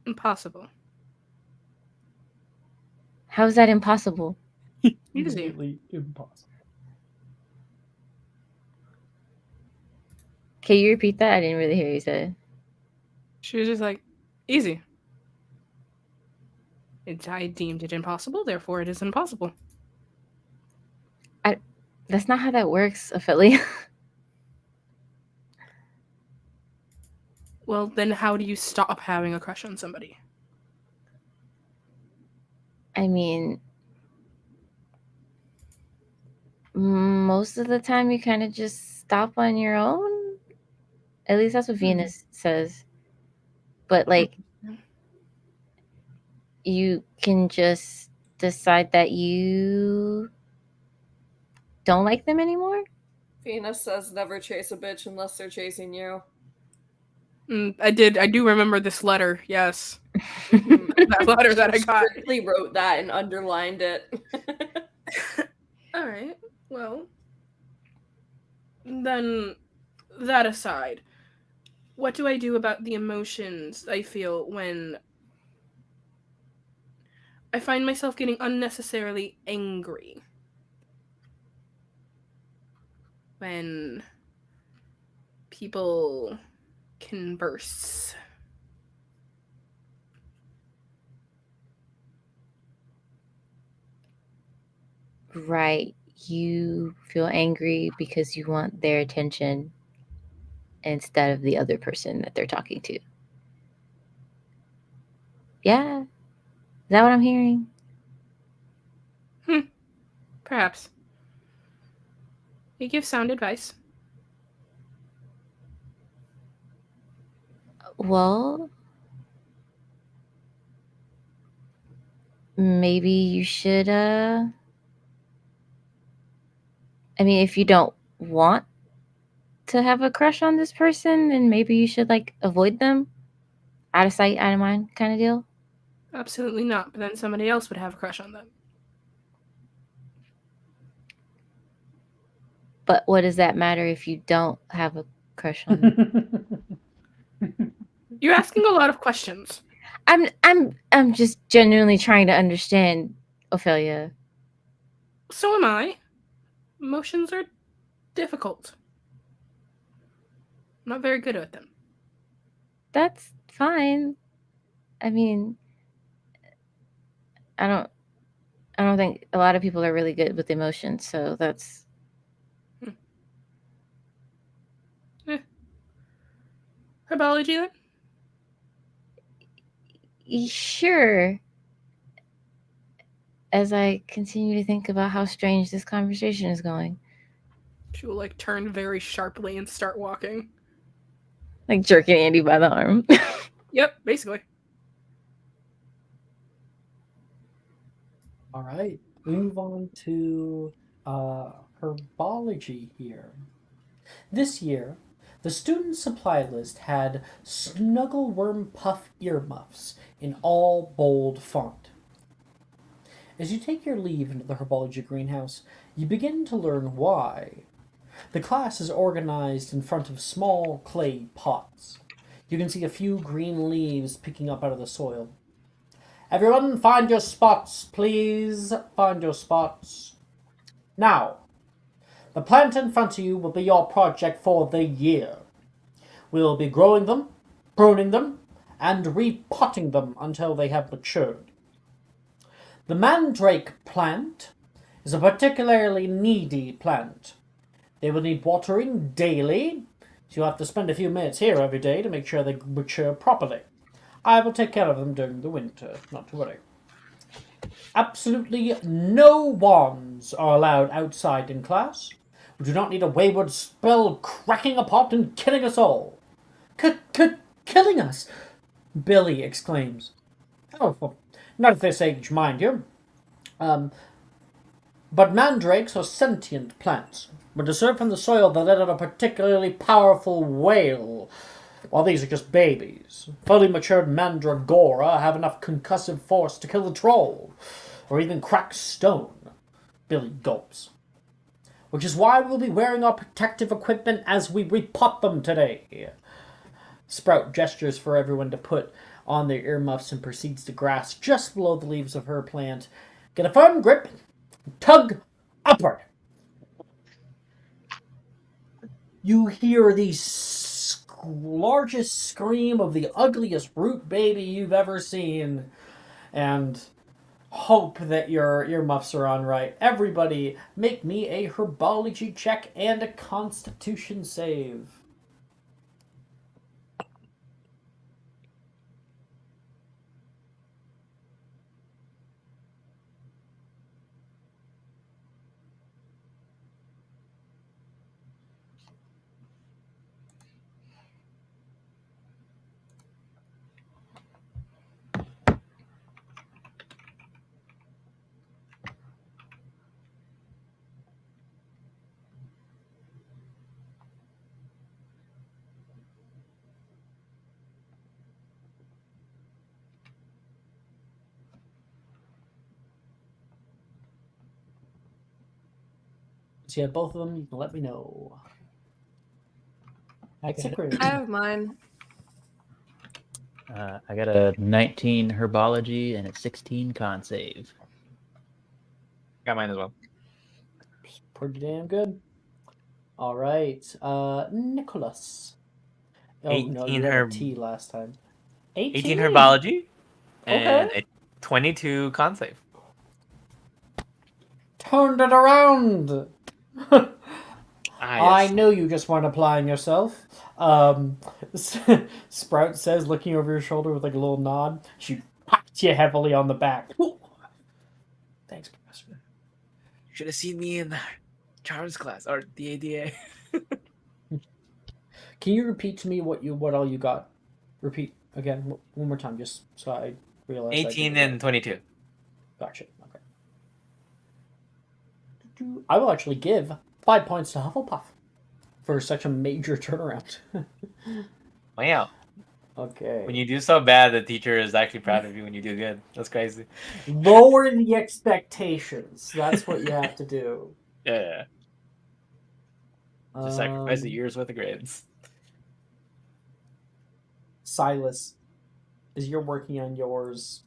A: Impossible.
C: How is that impossible?
A: Easy.
D: Immediately impossible.
C: Can you repeat that? I didn't really hear you say.
A: She was just like, easy. I deemed it impossible, therefore it is impossible.
C: That's not how that works, Ophelia.
A: Well, then how do you stop having a crush on somebody?
C: I mean, most of the time you kind of just stop on your own. At least that's what Venus says. But like, you can just decide that you don't like them anymore.
B: Venus says never chase a bitch unless they're chasing you.
A: I do remember this letter, yes. That letter that I got.
B: Strictly wrote that and underlined it.
A: Alright, well. Then, that aside, what do I do about the emotions I feel when I find myself getting unnecessarily angry? When people converse.
C: Right. You feel angry because you want their attention instead of the other person that they're talking to. Yeah. Is that what I'm hearing?
A: Perhaps. You give sound advice.
C: Well, maybe you should I mean, if you don't want to have a crush on this person, then maybe you should like avoid them. Out of sight, out of mind kind of deal.
A: Absolutely not, but then somebody else would have a crush on them.
C: But what does that matter if you don't have a crush on them?
A: You're asking a lot of questions.
C: I'm just genuinely trying to understand, Ophelia.
A: So am I. Emotions are difficult. I'm not very good at them.
C: That's fine. I mean, I don't think a lot of people are really good with emotions, so that's
A: Herbology then?
C: sure. As I continue to think about how strange this conversation is going.
A: She will like turn very sharply and start walking.
C: Like jerking Andy by the arm.
A: Yep, basically.
D: All right, we move on to herbology here. This year, the student supply list had Snuggleworm Puff earmuffs in all bold font. As you take your leave into the herbology greenhouse, you begin to learn why. The class is organized in front of small clay pots. You can see a few green leaves picking up out of the soil. Everyone, find your spots, please. Find your spots. Now, the plant in front of you will be your project for the year. We'll be growing them, pruning them, and repotting them until they have matured. The mandrake plant is a particularly needy plant. They will need watering daily, so you'll have to spend a few minutes here every day to make sure they mature properly. I will take care of them during the winter, not to worry.
G: Absolutely no wands are allowed outside in class. We do not need a wayward spell cracking a pot and killing us all. Killing us? Billy exclaims. Oh, well, not at this age, mind you. But mandrakes are sentient plants. When disturbed from the soil, the lead of a particularly powerful whale. While these are just babies. Fully matured mandragora have enough concussive force to kill the troll, or even crack stone. Billy gulps. Which is why we'll be wearing our protective equipment as we repot them today. Sprout gestures for everyone to put on their earmuffs and proceeds to grasp just below the leaves of her plant. Get a firm grip, tug upward. You hear the largest scream of the ugliest root baby you've ever seen, and hope that your earmuffs are on right. Everybody, make me a herbology check and a constitution save. So you have both of them, you can let me know.
E: I got,
B: I have mine.
E: I got a 19 herbology and a 16 con save.
F: Got mine as well.
G: Pretty damn good. All right, Nicholas. Oh no,
F: 18
G: you had a
F: herb-
G: T last time.
F: 18 herbology and
G: Okay.
F: a 22 con save.
G: Turned it around. I
F: Yes.
G: know you just weren't applying yourself. Sprout says, looking over your shoulder with like a little nod. She pats you heavily on the back. Thanks, Professor.
F: Should have seen me in the Charms class or the ADA.
G: Can you repeat to me what all you got? Repeat again one more time, just so I realize.
F: 18 and 22.
G: Gotcha. Okay. I will actually give 5 points to Hufflepuff for such a major turnaround.
F: Wow.
G: Okay.
F: When you do so bad, the teacher is actually proud of you when you do good. That's crazy.
G: Lower the expectations. That's what you have to do.
F: Yeah. Just sacrifice a year's worth of grades.
G: Silas, as you're working on yours,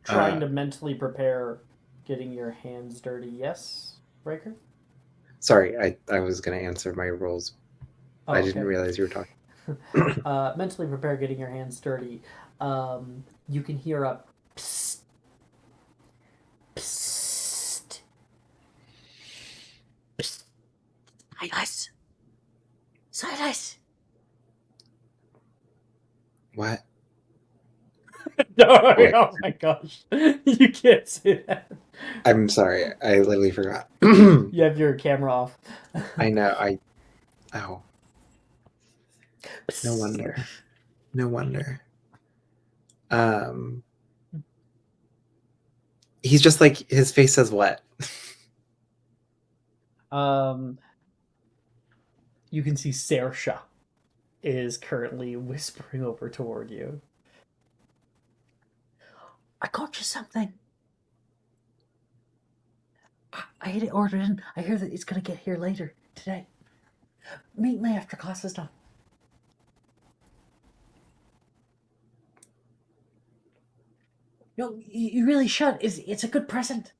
G: trying to mentally prepare getting your hands dirty. Yes, Breaker?
I: Sorry, I was going to answer my roles.
G: Oh,
I: I didn't realize you were talking.
G: Mentally prepare getting your hands dirty. You can hear a psst, psst, psst. Silas.
I: What?
G: Oh my gosh. You can't say that.
I: I'm sorry. I literally forgot.
G: You have your camera off.
I: I know. Oh. No wonder. No wonder. He's just like, his face says what?
G: You can see Saoirse is currently whispering over toward you. I got you something. I had it ordered in. I hear that it's going to get here later today. Meet me after class is done. No, you really should. It's a good present.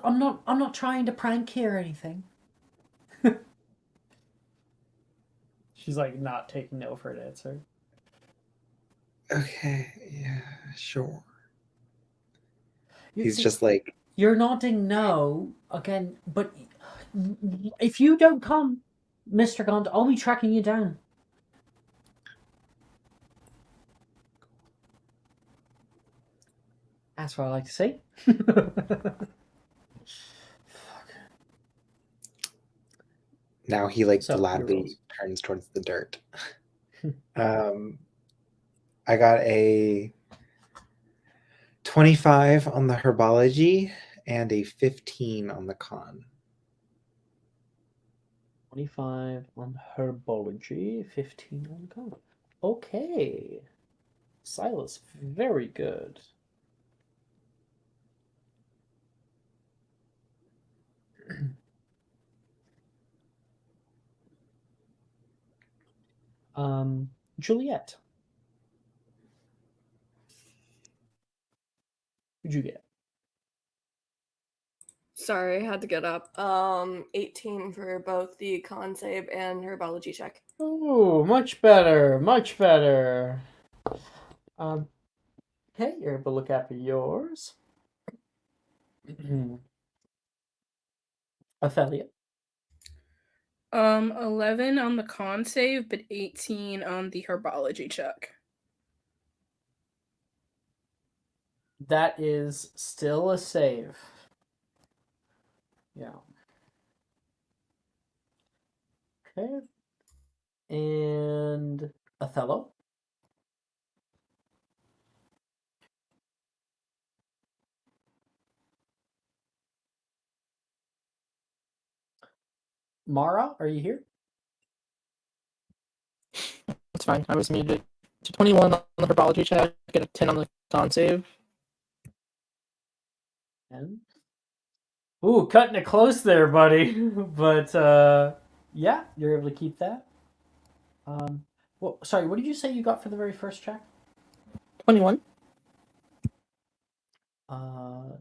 G: I'm not trying to prank here or anything. She's like not taking no for an answer.
I: Okay, yeah, sure.
G: You
I: He's
G: see,
I: just like,
G: you're nodding no again, but if you don't come, Mr. Gond, I'll be tracking you down. That's what I like to say.
I: Now he like
G: So, your
I: gladly
G: rolls.
I: turns towards the dirt. I got a 25 on the herbology and a 15 on the con.
G: 25 on herbology, 15 on con. Okay. Silas, very good. Juliet. What'd you get?
B: Sorry, I had to get up. 18 for both the con save and herbology check.
G: Oh, much better, much better. Okay, you're able to look after yours. Ophelia.
A: 11 on the con save, but 18 on the herbology check.
G: That is still a save. Yeah. Okay. And Othello. Mara, are you here?
K: It's fine. I was muted. So 21 on the herbology check, get a 10 on the con save.
G: And ooh, cutting it close there, buddy. But yeah, you're able to keep that. Well, sorry, what did you say you got for the very first check?
K: 21.
G: 21.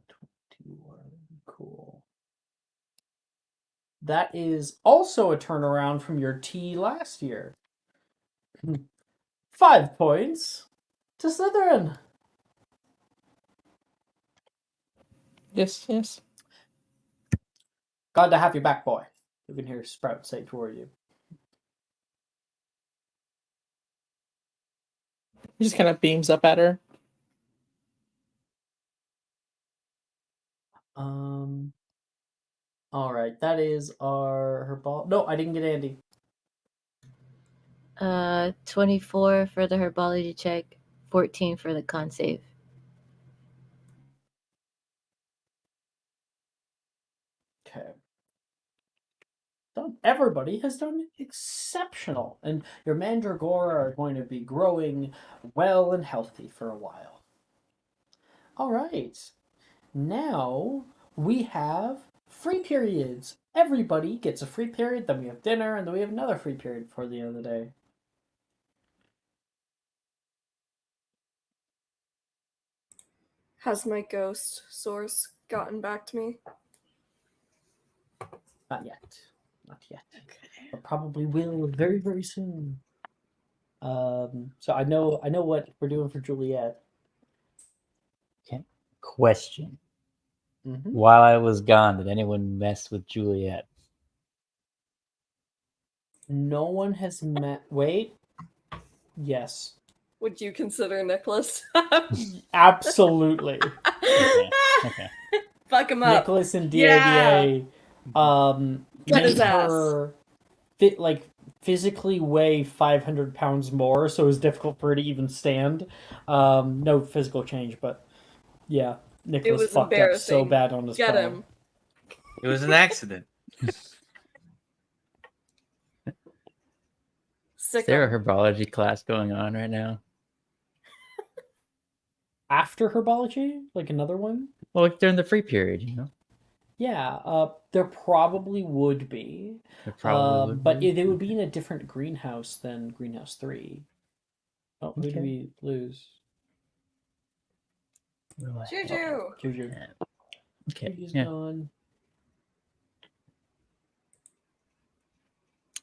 G: Cool. That is also a turnaround from your T last year. 5 points to Slytherin.
K: Yes, yes.
G: Glad to have you back, boy. You can hear Sprout say toward you.
K: He just kind of beams up at her.
G: All right, that is her ball. No, I didn't get Andy.
C: 24 for the herbology check, 14 for the con save.
G: Okay. Everybody has done exceptional, and your mandragora are going to be growing well and healthy for a while. All right. Now we have free periods. Everybody gets a free period, then we have dinner, and then we have another free period before the end of the day.
B: Has my ghost source gotten back to me?
G: Not yet. Not yet. Okay. But probably will very, very soon. So I know what we're doing for Juliet.
E: Okay. Question.
G: Mm-hmm.
E: While I was gone, did anyone mess with Juliet?
G: No one has met. Wait. Yes.
B: Would you consider Nicholas?
G: Absolutely.
E: Okay.
B: Fuck him up.
G: Nicholas and
B: Yeah.
G: DADA
B: Cut his
G: made
B: ass.
G: her physically weigh 500 pounds more, so it was difficult for her to even stand. No physical change, but yeah, Nicholas
B: was
G: fucked up so
B: embarrassing.
G: bad on his
B: Get
G: phone.
B: him.
F: It was an accident.
E: Is there a herbology class going on right now?
G: After herbology, like another one?
E: Well, like during the free period, you know.
G: Yeah, there probably would be.
E: There probably would
G: but
E: be.
G: they would be in a different greenhouse than Greenhouse 3. Oh, who did we lose?
B: Juju.
G: Juju.
E: Okay.
G: Juju's
E: Yeah.
G: gone.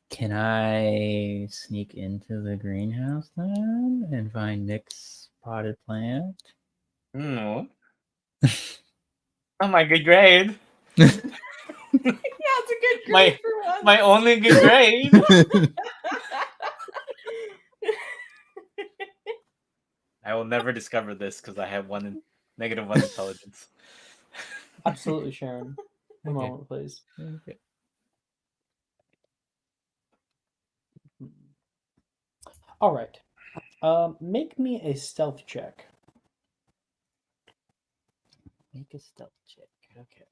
E: Can I sneak into the greenhouse then and find Nick's potted plant?
F: No. Oh, my good grade.
B: Yeah, it's a good grade for once.
F: My only good grade. I will never discover this because I have one -1 intelligence.
D: Absolutely, Sharon. One
E: Okay.
D: moment, please.
E: Okay.
D: All right. Make me a stealth check.
E: Make a stealth check. Okay.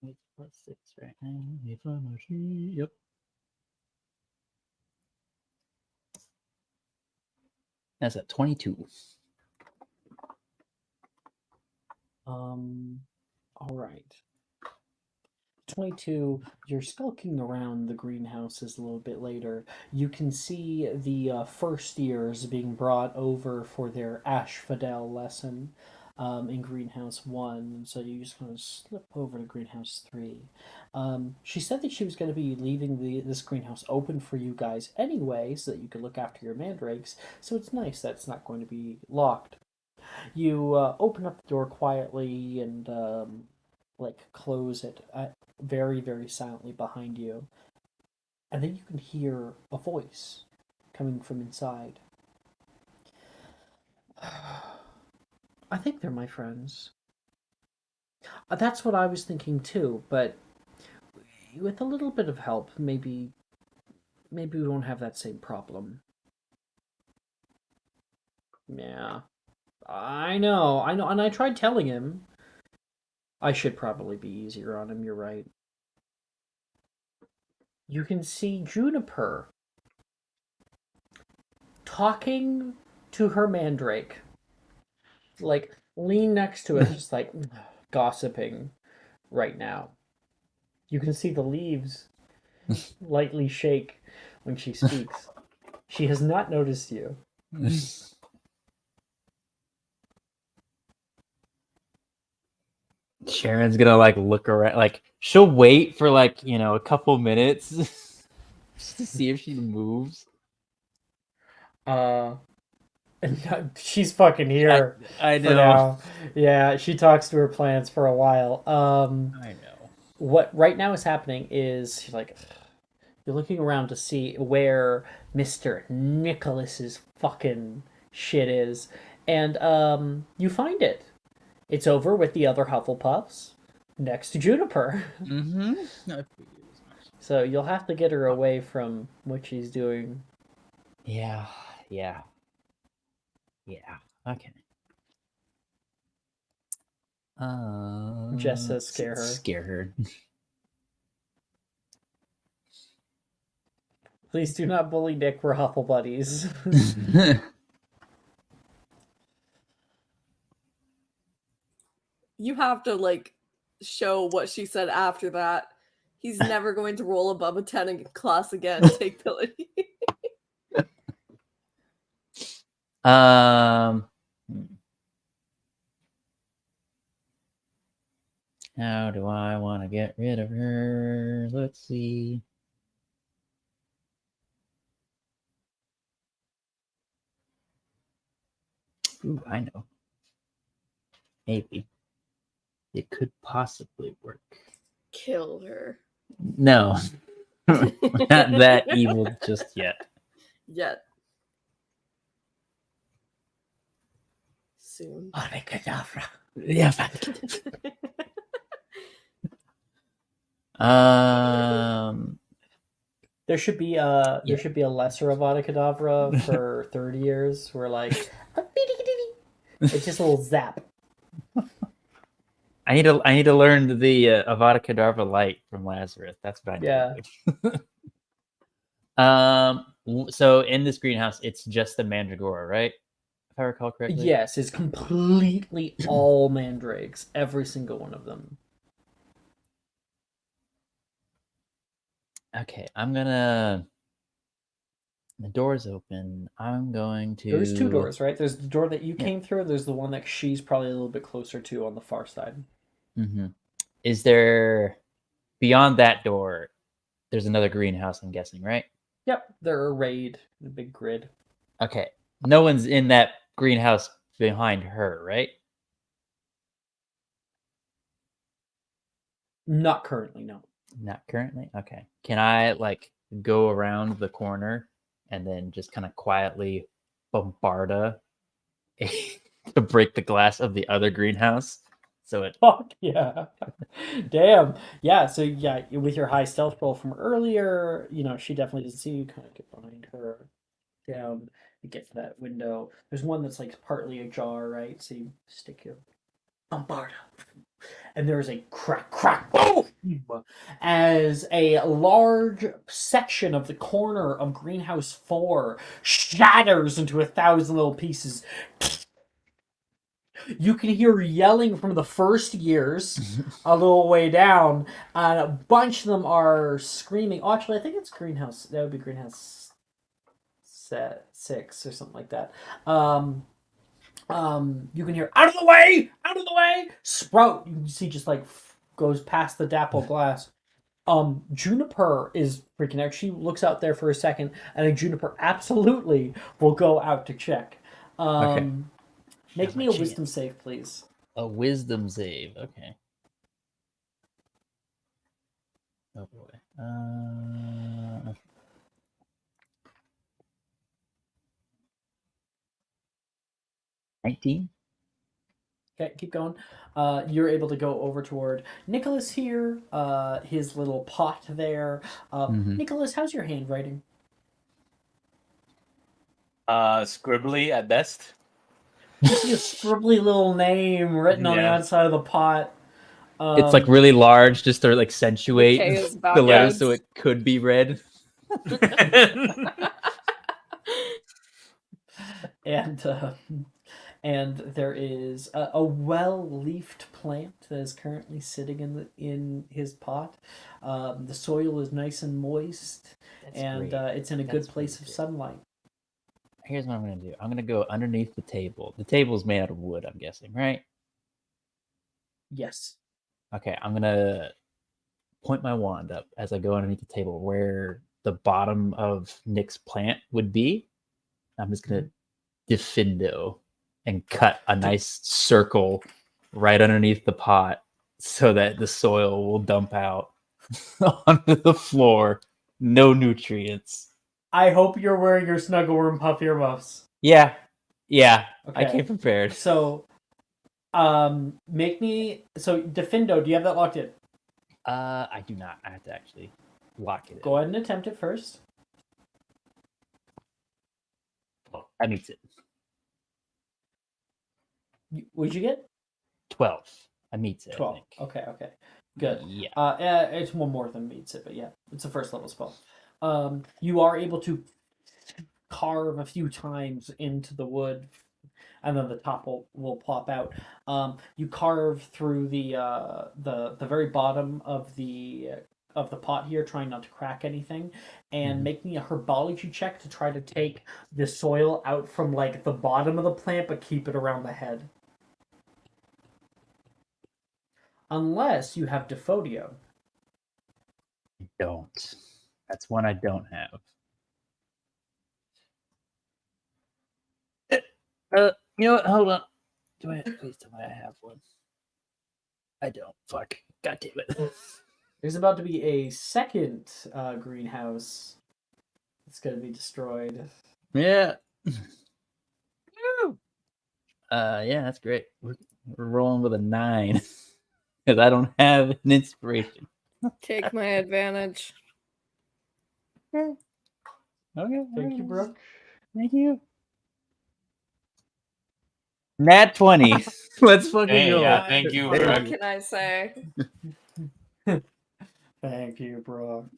E: Eight plus 6 right now. 8 plus 3. Yep. That's a 22.
D: All right. 22, you're skulking around the greenhouses a little bit later. You can see the first years being brought over for their Asphodel lesson in Greenhouse 1. So you just kind of slip over to Greenhouse 3. She said that she was going to be leaving this greenhouse open for you guys anyway, so that you could look after your mandrakes. So it's nice that it's not going to be locked. You open up the door quietly and close it very, very silently behind you. And then you can hear a voice coming from inside. I think they're my friends. That's what I was thinking too, but with a little bit of help, maybe we won't have that same problem. Yeah. I know, and I tried telling him. I should probably be easier on him, you're right. You can see Juniper talking to her mandrake. Like, lean next to it, just like gossiping right now. You can see the leaves lightly shake when she speaks. She has not noticed you.
E: Sharon's gonna like look around, like she'll wait for like, you know, a couple minutes just to see if she moves.
D: She's fucking here.
E: I
D: for
E: know.
D: now. Yeah, she talks to her plants for a while.
E: I know.
D: What right now is happening is she's like, you're looking around to see where Mr. Nicholas's fucking shit is, and you find it. It's over with the other Hufflepuffs next to Juniper.
E: Mm-hmm.
D: So you'll have to get her away from what she's doing.
E: Yeah. Okay.
D: Jess says scare her.
E: Scare her.
D: Please do not bully Nick. We're Huffle buddies.
B: You have to like show what she said after that. He's never going to roll above a 10 in class again. Take ability.
E: How do I want to get rid of her? Let's see. Ooh, I know. Maybe. It could possibly work.
B: Kill her.
E: No. We're not that evil just yet.
B: Yet. Soon.
G: Abracadabra.
E: Yeah.
D: There should be a lesser Avada Kedavra for 30 years where like it's just a little zap.
E: I need to learn the Avada Kedavra light from Lazarus. That's what I need to do. So in this greenhouse, it's just the Mandragora, right? If I recall correctly.
D: Yes, it's completely all mandrakes, every single one of them.
E: Okay, I'm gonna. The door's open. I'm going to.
D: There's two doors, right? There's the door that you came through. There's the one that she's probably a little bit closer to on the far side.
E: Mm-hmm. Is there beyond that door? There's another greenhouse, I'm guessing, right?
D: Yep, they're arrayed in a big grid.
E: Okay, no one's in that greenhouse behind her, right?
D: Not currently, no.
E: Not currently. Okay. Can I like go around the corner and then just kind of quietly bombarda to break the glass of the other greenhouse. So it
D: Fuck yeah. Damn. Yeah, so yeah, with your high stealth roll from earlier, she definitely doesn't see you. Kind of get behind her, down, you get to that window. There's one that's like partly ajar, right? So you stick your bombarda. And there is a crack, crack, boom! As a large section of the corner of Greenhouse 4 shatters into 1,000 little pieces. You can hear yelling from the first years a little way down. A bunch of them are screaming. Oh, actually, I think it's Greenhouse. That would be Greenhouse 6 or something like that. You can hear, out of the way! Out of the way! Sprout, you can see just like goes past the dapple glass. Juniper is freaking out. She looks out there for a second, and then Juniper absolutely will go out to check.
E: Okay.
D: Make
E: Have
D: me
E: my
D: a wisdom
E: chance.
D: save, please.
E: A wisdom save. Okay. Oh boy. 19.
D: Okay, keep going. You're able to go over toward Nicholas here. His little pot there. Nicholas, how's your handwriting?
F: Scribbly at best.
D: You see a scribbly little name written on the
F: Yeah.
D: outside of the pot.
E: It's like really large just to like accentuate
B: K is
E: the letters so
B: backwards.
E: it could be read.
D: And there is a well-leafed plant that is currently sitting in his pot. The soil is nice and moist, and it's in a good place of sunlight.
E: Here's what I'm gonna do. I'm gonna go underneath the table. The table's made out of wood, I'm guessing, right?
D: Yes.
E: Okay, I'm gonna point my wand up as I go underneath the table where the bottom of Nick's plant would be. I'm just gonna Defindo and cut a nice circle right underneath the pot so that the soil will dump out onto the floor. No nutrients.
D: I hope you're wearing your Snuggle Worm puff earmuffs.
E: Yeah. Okay. I came prepared.
D: So, make me... So, Defindo, do you have that locked in?
E: I do not. I have to actually lock it
D: Go ahead and attempt it first.
E: in. That meets it.
D: What'd you get?
E: 12. I meets it.
D: 12. Okay. Good.
E: Yeah.
D: It's one more than meets it, but yeah, it's a first level spell. You are able to carve a few times into the wood, and then the top will plop out. You carve through the very bottom of the pot here, trying not to crack anything, and make me a herbology check to try to take the soil out from like the bottom of the plant, but keep it around the head. Unless you have Defodio.
E: I don't. That's one I don't have. You know what? Hold on. Please tell me I have one. I don't. Fuck. God damn it.
D: There's about to be a second greenhouse that's going to be destroyed.
E: Yeah. Yeah, that's great. We're rolling with a 9 because I don't have an inspiration.
B: Take my advantage.
E: Okay.
D: Thank you, Brooke.
E: Thank you. Nat 20. Let's fucking
F: Hey,
E: go.
F: yeah, thank you,
B: What
F: Brooke.
B: can I say?
D: Thank you, bro.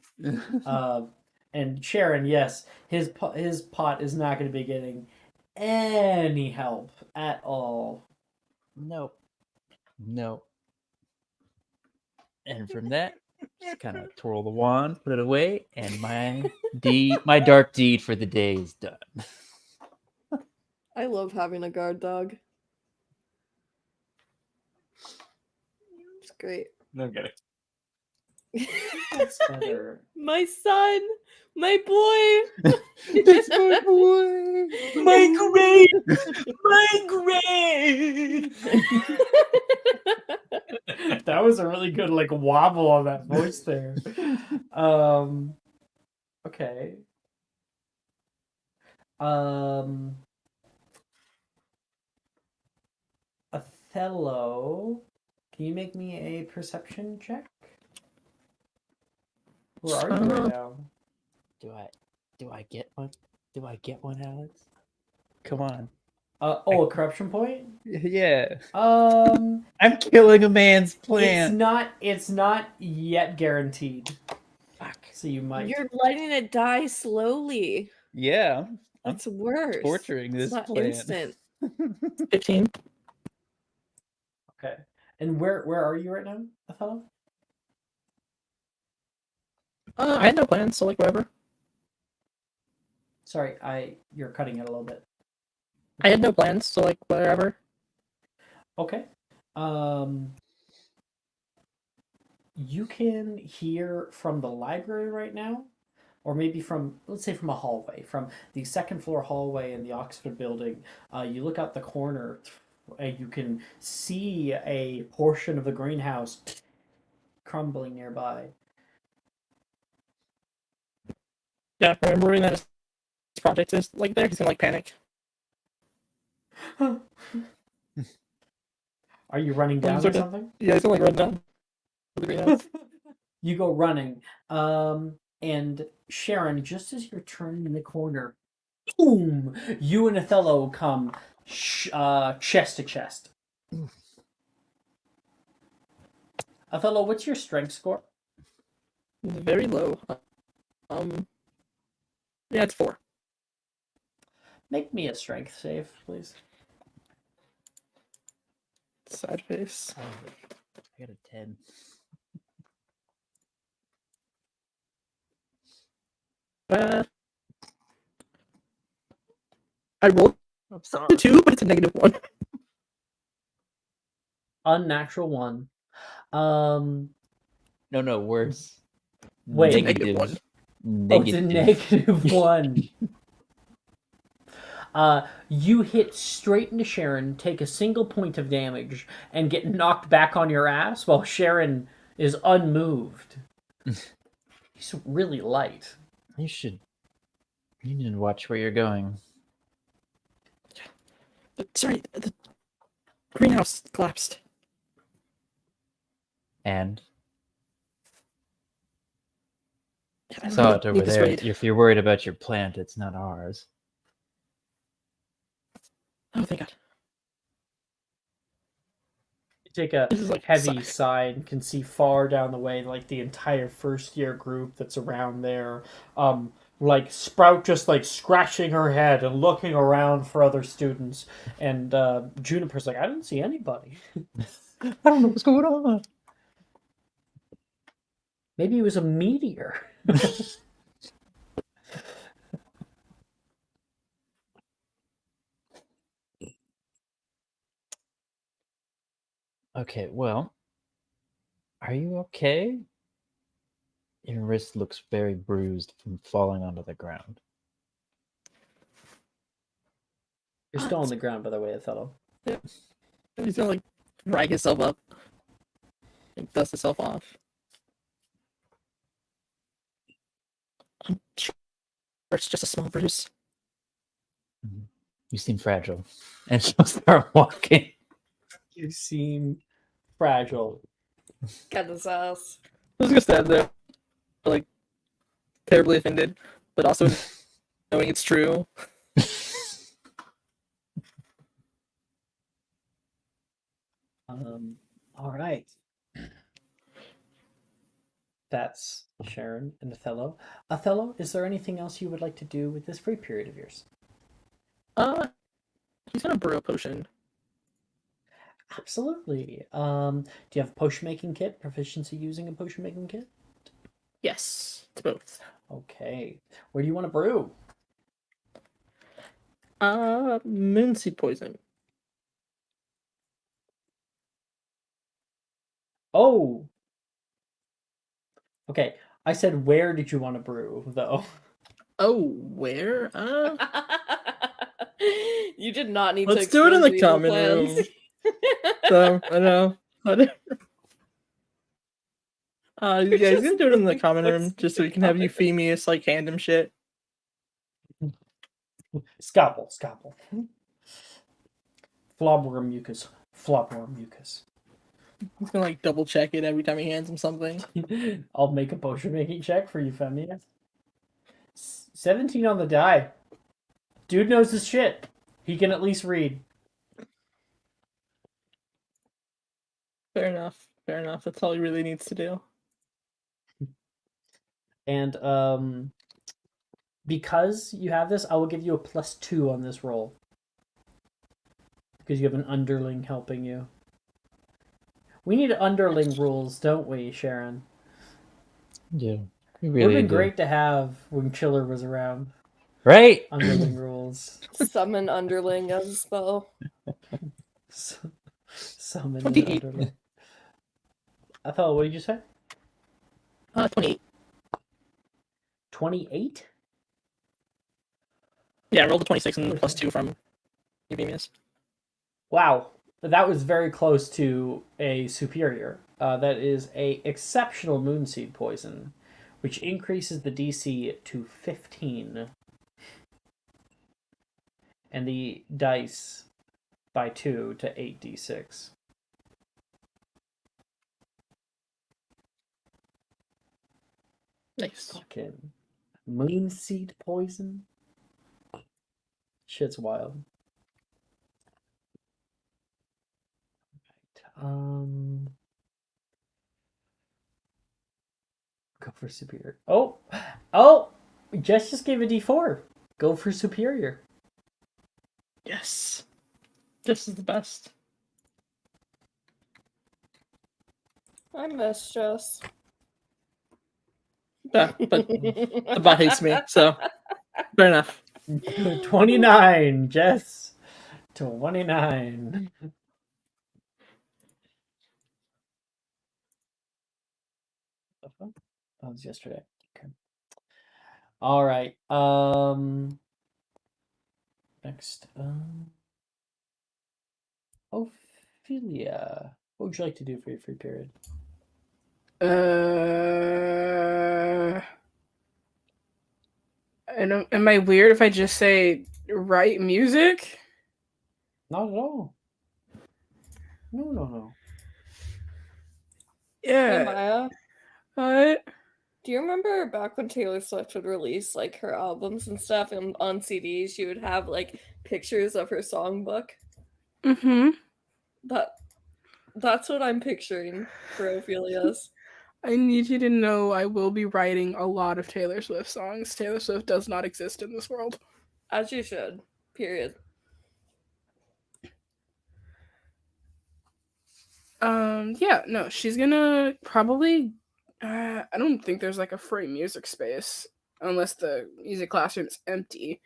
D: And Sharon, yes, his pot is not going to be getting any help at all.
E: Nope. And from that, just kind of twirl the wand, put it away, and my dark deed for the day is done.
B: I love having a guard dog. It's great.
F: No get it.
D: That's better.
B: My son, my boy.
E: That's my boy.
F: My great.
D: That was a really good like wobble on that voice there. Okay. Othello, can you make me a perception check? Where are you right now?
E: Do I get one? Do I get one, Alex? Come on.
D: A corruption point?
E: Yeah.
D: Um,
E: I'm killing a man's plant.
D: It's not yet guaranteed.
E: Fuck.
D: So you might.
B: You're letting it die slowly.
E: Yeah. I'm
B: That's worse.
E: torturing this
B: It's not
E: plant.
B: instant.
K: 15.
D: Okay. And where are you right now, Othello?
K: I had no plans, so like whatever.
D: Sorry, you're cutting it a little bit.
K: I had no plans, so like whatever.
D: Okay. You can hear from the library right now, or maybe from, let's say, from a hallway, from the second floor hallway in the Oxford building. You look out the corner, and you can see a portion of the greenhouse crumbling nearby.
K: Yeah, remembering that his project is like there, he's gonna like panic.
D: Are you running down or something?
K: Yeah, he's gonna like run down the greenhouse.
D: You go running, and Sharon, just as you're turning the corner, boom! You and Othello come chest to chest. Othello, what's your strength score?
K: Very low. Yeah, it's 4.
D: Make me a strength save, please.
K: Sad face.
E: I got a 10.
K: I rolled a 2, but it's a -1.
D: Unnatural 1.
E: No, worse.
D: Wait.
K: -1.
D: Oh, it's a -1. You hit straight into Sharon, take a single point of damage, and get knocked back on your ass while Sharon is unmoved. He's really light.
E: You need to watch where you're going.
K: Sorry, the greenhouse collapsed.
E: And
K: I
E: saw it over
K: need this
E: there.
K: raid.
E: If you're worried about your plant, it's not ours.
K: Oh, thank God.
D: You take a
K: This is like
D: heavy
K: suck.
D: sigh and can see far down the way, like the entire first year group that's around there. Like Sprout just like scratching her head and looking around for other students, and Juniper's like, I didn't see anybody.
E: I don't know what's going on.
D: Maybe it was a meteor.
E: Okay, well, are you okay? Your wrist looks very bruised from falling onto the ground.
D: You're still on the ground, by the way, Othello.
K: Yeah. He's gonna like drag himself up, like dust himself off. I'm sure it's just a small bruise.
E: You seem fragile. And she'll start walking.
D: You seem fragile.
B: Got this ass.
K: I was gonna stand there, like terribly offended, but also knowing it's true.
D: All right. That's Sharon and Othello. Othello, is there anything else you would like to do with this free period of yours?
K: He's gonna brew a potion.
D: Absolutely. Do you have a potion making kit? Proficiency using a potion making kit?
K: Yes, it's both.
D: Okay. Where do you want to brew?
K: Moonseed poison.
D: Oh. Okay. I said, where did you want to brew, though?
K: Oh, where?
B: You did not need
K: Let's
B: to
K: do it in
B: expose
K: the
B: your evil
K: common
B: plans.
K: room. So I know. Yeah, he's gonna do it in the common room just so he can have Euphemius like hand him shit.
D: Scalpel. Flopworm mucus. Flopworm mucus.
K: He's gonna like double check it every time he hands him something.
D: I'll make a potion making check for you, Femia. 17 on the die. Dude knows his shit. He can at least read.
K: Fair enough. That's all he really needs to do.
D: And because you have this, I will give you a +2 on this roll. Because you have an underling helping you. We need underling rules, don't we, Sharon?
E: Yeah, we
D: It would
E: really
D: have been
E: do.
D: great to have when Chiller was around.
E: Right?
D: Underling rules.
B: Summon underling as a spell.
D: Summon an
K: 28.
D: underling. I thought, what did you say?
K: 28.
D: 28?
K: Yeah, I rolled a 26 and +2 from Euphemius.
D: Wow, that was very close to a superior. That is a exceptional moonseed poison, which increases the DC to 15. And the dice by 2 to 8d6.
K: Nice.
D: Fucking moonseed poison? Shit's wild. Right. Go for superior. Oh! Jess just gave a d4. Go for superior.
K: Yes. This is the best.
B: I miss Jess.
K: Yeah, but the bot hates me, so fair enough.
D: 29, Jess. 29. That was yesterday. Okay. All right. Next. Ophelia. What would you like to do for your free period?
A: I don't. Am I weird if I just say write music?
D: Not at all. No.
A: Yeah.
B: Hey Maya,
A: What?
B: do you remember back when Taylor Swift would release like her albums and stuff, and on CDs she would have like pictures of her songbook?
A: Mm-hmm.
B: That's what I'm picturing for Ophelia's.
A: I need you to know I will be writing a lot of Taylor Swift songs. Taylor Swift does not exist in this world.
B: As you should. Period.
A: Yeah, no, she's gonna probably. I don't think there's like a free music space unless the music classroom's empty.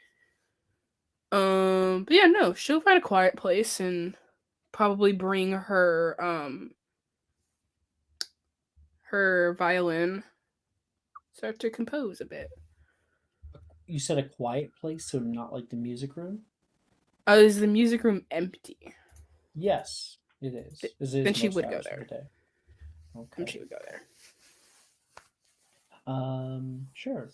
A: But yeah, no, she'll find a quiet place and probably bring her her violin, start to compose a bit.
D: You said a quiet place, so not like the music room?
A: Is the music room empty?
D: Yes, it is.
A: Then she
D: most
A: would go
D: hours of
A: there.
D: the day. Okay.
A: Then she would go there.
D: Sure.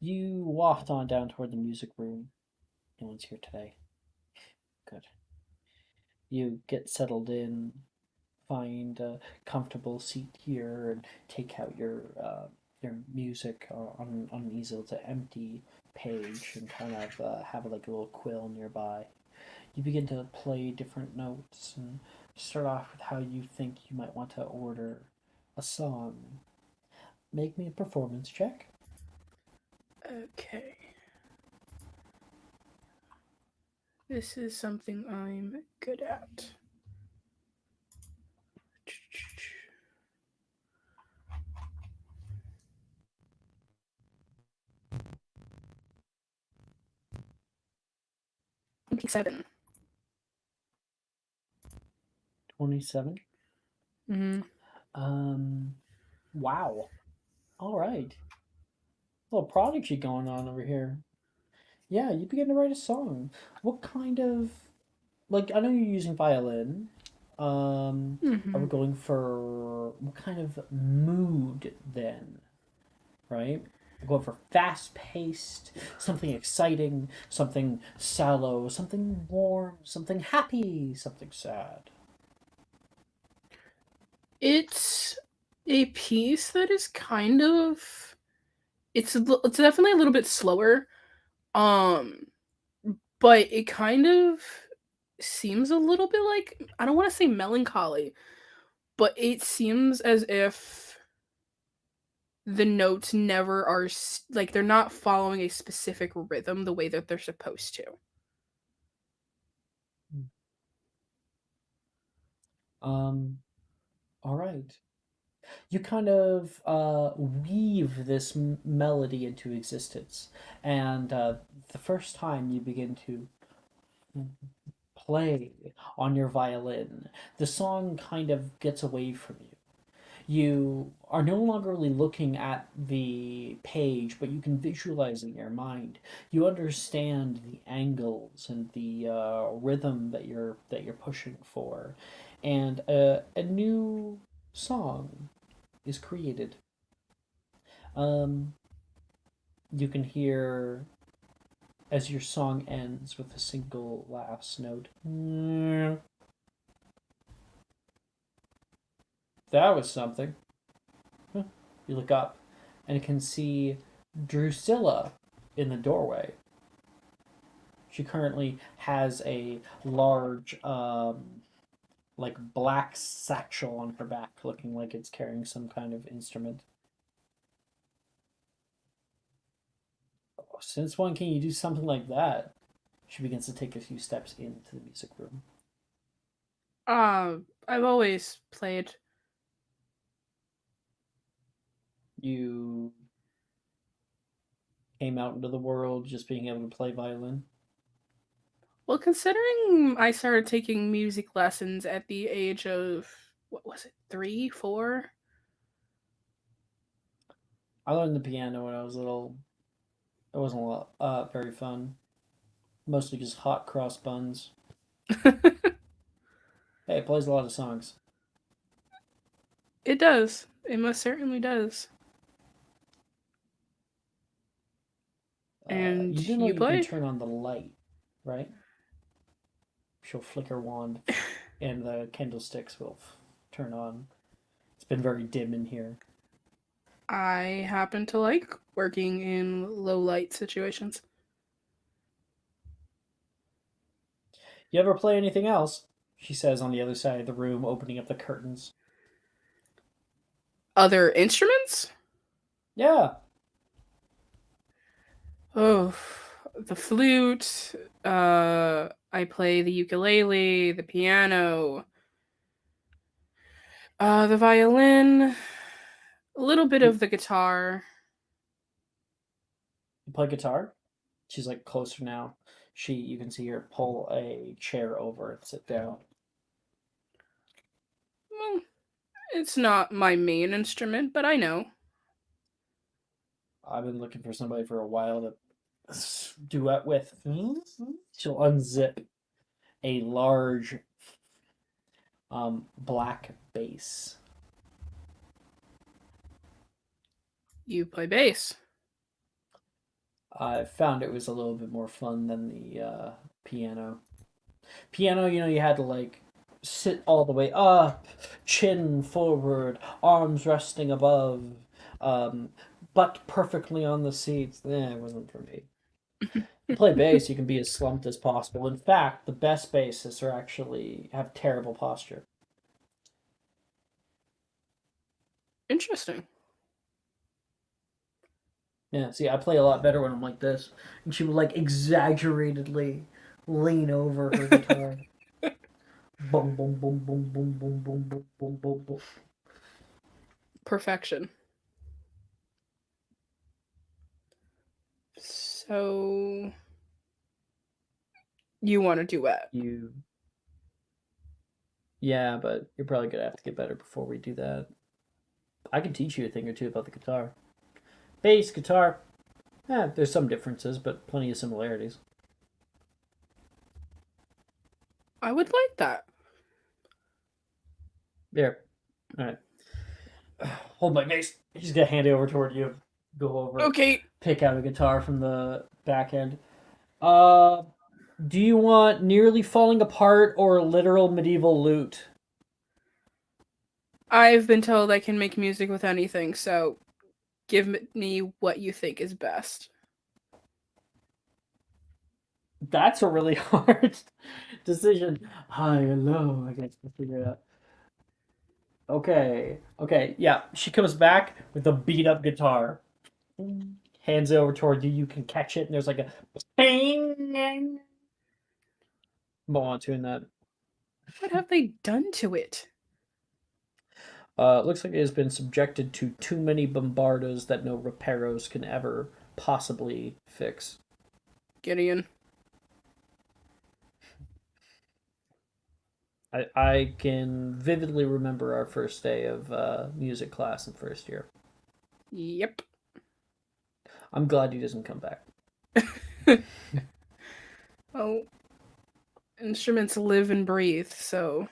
D: You waft on down toward the music room. No one's here today. Good. You get settled in, find a comfortable seat here, and take out your music on an easel to empty page and kind of have like a little quill nearby. You begin to play different notes and start off with how you think you might want to order a song. Make me a performance check.
A: Okay. This is something I'm good at. $27.
D: 27.
A: Mm-hmm.
D: Wow. All right. A little prodigy going on over here. Yeah, you begin to write a song. What kind of, like, I know you're using violin. Are we going for what kind of mood then? Right?
G: Going for fast-paced, something exciting, something sallow, something warm, something happy, something sad.
A: It's a piece that is kind of it's definitely a little bit slower. Um but it kind of seems a little bit like, I don't want to say melancholy, but it seems as if the notes never are like they're not following a specific rhythm the way that they're supposed to.
G: All right. You kind of weave this melody into existence, and the first time you begin to play on your violin, the song kind of gets away from you. You are no longer really looking at the page, but you can visualize in your mind. You understand the angles and the rhythm that you're pushing for, and a new song is created. You can hear as your song ends with a single last note. That was something. Huh. You look up and can see Drusilla in the doorway. She currently has a large, like black satchel on her back, looking like it's carrying some kind of instrument. Since when can you do something like that? She begins to take a few steps into the music room.
A: I've always played.
G: You came out into the world just being able to play violin?
A: Well, considering I started taking music lessons at the age of, what was it, 3, 4?
G: I learned the piano when I was little. It wasn't a lot, very fun. Mostly just hot cross buns. Hey, it plays a lot of songs.
A: It does. It most certainly does. And
G: you do know
A: you
G: you can
A: play?
G: turn on the light, right? She'll flick her wand, and the candlesticks will turn on. It's been very dim in here.
A: I happen to like working in low light situations.
G: You ever play anything else? She says on the other side of the room, opening up the curtains.
A: Other instruments?
G: Yeah.
A: Oh, the flute. I play the ukulele, the piano, the violin, a little bit of the guitar.
G: You play guitar? She's like closer now. You can see her pull a chair over and sit down.
A: Well, it's not my main instrument, but I know.
G: I've been looking for somebody for a while to duet with. She'll unzip a large black bass.
A: You play bass.
G: I found it was a little bit more fun than the piano. Piano, you had to like sit all the way up, chin forward, arms resting above, butt perfectly on the seats. It wasn't for me. To play bass, you can be as slumped as possible. In fact, the best bassists are actually have terrible posture.
A: Interesting.
G: Yeah, see, I play a lot better when I'm like this. And she would like exaggeratedly lean over her guitar. Boom, boom, boom, boom, boom, boom, boom, boom, boom, boom, boom.
A: Perfection. So you want to duet?
G: Yeah, but you're probably gonna have to get better before we do that. I can teach you a thing or two about the guitar. Bass, guitar. There's some differences, but plenty of similarities.
A: I would like that.
G: There. Alright. Hold my bass. He's gonna hand it over toward you. Go over.
A: Okay.
D: pick out a guitar from the back end. Do you want nearly falling apart or literal medieval lute?
A: I've been told I can make music with anything, so give me what you think is best.
D: That's a really hard decision. High and low, I guess we'll figure it out. Okay, yeah. She comes back with a beat up guitar. Hands it over toward you. You can catch it, and there's like a bang. More in that.
A: What have they done to it?
D: Looks like it has been subjected to too many bombardas that no reparos can ever possibly fix.
A: Gideon.
D: I can vividly remember our first day of music class in first year.
A: Yep.
D: I'm glad he doesn't come back.
A: Well, instruments live and breathe, so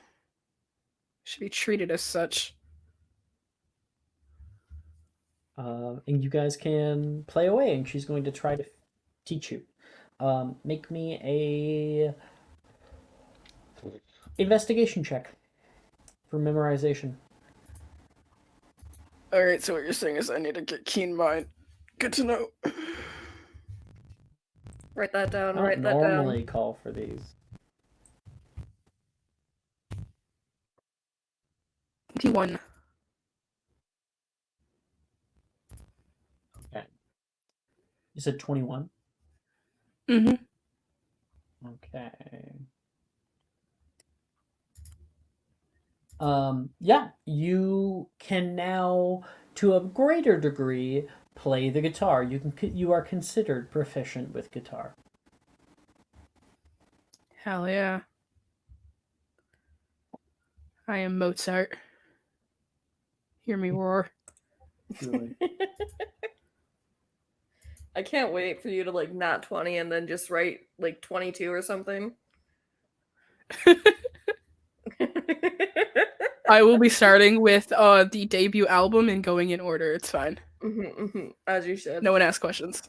A: should be treated as such.
D: And you guys can play away, and she's going to try to teach you. Make me a investigation check for memorization.
A: Alright, so what you're saying is I need to get keen mind. Good to know.
B: Write that down.
D: I
B: Write
D: don't
B: that
D: normally
B: down.
D: call for these.
A: 21.
D: Okay. You said 21?
A: Mm-hmm.
D: Okay. Yeah, you can now, to a greater degree, play the guitar. You are considered proficient with guitar.
A: Hell yeah. I am Mozart. Hear me roar.
D: Really.
B: I can't wait for you to like not 20 and then just write like 22 or something.
A: I will be starting with the debut album and going in order. It's fine.
B: As you should.
A: No one asks questions.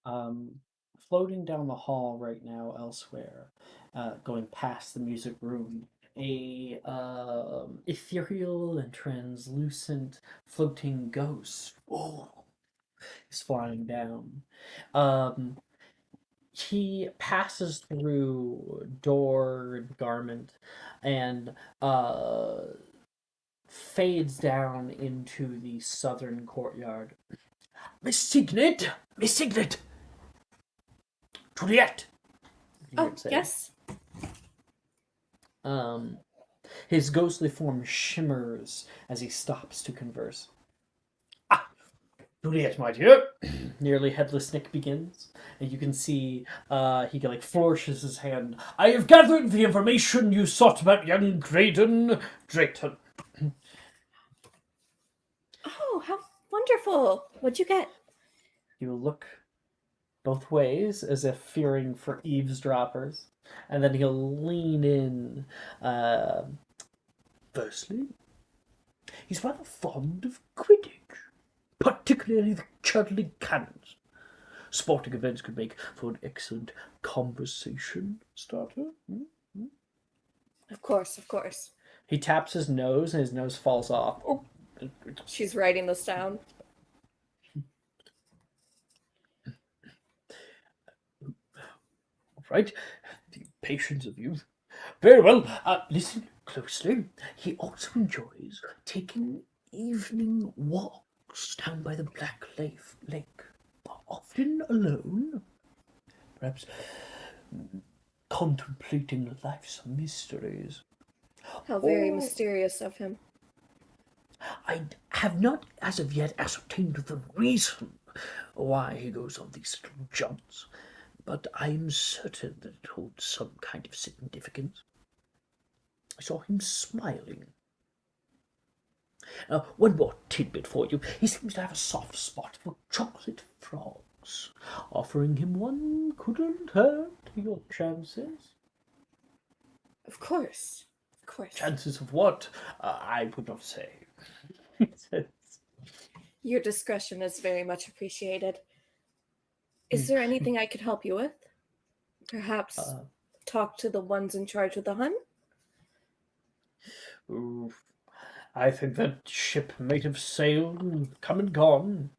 D: Floating down the hall right now elsewhere, going past the music room, a ethereal and translucent floating ghost is flying down. He passes through door and garment and fades down into the southern courtyard. Miss Signet! Miss Signet! Juliet!
B: Oh, yes.
D: His ghostly form shimmers as he stops to converse. Juliet, my dear. Nearly headless Nick begins, and you can see he like flourishes his hand. I have gathered the information you sought about young Drayton.
B: Oh, how wonderful. What'd you get?
D: You look both ways as if fearing for eavesdroppers, and then he'll lean in. Firstly, he's rather fond of Quidditch, particularly the Chudley cannons. Sporting events could make for an excellent conversation starter.
B: Of course, of course.
D: He taps his nose, and his nose falls off. Oh.
B: She's writing this down.
D: Right, the patience of youth. Very well. Listen closely. He also enjoys taking evening walks down by the Black Lake, often alone, perhaps contemplating life's mysteries.
B: How very mysterious of him.
D: I have not as of yet ascertained the reason why he goes on these little jaunts, but I am certain that it holds some kind of significance. I saw him smiling. Now, one more tidbit for you. He seems to have a soft spot for chocolate frogs. Offering him one couldn't hurt your chances.
B: Of course. Of course.
D: Chances of what? I would not say.
B: Your discretion is very much appreciated. Is there anything I could help you with? Perhaps talk to the ones in charge of the hunt?
G: Oof. I think that ship might have sailed and come and gone.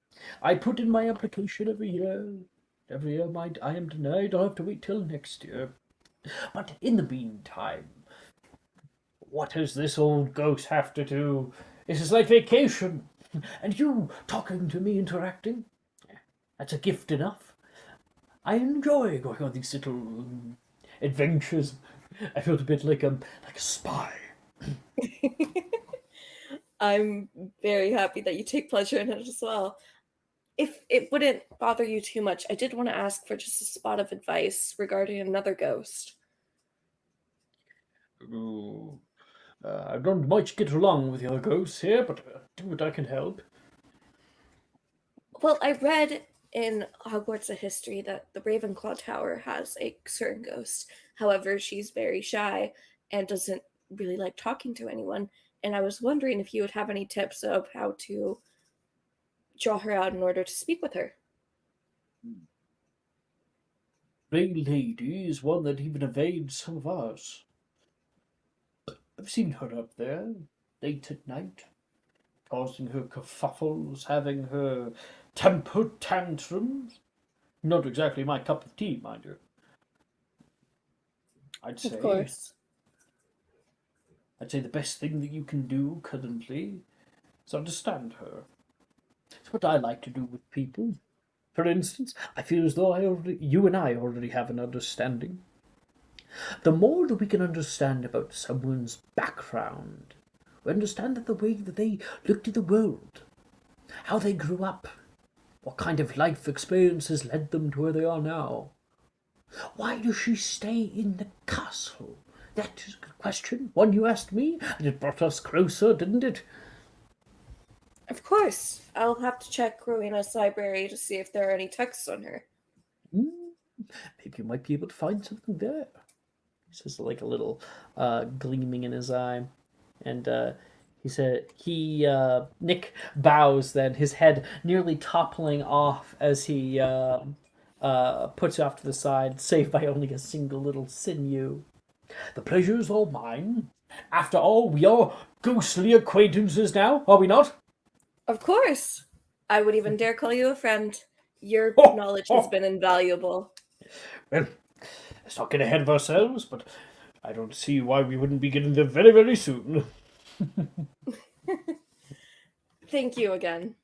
G: I put in my application every year. Every year I am denied. I'll have to wait till next year. But in the meantime, what does this old ghost have to do? This is like vacation. And you talking to me, interacting, that's a gift enough. I enjoy going on these little adventures. I felt a bit like a spy.
B: I'm very happy that you take pleasure in it as well. If it wouldn't bother you too much, I did want to ask for just a spot of advice regarding another ghost.
G: Ooh. I don't much get along with the other ghosts here, but do what I can help.
B: Well, I read in Hogwarts of History that the Ravenclaw Tower has a certain ghost. However, she's very shy and doesn't really like talking to anyone. And I was wondering if you would have any tips of how to draw her out in order to speak with her.
G: Grey Lady is one that even evades some of us. I've seen her up there, late at night, causing her kerfuffles, having her temper tantrums. Not exactly my cup of tea, mind you. I'd say.
B: Of course.
G: I'd say the best thing that you can do currently is understand her. It's what I like to do with people. For instance, I feel as though you and I already have an understanding. The more that we can understand about someone's background, we understand the way that they looked at the world, how they grew up, what kind of life experiences led them to where they are now. Why does she stay in the castle? That is a good question, one you asked me, and it brought us closer, didn't it?
B: Of course. I'll have to check Rowena's library to see if there are any texts on her.
G: Maybe you might be able to find something there. He says, like a little gleaming in his eye. And he said, Nick bows then, his head nearly toppling off as he puts off to the side, saved by only a single little sinew. The pleasure is all mine. After all, we are ghostly acquaintances now, are we not?
B: Of course. I would even dare call you a friend. Your knowledge has been invaluable.
G: Well, let's not get ahead of ourselves, but I don't see why we wouldn't be getting there very, very soon.
B: Thank you again.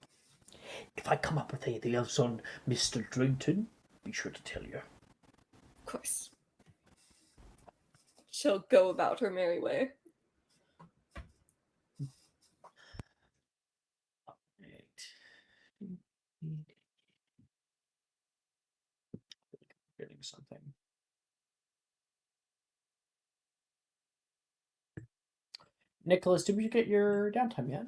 G: If I come up with anything else on Mr. Drayton, be sure to tell you.
B: Of course. She'll go about her merry way.
G: Getting something. Nicholas, did we get your downtime yet?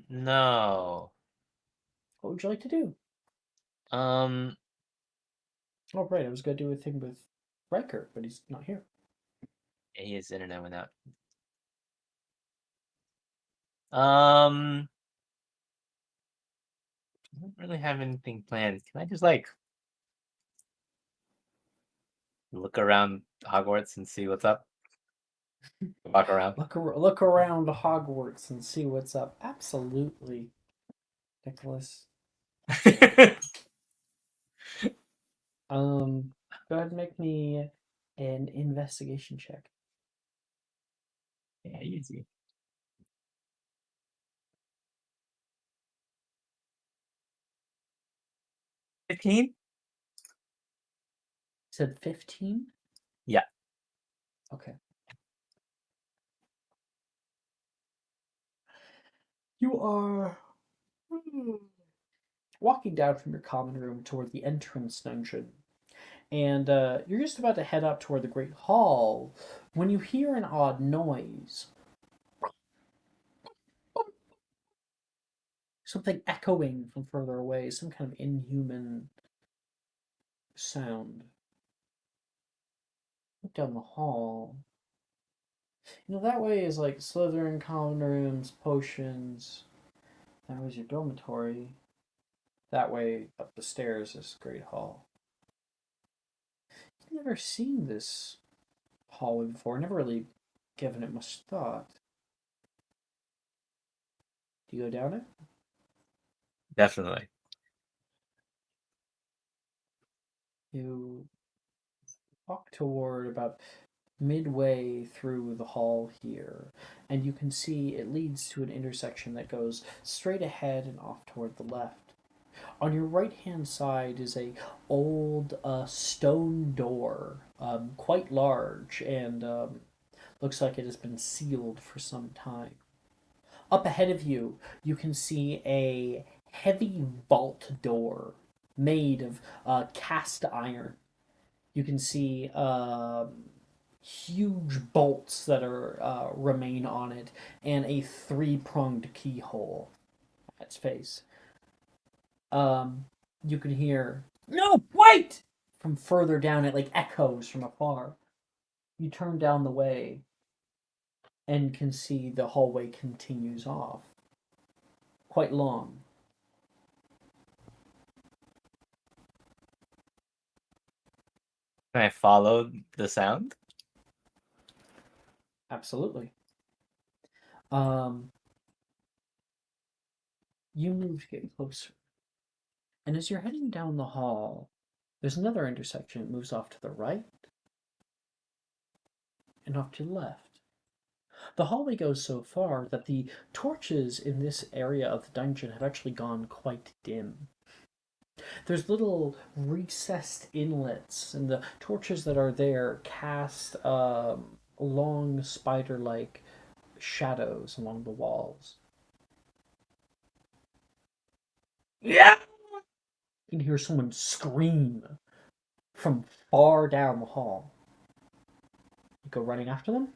F: No.
G: What would you like to do?
F: Um,
G: Oh, right, I was going to do a thing with Riker, but he's not here.
F: his internet went out. I don't really have anything planned. Can I just like look around Hogwarts and see what's up? Walk around.
G: Look around Hogwarts and see what's up. Absolutely, Nicholas. Go ahead and make me an investigation check.
F: Yeah, easy. $15?
G: Said 15?
F: Yeah.
G: Okay. You are walking down from your common room toward the entrance dungeon. And you're just about to head up toward the Great Hall when you hear an odd noise. Something echoing from further away, some kind of inhuman sound. Look down the hall.
D: That way is like Slytherin common rooms, potions. That was your dormitory. That way up the stairs is Great Hall. I've never seen this hallway before. Never really given it much thought. Do you go down it?
F: Definitely.
D: You walk toward about midway through the hall here, and you can see it leads to an intersection that goes straight ahead and off toward the left. On your right hand side is a old stone door, quite large, and looks like it has been sealed for some time. Up ahead of you, you can see a heavy vault door made of cast iron. You can see huge bolts that are remain on it, and a three-pronged keyhole at its face. You can hear "No, wait!" from further down. It like echoes from afar. You turn down the way and can see the hallway continues off. Quite long.
F: Can I follow the sound?
D: Absolutely. You move to get closer. And as you're heading down the hall, there's another intersection. It moves off to the right and off to the left. The hallway goes so far that the torches in this area of the dungeon have actually gone quite dim. There's little recessed inlets, and the torches that are there cast long spider-like shadows along the walls.
F: Yeah.
D: You can hear someone scream from far down the hall. You go running after them?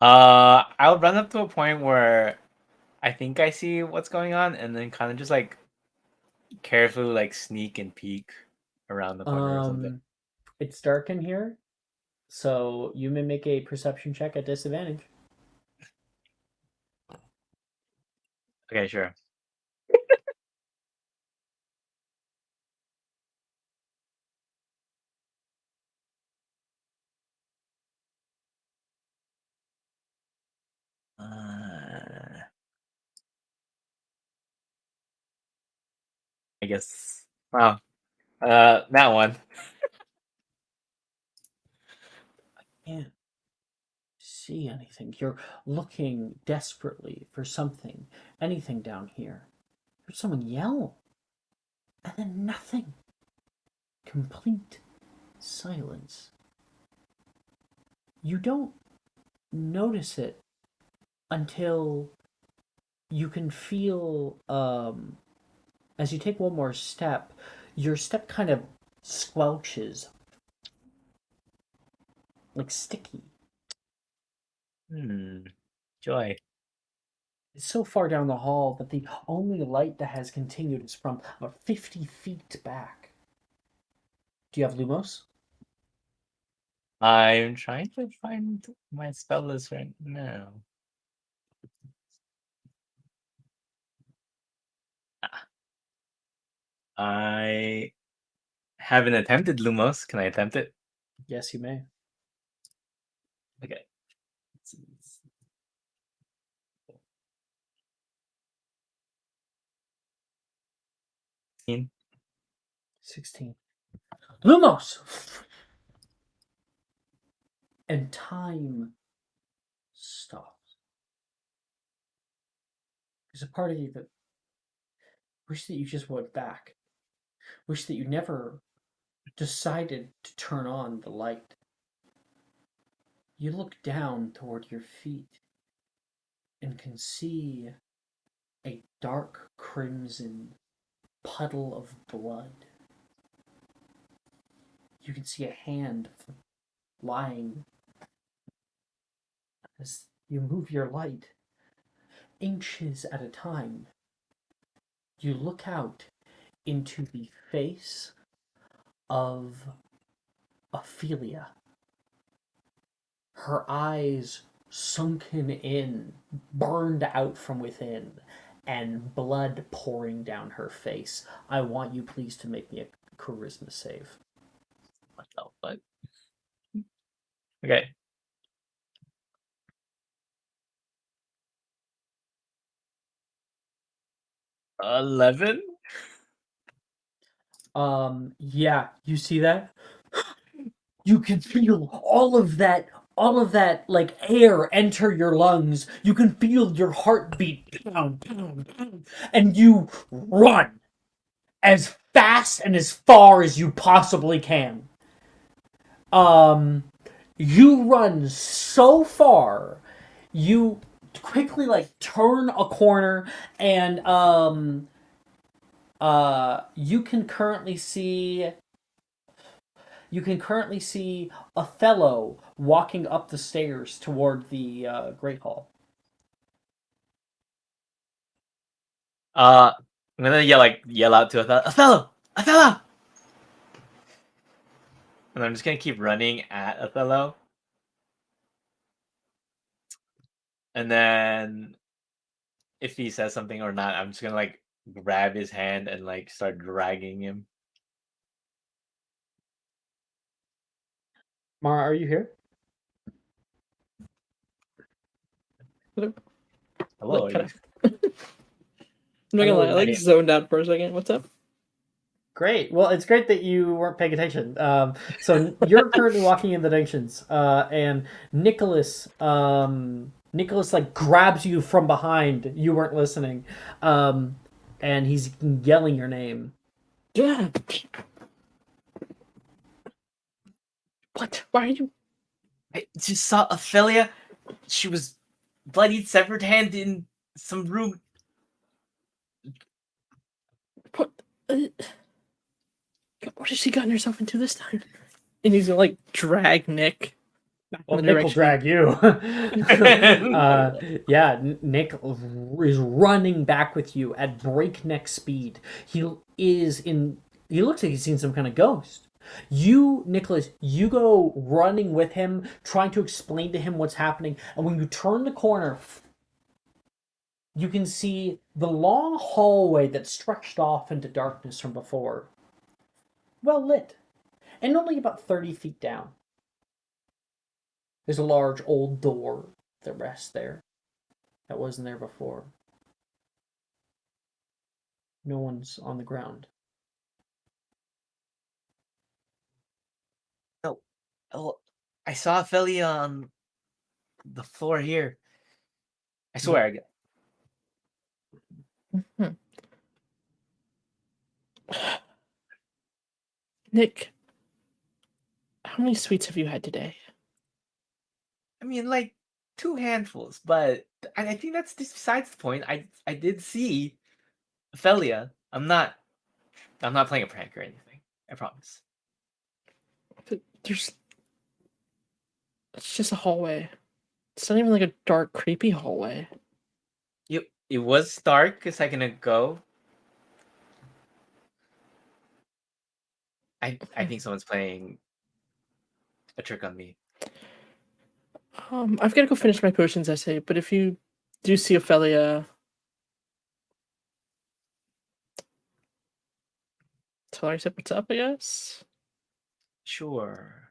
F: I'll run up to a point where I think I see what's going on, and then kind of just like carefully like sneak and peek around the corner or something.
D: It's dark in here, so you may make a perception check at disadvantage.
F: Okay, sure. I guess. Wow. That one.
D: Can't see anything. You're looking desperately for something, anything down here. Heard someone yell, and then nothing. Complete silence. You don't notice it until you can feel, as you take one more step, your step kind of squelches, like sticky.
F: Joy.
D: It's so far down the hall that the only light that has continued is from about 50 feet back. Do you have Lumos?
F: I'm trying to find my spell list right now. I haven't attempted Lumos. Can I attempt it?
D: Yes, you may.
F: Okay.
D: 16. Lumos! And time stops. There's a part of you that wish that you just went back. Wish that you never decided to turn on the light. You look down toward your feet and can see a dark crimson puddle of blood. You can see a hand lying as you move your light inches at a time. You look out into the face of Ophelia. Her eyes
G: sunken in, burned out from within, and blood pouring down her face. I want you please to make me a charisma save.
F: What the fuck? Okay. $11?
G: Yeah, you see that? You can feel all of that like air enter your lungs. You can feel your heartbeat pound, pound, pound, and you run as fast and as far as you possibly can. You run so far, you quickly like turn a corner, and you can currently see Othello walking up the stairs toward the Great Hall.
F: I'm gonna yell out to Othello, Othello! Othello! And I'm just gonna keep running at Othello. And then if he says something or not, I'm just gonna like grab his hand and like start dragging him.
G: Mara, are you here?
F: Hello.
K: Like,
F: are
K: kinda-
F: you-
K: I'm not gonna lie, I like
F: Okay.
K: zoned out for a second. What's up?
G: Great. Well, it's great that you weren't paying attention. So you're currently walking in the dungeons, and Nicholas, Nicholas like grabs you from behind. You weren't listening, and he's yelling your name.
K: Yeah. What? Why are you?
F: I just saw Ophelia. She was bloodied, severed hand in some room.
K: What? What has she gotten herself into this time? And he's gonna like drag Nick back
G: Well,
K: in the
G: Nick will
K: direction.
G: drag you. Yeah, Nick is running back with you at breakneck speed. He looks like he's seen some kind of ghost. You, Nicholas, you go running with him, trying to explain to him what's happening. And when you turn the corner, you can see the long hallway that stretched off into darkness from before. Well lit. And only about 30 feet down. There's a large old door that rests there that wasn't there before. No one's on the ground.
F: No. Oh, I saw Ophelia on the floor here. I swear.
K: Nick, how many sweets have you had today?
F: I mean, like 2 handfuls, but I think that's just besides the point. I did see Ophelia. I'm not playing a prank or anything. I promise.
K: It's just a hallway. It's not even like a dark, creepy hallway.
F: It was dark a second ago. I think someone's playing a trick on me.
K: I've got to go finish my potions essay, but if you do see Ophelia, tell her I said what's up, I guess.
F: Sure.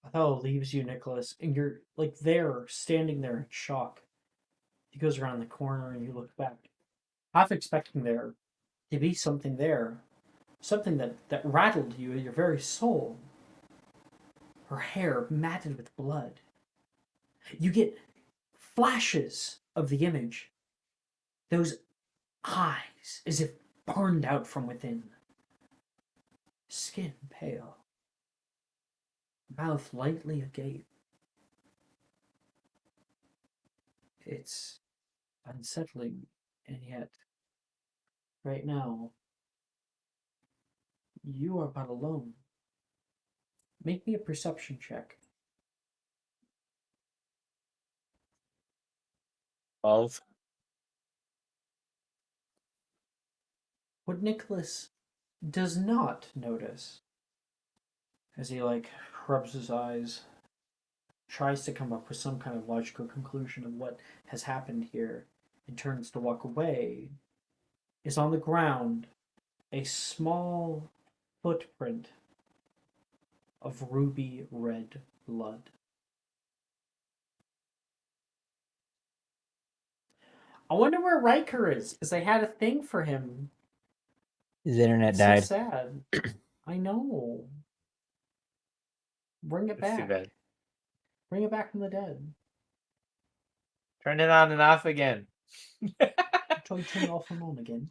G: Othello leaves you, Nicholas, and you're like there, standing there in shock. He goes around the corner and you look back, half expecting there to be something there. Something that rattled you in your very soul. Her hair matted with blood. You get flashes of the image. Those eyes as if burned out from within. Skin pale. Mouth lightly agape. It's unsettling, and yet, right now, you are but alone. Make me a perception check.
F: 12.
G: What Nicholas does not notice, as he rubs his eyes,
D: tries to come up with some kind of logical conclusion of what has happened here and turns to walk away, is on the ground a small footprint of ruby red blood. I wonder where Riker is, because I had a thing for him.
E: His internet
D: It's
E: died.
D: so sad. I know. Bring it
F: That's too
D: back.
F: bad.
D: Bring it back from the dead.
F: Turn it on and off again.
D: Try turn it off and on again.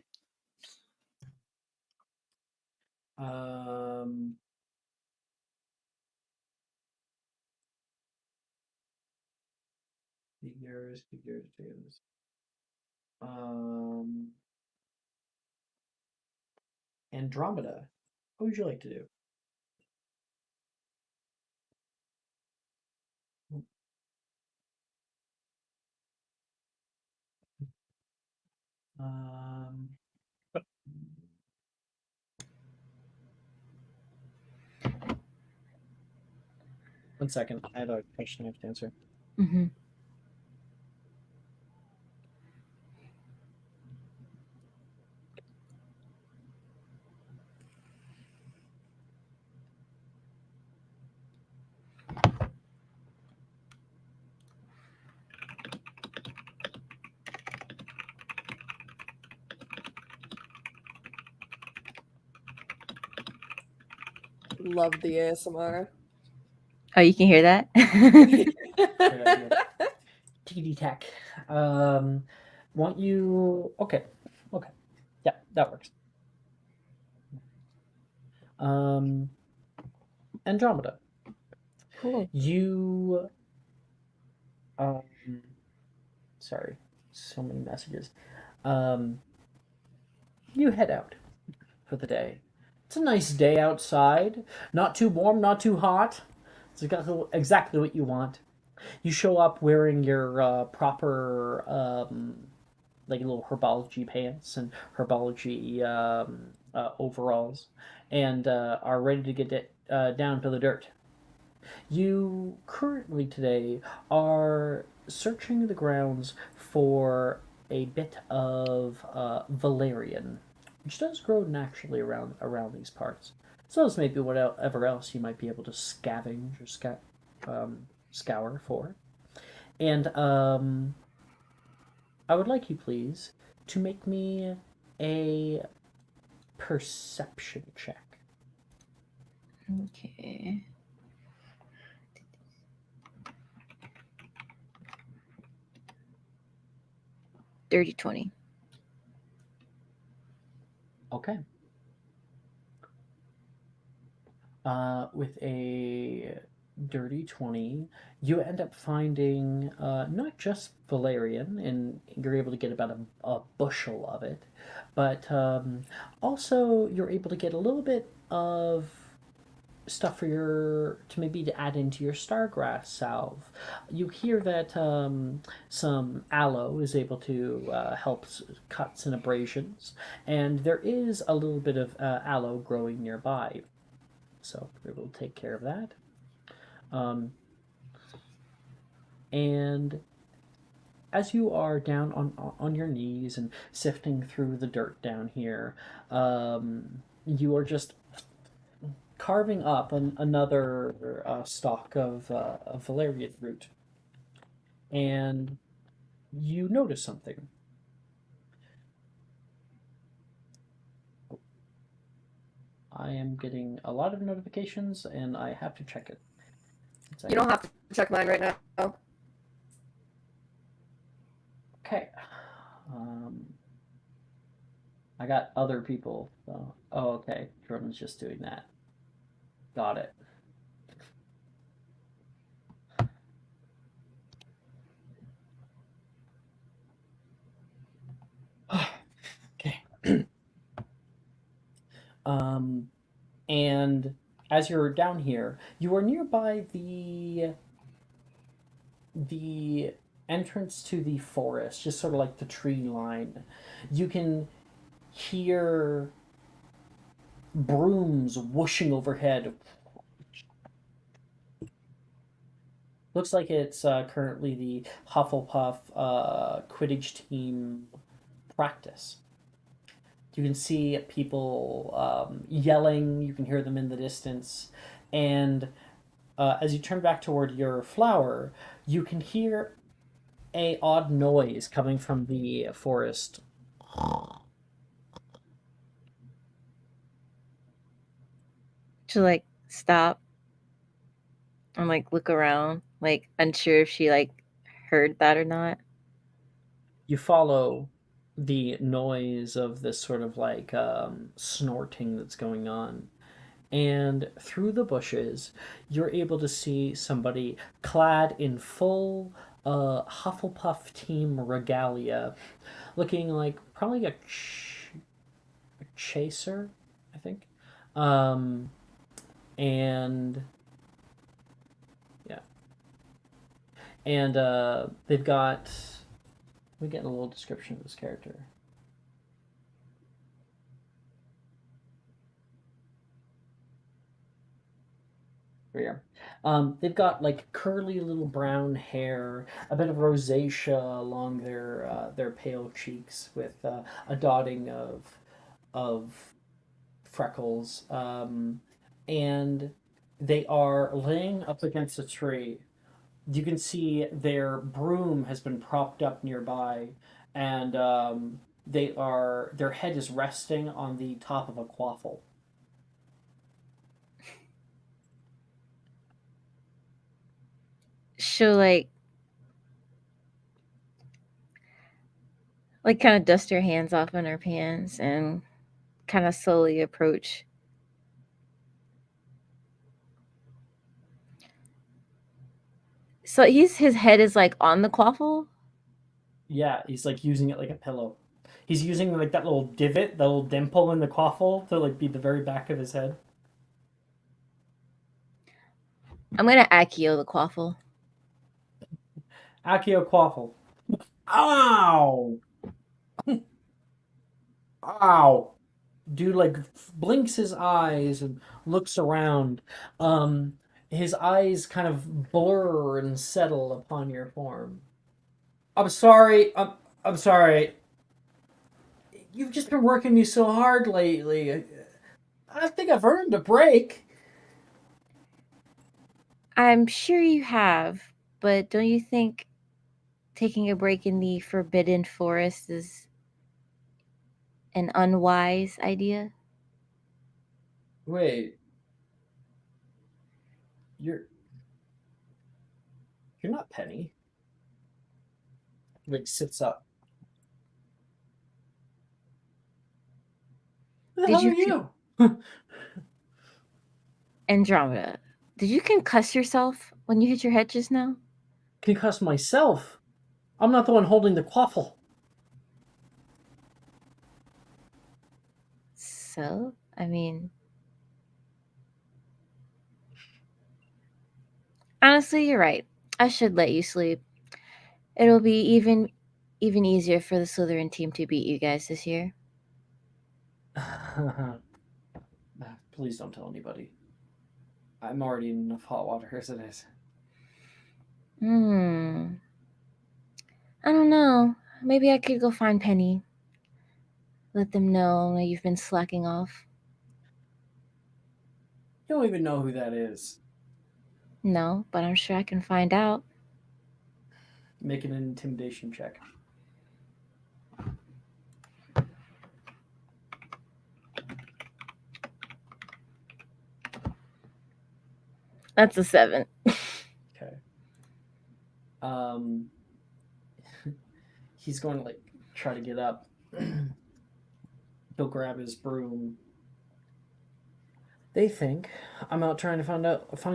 D: Figures. Andromeda. What would you like to do? One second. I have a question I have to answer.
C: Mm-hmm.
B: Love the ASMR.
C: Oh, you can hear that?
D: TD Tech. Want you? Okay. Yeah, that works. Andromeda.
C: Cool.
D: You. Sorry, so many messages. You head out for the day. It's a nice day outside. Not too warm, not too hot. It's exactly what you want. You show up wearing your proper like little herbology pants and herbology overalls, and are ready to get down to the dirt. You currently today are searching the grounds for a bit of valerian, which does grow naturally around these parts. So as maybe whatever else you might be able to scavenge or scour for. And I would like you, please, to make me a perception check.
C: Okay. Dirty 20.
D: Okay. With a dirty 20, you end up finding not just valerian, and you're able to get about a bushel of it, but also you're able to get a little bit of stuff to maybe to add into your stargrass salve. You hear that some aloe is able to help cuts and abrasions, and there is a little bit of aloe growing nearby, so we will take care of that. And as you are down on your knees and sifting through the dirt down here, you are just carving up another stalk of valerian root, and you notice something. I am getting a lot of notifications, and I have to check it.
B: You don't have to check mine right now.
D: Okay. I got other people. So. Oh, okay. Jordan's just doing that. Got it. Okay. And as you're down here, you are nearby the entrance to the forest, just sort of like the tree line. You can hear brooms whooshing overhead,
G: Looks like it's currently the Hufflepuff Quidditch team practice. You can see people yelling. You can hear them in the distance, and as you turn back toward your flower, you can hear a odd noise coming from the forest.
C: To like stop and like look around, like unsure if she like heard that or not.
G: You follow the noise of this sort of like snorting that's going on. And through the bushes, you're able to see somebody clad in full Hufflepuff team regalia, looking like probably a chaser, I think. And yeah, and they've got. Let me get a little description of this character. Here. They've got like curly little brown hair, a bit of rosacea along their pale cheeks, with a dotting of freckles, and they are laying up against a tree. You can see their broom has been propped up nearby, and their head is resting on the top of a quaffle.
C: She'll like kind of dust her hands off in her pants and kind of slowly approach. So his head is like on the quaffle.
G: Yeah, he's like using it like a pillow. He's using like that little divot, that little dimple in the quaffle to like be the very back of his head.
C: I'm gonna Accio the quaffle.
G: Accio quaffle. Ow! Ow! Dude like blinks his eyes and looks around. His eyes kind of blur and settle upon your form. I'm sorry. I'm sorry. You've just been working me so hard lately. I think I've earned a break.
C: I'm sure you have, but don't you think taking a break in the Forbidden Forest is an unwise idea?
G: Wait. You're not Penny. Like sits up. Who the
C: Did
G: hell
C: you
G: are you?
C: Andromeda, did you concuss yourself when you hit your head just now?
G: Concuss myself. I'm not the one holding the quaffle.
C: So, I mean, honestly, you're right. I should let you sleep. It'll be even easier for the Slytherin team to beat you guys this year.
G: Please don't tell anybody. I'm already in enough hot water as it is.
C: I don't know. Maybe I could go find Penny. Let them know that you've been slacking off.
G: You don't even know who that is.
C: No, but I'm sure I can find out.
G: Make an intimidation check.
C: That's a 7.
G: Okay. He's going to like try to get up. He'll grab his broom. They think I'm out trying to find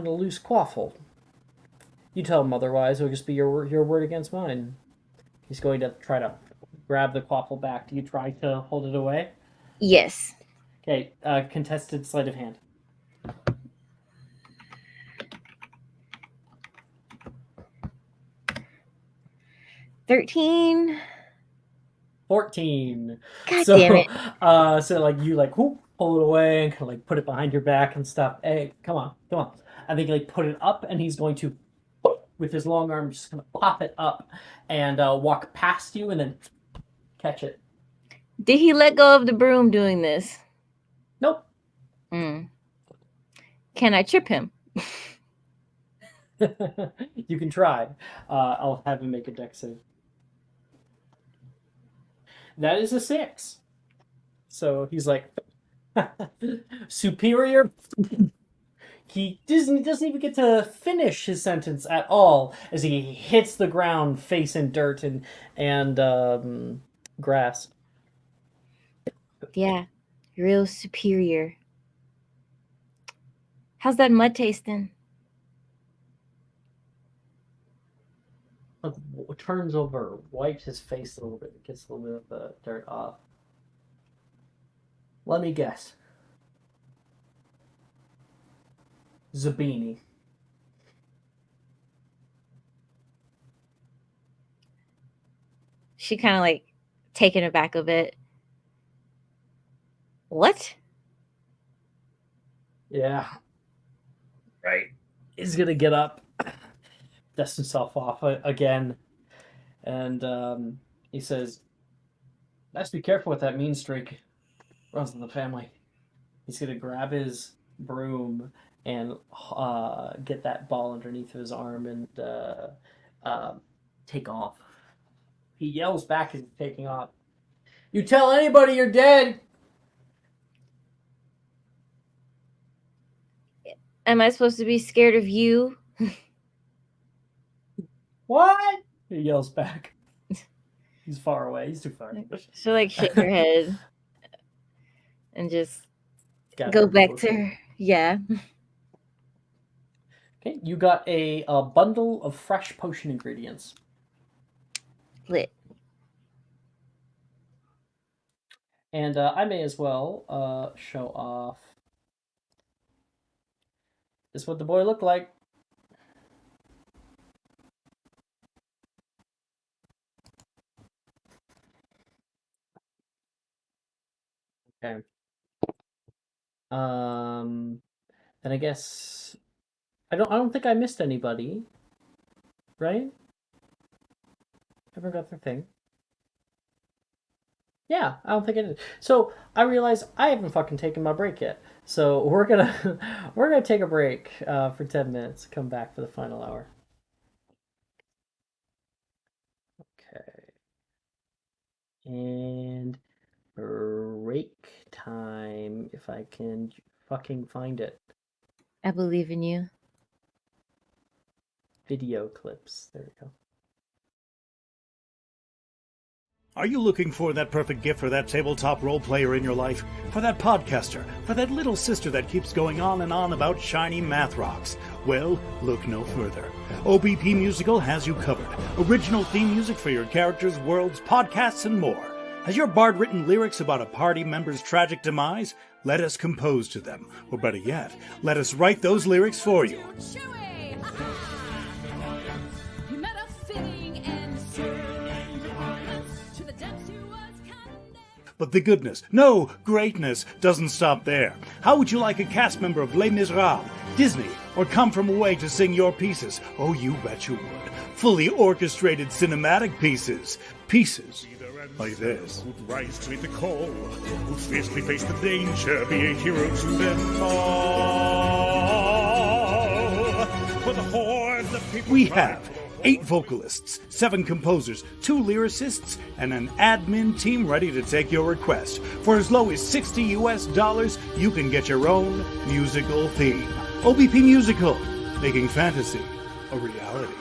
G: a loose quaffle. You tell him otherwise, it'll just be your word against mine. He's going to try to grab the quaffle back. Do you try to hold it away?
C: Yes.
G: Okay, contested sleight of hand.
C: $13.
G: 14.
C: God damn it.
G: So like you like whoop, pull it away and kind of like put it behind your back and stuff. Hey, come on. I think you like put it up and he's going to
D: with his long arm, just gonna pop it up and walk past you and then catch it.
C: Did he let go of the broom doing this?
D: Nope.
C: Can I trip him?
D: You can try. I'll have him make a dex save. That is a 6. So he's like superior. He doesn't even get to finish his sentence at all as he hits the ground face in dirt and grass.
C: Yeah, real superior. How's that mud tasting?
D: Turns over, wipes his face a little bit, gets a little bit of the dirt off. Let me guess. Zabini.
C: She kind of like taken aback a bit. What?
D: Yeah.
J: Right.
D: He's gonna get up, dust himself off again, and he says, "Let's be careful with that mean streak. Runs in the family." He's gonna grab his broom and get that ball underneath his arm and take off. He yells back as he's taking off, "You tell anybody you're dead!"
C: Am I supposed to be scared of you?
D: What? He yells back. He's far away. He's too far.
C: She'll like shake her head and just
D: Got
C: go
D: her
C: back to
D: potion.
C: her. Yeah.
D: Okay, you got a bundle of fresh potion ingredients.
C: Lit.
D: And I may as well show off. This is what the boy looked like. Okay. Then I guess I don't think I missed anybody. Right? Everyone got their thing. Yeah, I don't think I did. So I realize I haven't fucking taken my break yet. So we're gonna take a break for 10 minutes. Come back for the final hour. Okay. And break time, if I can fucking find it.
C: I believe in you.
D: Video clips. There we go.
L: Are you looking for that perfect gift for that tabletop role player in your life? For that podcaster? For that little sister that keeps going on and on about shiny math rocks? Well, look no further. OBP Musical has you covered. Original theme music for your characters, worlds, podcasts, and more. Has your bard written lyrics about a party member's tragic demise? Let us compose to them. Or better yet, let us write those lyrics for you. But the goodness, no, greatness doesn't stop there. How would you like a cast member of Les Miserables, Disney, or Come From Away to sing your pieces? Oh, you bet you would. Fully orchestrated cinematic pieces. Pieces like this.
M: Who'd rise to meet the call, who'd fiercely face the danger, be a hero to them all. For the hordes of people
L: We have 8 vocalists, 7 composers, 2 lyricists, and an admin team ready to take your request. For as low as $60 you can get your own musical theme. OBP Musical, making fantasy a reality.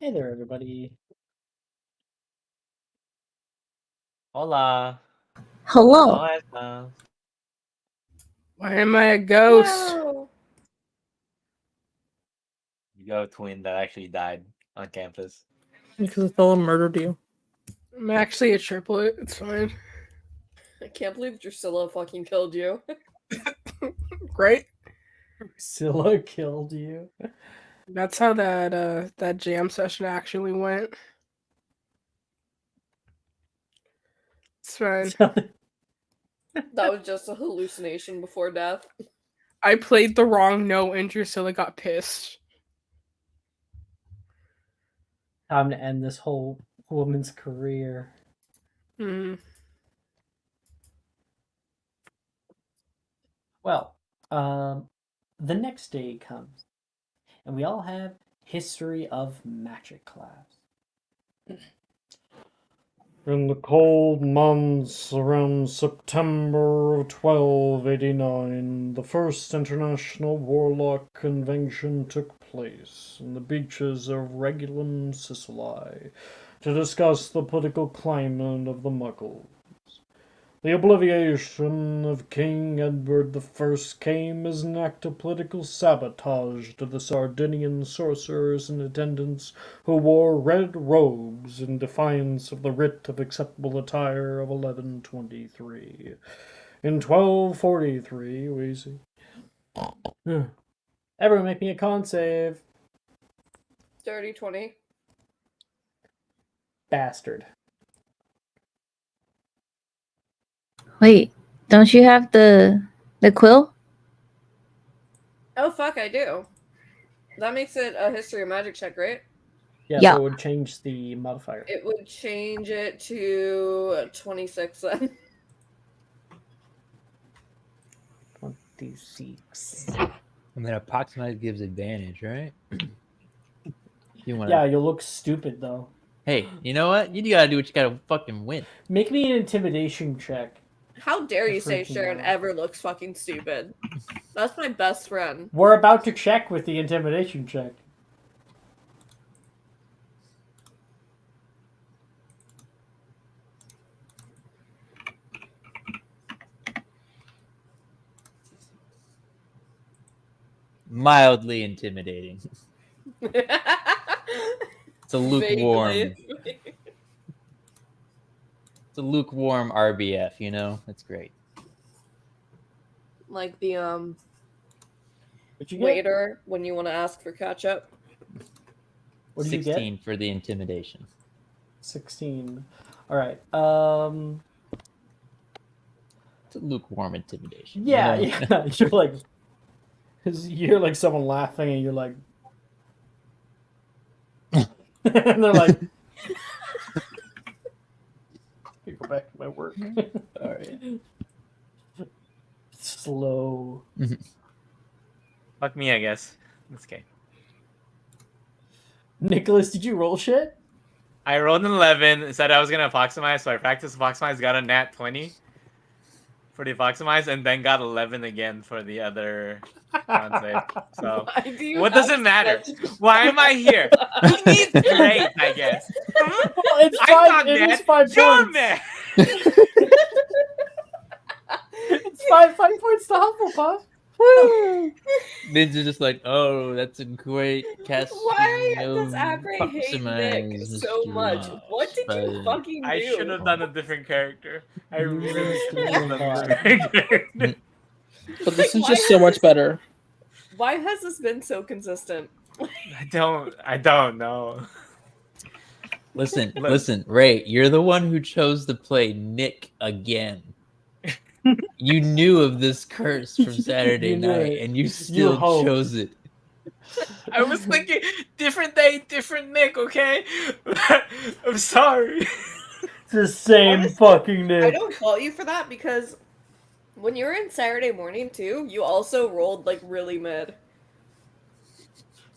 D: Hey there, everybody.
F: Hola.
C: Hello.
F: ¿Cómo estás?
A: Why am I a ghost?
B: Whoa.
F: You got a twin that actually died on campus.
K: Because Othello murdered you.
A: I'm actually a triplet. It's fine.
B: I can't believe Drusilla fucking killed you.
A: Great.
D: Scylla killed you.
A: That's how that jam session actually went. It's fine.
B: That was just a hallucination before death.
A: I played the wrong note and Drusilla got pissed.
D: Time to end this whole woman's career. Well, the next day comes, and we all have History of Magic class. In the cold months around September of 1289, the first International Warlock Convention took place on the beaches of Regulum, Sicily, to discuss the political climate of the Muggles. The obliviation of King Edward I came as an act of political sabotage to the Sardinian sorcerers and attendants who wore red robes in defiance of the writ of acceptable attire of 1123. In 1243, we see. Everyone make me a con save.
B: Dirty 20.
D: Bastard.
C: Wait, don't you have the quill?
B: Oh fuck, I do. That makes it a history of magic check, right?
D: Yeah, so it would change the modifier.
B: It would change it to 26 then.
D: 26.
E: And then approximate gives advantage, right? You wanna...
D: Yeah, you'll look stupid though.
E: Hey, you know what? You gotta do what you gotta fucking win.
D: Make me an intimidation check.
B: How dare you say
D: freaking
B: Sharon
D: out.
B: ever looks fucking stupid? That's my best friend.
D: We're about to check with the intimidation check.
E: Mildly intimidating. It's a lukewarm. It's a lukewarm RBF, you know? That's great.
B: Like the
D: What'd you get?
B: waiter when you want to ask for ketchup.
D: What did you get?
E: 16 for the intimidation.
D: 16. All right.
E: It's a lukewarm intimidation.
D: Yeah,
E: you know?
D: yeah. You're like, cause you hear like someone laughing, and you're like, and they're like, I go back to my work.
E: All right.
D: Slow.
F: Fuck me, I guess. That's okay.
D: Nicholas, did you roll shit?
F: I rolled an 11, said I was gonna approximize, so I practiced approximize, got a nat 20 for the approximize, and then got 11 again for the other concept. So what does it matter? Why am I here? Who needs grades, I guess?
D: Well, it's five. It is 5
F: You're
D: points.
F: mad.
D: It's 5 points to Hufflepuff.
E: Vince is just like, oh, that's a great cast.
B: Why does Abre hate Nick so much? What did you fucking do?
F: I should have done a different character. I really should have done a different character.
K: But this is just so much better.
B: Why has this been so consistent?
F: I don't know.
E: Listen, Ray, you're the one who chose to play Nick again. You knew of this curse from Saturday night, and you still chose it.
F: I was thinking different day, different Nick, okay? I'm sorry.
D: It's the same fucking Nick.
B: I don't fault you for that because when you were in Saturday morning too, you also rolled like really mid.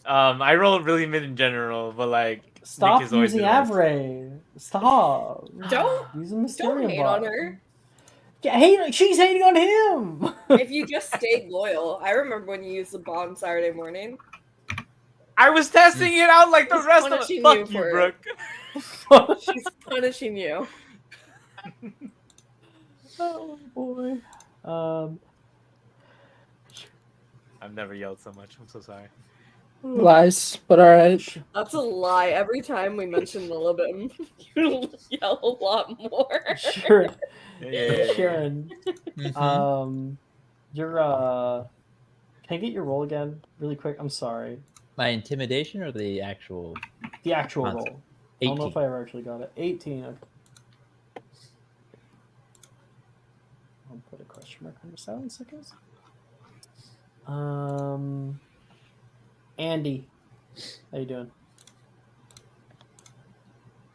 F: I rolled really mid in general, but like
D: Stop
F: Nick is always
D: using
F: the worst.
D: Avray. Stop.
B: Don't hate on her.
D: Yeah, she's hating on him.
B: If you just stayed loyal. I remember when you used the bomb Saturday morning.
F: I was testing it out like the
B: She's
F: rest of us.
B: punishing
F: Fuck
B: you
F: you,
B: for
F: Brooke.
B: She's punishing you.
D: Oh boy.
J: I've never yelled so much. I'm so sorry.
K: Lies, but all right.
B: That's a lie. Every time we mention Lilibim, you yell a lot more.
D: Sure.
J: Yeah.
D: Sharon,
E: Mhm.
D: you're can I get your roll again, really quick? I'm sorry.
E: My intimidation or the actual?
D: The actual
E: Concept.
D: roll. I don't know if
E: 18.
D: I ever actually got it. 18. Okay. I'll put a question mark under 7 seconds. Andy, how you doing?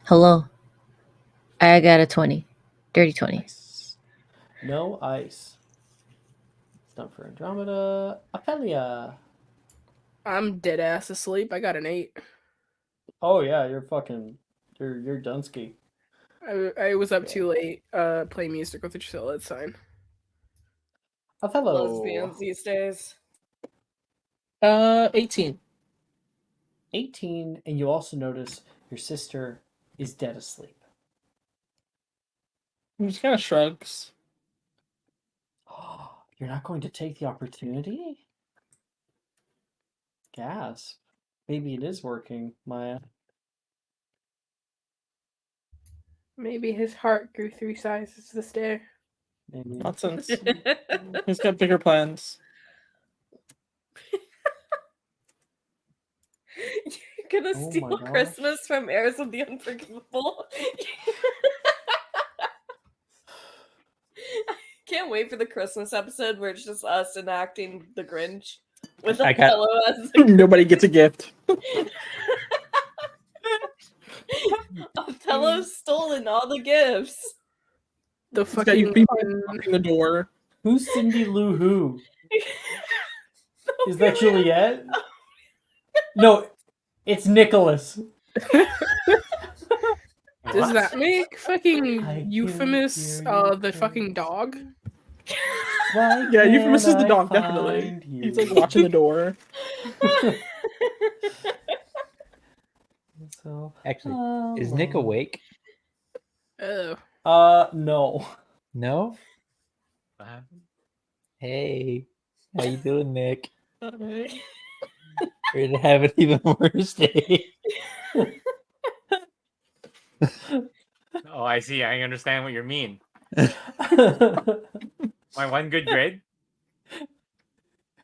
C: Hello. I got a 20. Dirty 20.
D: Nice. No ice. It's done for Andromeda. Ophelia.
A: I'm dead ass asleep. I got an 8.
D: Oh yeah, you're fucking. You're Dunsky.
A: I was up too late playing music with Drusilla. It's fine.
D: Othello.
B: Lesbians these days.
K: 18.
D: 18, and you also notice your sister is dead asleep.
K: He just kind of shrugs.
D: You're not going to take the opportunity? Gasp. Maybe it is working, Maya.
A: Maybe his heart grew 3 sizes this day.
D: Maybe.
K: Nonsense. He's got bigger plans.
B: You're gonna
D: Oh
B: steal
D: my gosh.
B: Christmas from Heirs of the Unforgivable. Can't wait for the Christmas episode where it's just us enacting the Grinch with
E: I got-
B: Othello as the
K: Nobody gets a gift.
B: Othello's stolen all the gifts.
A: The
K: He's got you
A: fucking
K: knocking the door.
D: Who's Cindy Lou Who? Is that Juliet? No, it's Nicholas.
A: Does that make fucking
D: I can
A: Euphemous
D: hear you
A: the fucking dog?
D: Why
K: Yeah, Euphemous is the
D: can't
K: dog,
D: I
K: definitely.
D: find you?
K: He's like watching the door.
D: So,
E: Actually, is Nick awake?
A: Oh.
D: No.
E: No?
J: What happened?
E: Hey, how you doing, Nick? We're gonna have an even worse day.
J: Oh, I see. I understand what you mean. My one good grade.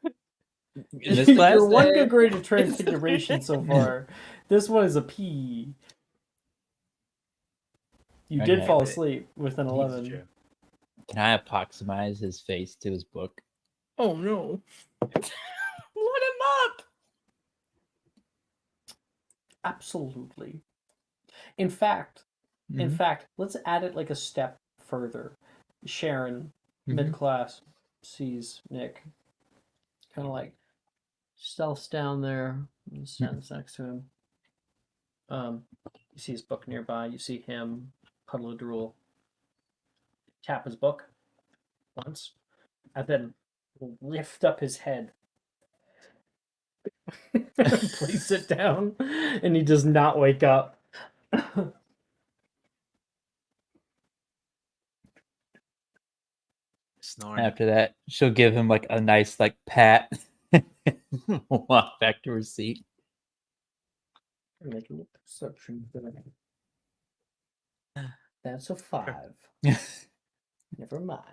E: In this class?
D: Your one good grade of Transfiguration so far. This one is a P. You did
E: Okay.
D: fall asleep with an
J: It's
D: 11.
J: true.
E: Can I approximize his face to his book?
K: Oh no.
B: Let him up.
D: Absolutely. In fact, let's add it like a step further. Sharon, mid-class, sees Nick, kind of like stealths down there and stands next to him. You see his book nearby. You see him puddle a drool, tap his book once, and then lift up his head. Place it down, and he does not wake up.
J: Snoring.
E: After that, she'll give him like a nice like pat. Walk back to her seat.
D: Making a perception check. That's a 5. Never mind.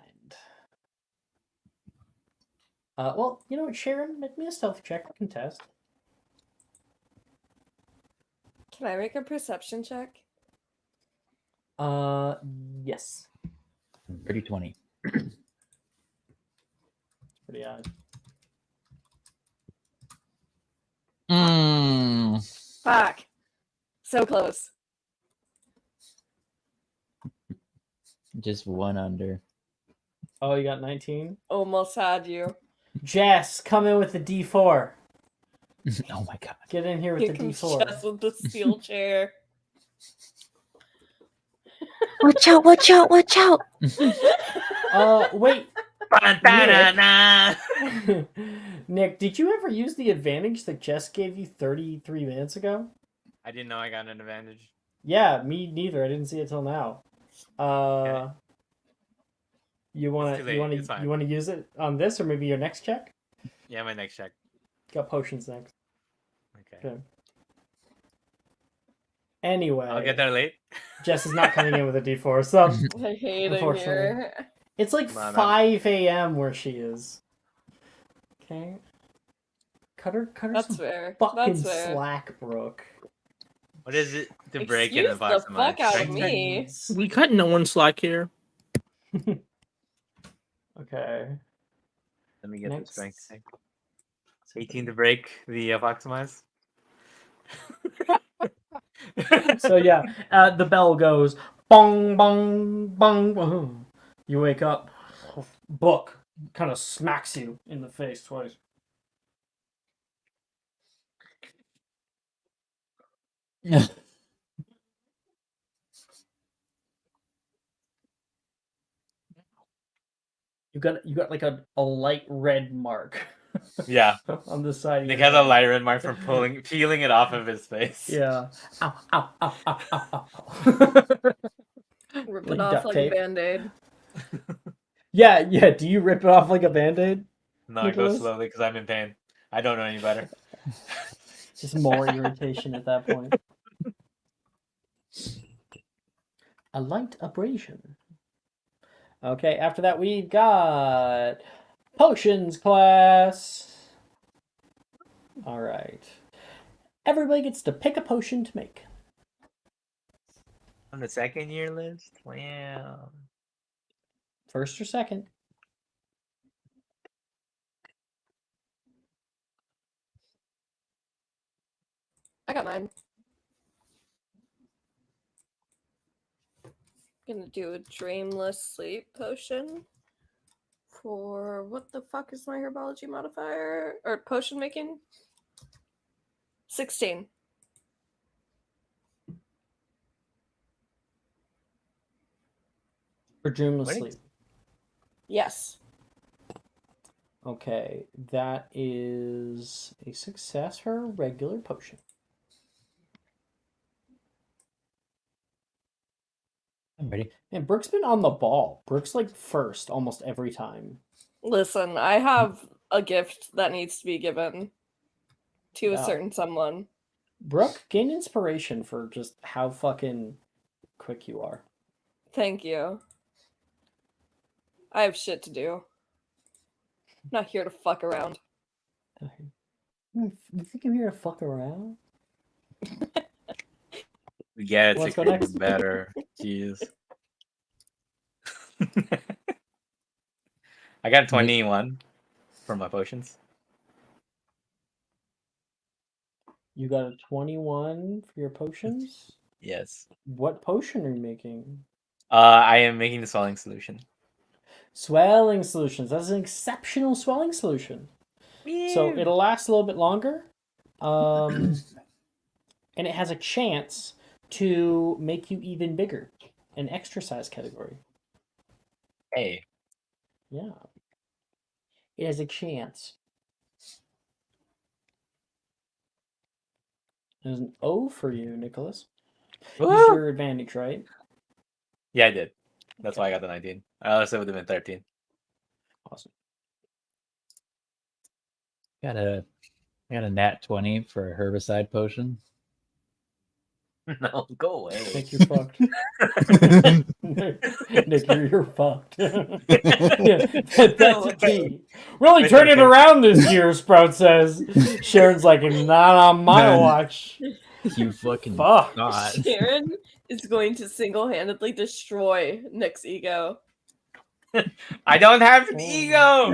D: Well, you know what, Sharon? Make me a stealth check. I can test.
B: Can I make a perception check?
D: Yes.
E: Dirty 20.
D: Pretty odd.
B: Fuck. So close.
E: Just one under.
D: Oh, you got 19?
B: Almost had you.
D: Jess, come in with the D4.
E: Oh my god.
D: Get in here with
B: Here
D: the
B: comes
D: D4.
B: Jess with the steel chair.
C: Watch out, watch out, watch out.
D: Wait. Nick, did you ever use the advantage that Jess gave you 33 minutes ago?
J: I didn't know I got an advantage.
D: Yeah, me neither. I didn't see it till now.
J: Okay.
D: You wanna
J: It's too late. It's fine.
D: you wanna use it on this or maybe your next check?
J: Yeah, my next check.
D: Got potions next.
J: Okay.
D: Okay. Anyway,
J: I'll get there late.
D: Jess is not coming in with a D4, so
B: I hate it
D: unfortunately.
B: here.
D: It's like
J: Nah, nah.
D: 5 a.m. where she is. Okay. Cut her
B: That's
D: some
B: fair.
D: fucking
B: That's fair.
D: slack, Brooke.
J: What is it to break in
B: Excuse
J: the
B: the
J: box?
B: fuck out of me.
K: We cut no one slack here.
D: Okay.
J: Let me get
D: Next.
J: the strength check. 18 to break the Foxamize.
D: So yeah, the bell goes bong bong bong bong. You wake up. Book kind of smacks you in the face twice. You got like a light red mark.
J: Yeah.
D: On the side of
J: Nick
D: your
J: has a
D: head.
J: light red mark from peeling it off of his face.
D: Yeah. Ow, ow, ow, ow, ow, ow.
B: Rip
D: Like
B: it off
D: duct
B: like
D: tape.
B: a band-aid.
D: Yeah. Do you rip it off like a band-aid?
J: No, I go slowly because I'm in pain. I don't know any better.
D: Just more irritation at that point. A light abrasion. Okay, after that we've got potions class. All right. Everybody gets to pick a potion to make.
J: On the second year list? Wow.
D: First or second.
B: I got mine. Gonna do a dreamless sleep potion for what the fuck is my herbology modifier or potion making? 16.
D: For dreamless
J: Wait.
D: sleep.
B: Yes.
D: Okay, that is a success for a regular potion.
E: I'm ready.
D: And Brooke's been on the ball. Brooke's like first almost every time.
B: Listen, I have a gift that needs to be given to a
D: Yeah.
B: certain someone.
D: Brooke, gain inspiration for just how fucking quick you are.
B: Thank you. I have shit to do. I'm not here to fuck around.
D: You think I'm here to fuck around?
J: Yeah, it's
D: Let's go
J: getting
D: next.
J: better. Jeez. I got 21 for my potions.
D: You got a 21 for your potions?
J: Yes.
D: What potion are you making?
J: I am making the swelling solution.
D: Swelling solutions. That's an exceptional swelling solution. So it'll last a little bit longer. And it has a chance to make you even bigger. An extra size category.
J: Hey.
D: Yeah. It has a chance. There's an O for you, Nicholas. Use your advantage, right?
J: Yeah, I did. That's why I got the 19. Else it would have been 13.
D: Awesome.
E: I got a nat 20 for a herbicide potion.
J: No, go away.
D: Nick, you're fucked. Nick, you're fucked. That's a key. Really turn it around this year, Sprout says. Sharon's like, not on my watch.
E: You fucking
D: fuck.
E: God.
B: Sharon is going to single-handedly destroy Nick's ego.
J: I don't have an ego.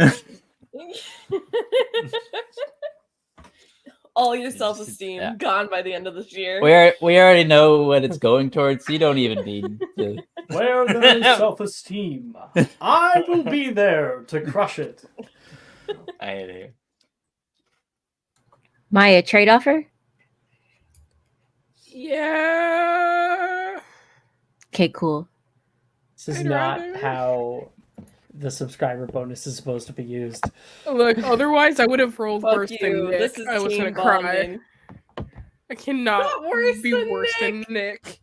B: All your self-esteem
E: Yeah.
B: gone by the end of this year.
E: We already know what it's going towards, so you don't even need to.
D: Where there is self-esteem, I will be there to crush it.
J: I hate it.
C: Maya, trade offer?
A: Yeah.
C: Okay, cool.
D: This is
A: I'd
D: not
A: rather.
D: how the subscriber bonus is supposed to be used.
A: Look, otherwise I would have rolled
B: Fuck
A: worse than
B: you.
A: Nick.
B: This is
A: I was gonna
B: team
A: cry.
B: bonding.
A: I cannot
B: Not worse
A: be
B: than
A: worse
B: Nick.
A: than Nick.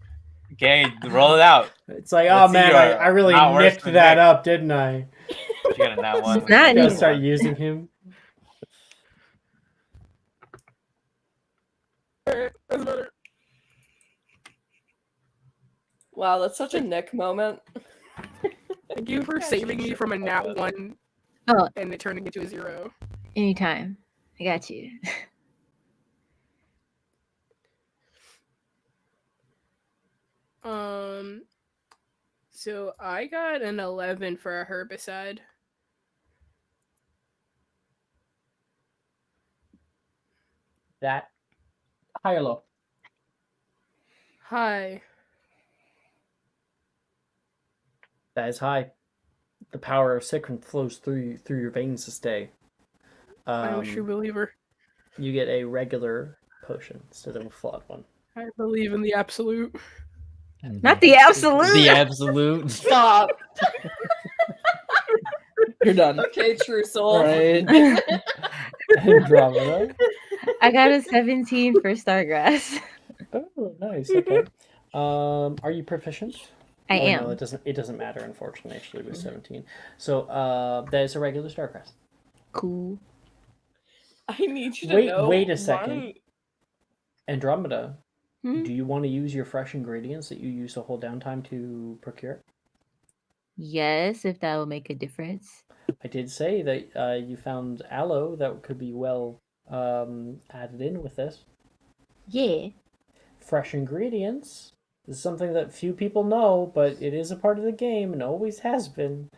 J: Okay, roll it out.
D: It's like,
J: Let's
D: oh
J: see
D: man,
J: your
D: I really
J: not worse
D: nicked
J: than
D: that
J: Nick.
D: up, didn't I?
J: You got a nat one.
C: Not
D: Gotta
C: anymore.
D: start using him.
A: Alright, that's better.
B: Wow, that's such a Nick moment.
A: Thank you for saving me from a nat 1
C: Oh,
A: and it turning into a 0.
C: anytime. I got you.
A: So I got an 11 for a herbicide.
D: That high or low?
A: Hi.
D: That is high. The power of Sikrin flows through your veins this day.
A: I'm a true believer.
D: You get a regular potion instead of a flawed one.
A: I believe in the absolute.
C: Not the absolute.
E: The absolute.
B: Stop.
K: You're done.
B: Okay, true soul.
K: All right.
D: Andromeda.
C: I got a 17 for Stargrass.
D: Oh, nice. Okay. Are you proficient?
C: I am.
D: No, it doesn't matter, unfortunately, actually, with 17. So, that is a regular Starcraft.
C: Cool.
B: I need you to know.
D: Wait a second.
B: my-
D: Andromeda,
C: Hmm?
D: do you want to use your fresh ingredients that you use the whole downtime to procure?
C: Yes, if that will make a difference.
D: I did say that you found aloe that could be well added in with this.
C: Yeah.
D: Fresh ingredients is something that few people know, but it is a part of the game and always has been.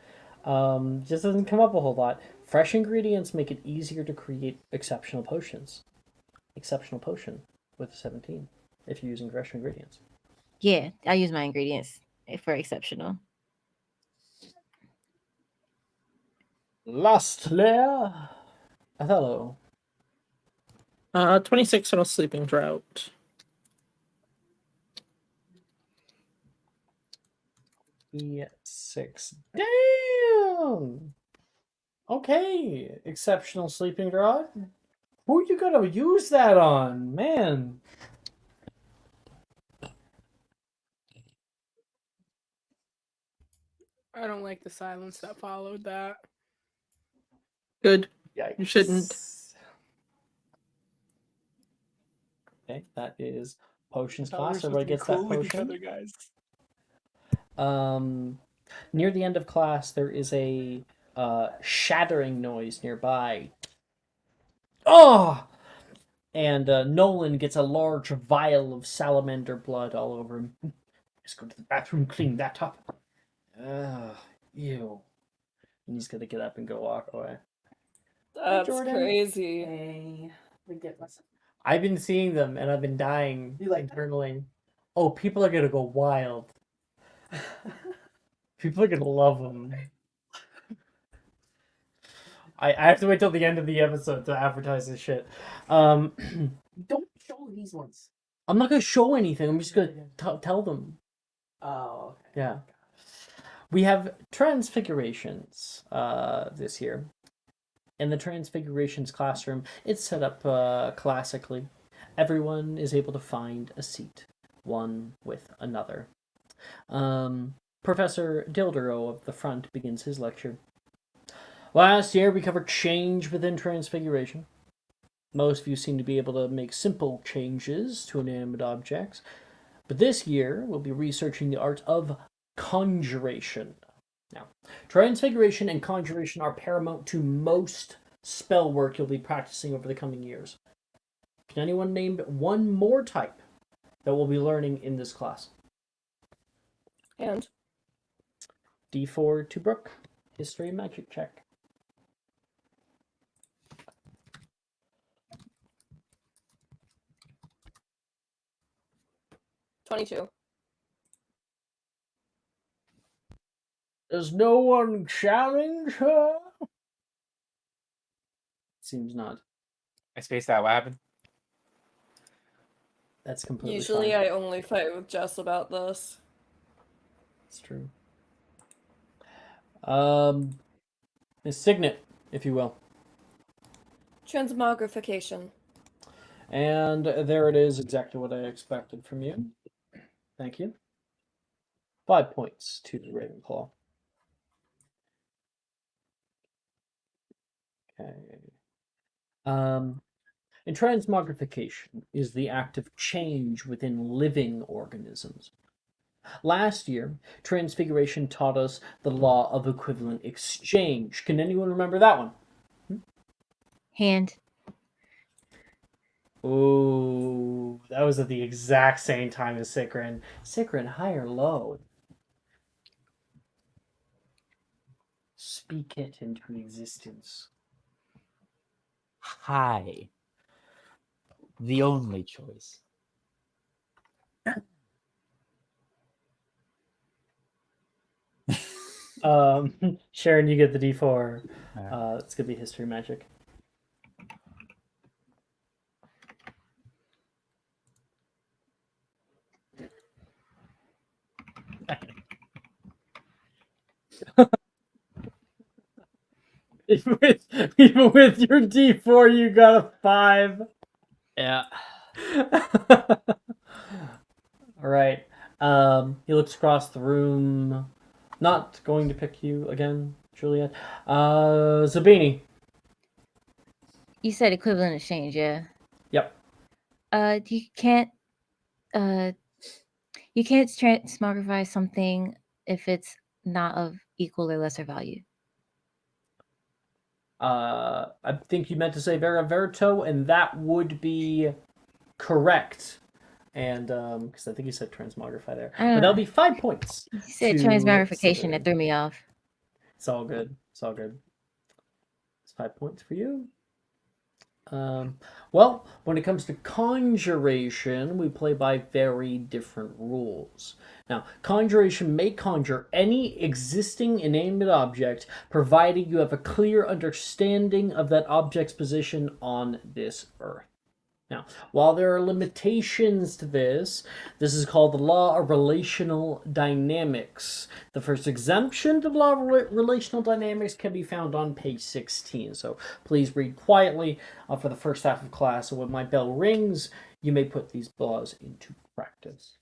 D: Just doesn't come up a whole lot. Fresh ingredients make it easier to create exceptional potions. Exceptional potion with 17 if you're using fresh ingredients.
C: Yeah, I use my ingredients for exceptional.
D: Lastly, Othello.
K: 26 on a sleeping drought.
D: E6. Damn! Okay, exceptional sleeping draught. Who you gonna use that on, man?
A: I don't like the silence that followed that.
K: Good.
D: Yikes.
K: You shouldn't.
D: Okay, that is potions
J: That's how we're
D: class.
J: supposed
D: Everybody
J: to be
D: gets
J: cool
D: that
J: with each
D: potion.
J: other, guys.
D: Near the end of class, there is a shattering noise nearby. Oh! And Nolan gets a large vial of salamander blood all over him. Just go to the bathroom, clean that up. Ew. And he's gonna get up and go walk away.
B: That's
D: Jordan.
B: crazy.
D: Hey, I've been seeing them and I've been dying internally. Oh, people are gonna go wild. People are gonna love them. I have to wait till the end of the episode to advertise this shit.
G: Don't show these ones.
D: I'm not gonna show anything. I'm just gonna tell them.
G: Oh, okay.
D: Yeah. We have transfigurations this year. In the transfigurations classroom, it's set up classically. Everyone is able to find a seat, one with another. Professor Dildero of the front begins his lecture. Last year we covered change within transfiguration. Most of you seem to be able to make simple changes to inanimate objects, but this year we'll be researching the art of conjuration. Now, transfiguration and conjuration are paramount to most spell work you'll be practicing over the coming years. Can anyone name one more type that we'll be learning in this class?
B: And
D: D4 to Brooke. History magic check.
B: $22.
D: Does no one challenge her? Seems not.
J: I spaced out. What happened?
D: That's completely
B: Usually
D: fine.
B: I only fight with Jess about this.
D: It's true. A signet, if you will.
B: Transmogrification.
D: And there it is, exactly what I expected from you. Thank you. 5 points to the Ravenclaw. Okay. And transmogrification is the act of change within living organisms. Last year, Transfiguration taught us the law of equivalent exchange. Can anyone remember that one?
C: Hand.
D: Oh, that was at the exact same time as Sikrin. Sikrin, high or low? Speak it into existence.
E: High. The only choice.
D: Sharon, you get the D4.
E: Right.
D: It's gonna be history magic. Even with your D4, you got a 5.
E: Yeah.
D: All right. He looks across the room. Not going to pick you again, Juliet. Zabini.
C: You said equivalent exchange, yeah.
D: Yep.
C: You can't transmogrify something if it's not of equal or lesser value.
D: I think you meant to say Vera Verito, and that would be correct. And because I think you said transmogrify there, but that'll be 5 points.
C: You said transmogrification. That threw me off.
D: It's all good. It's all good. It's 5 points for you. Well, when it comes to conjuration, we play by very different rules. Now, conjuration may conjure any existing inanimate object, provided you have a clear understanding of that object's position on this earth. Now, while there are limitations to this is called the law of relational dynamics. The first exemption to the law of relational dynamics can be found on page 16. So please read quietly for the first half of class. So when my bell rings, you may put these laws into practice.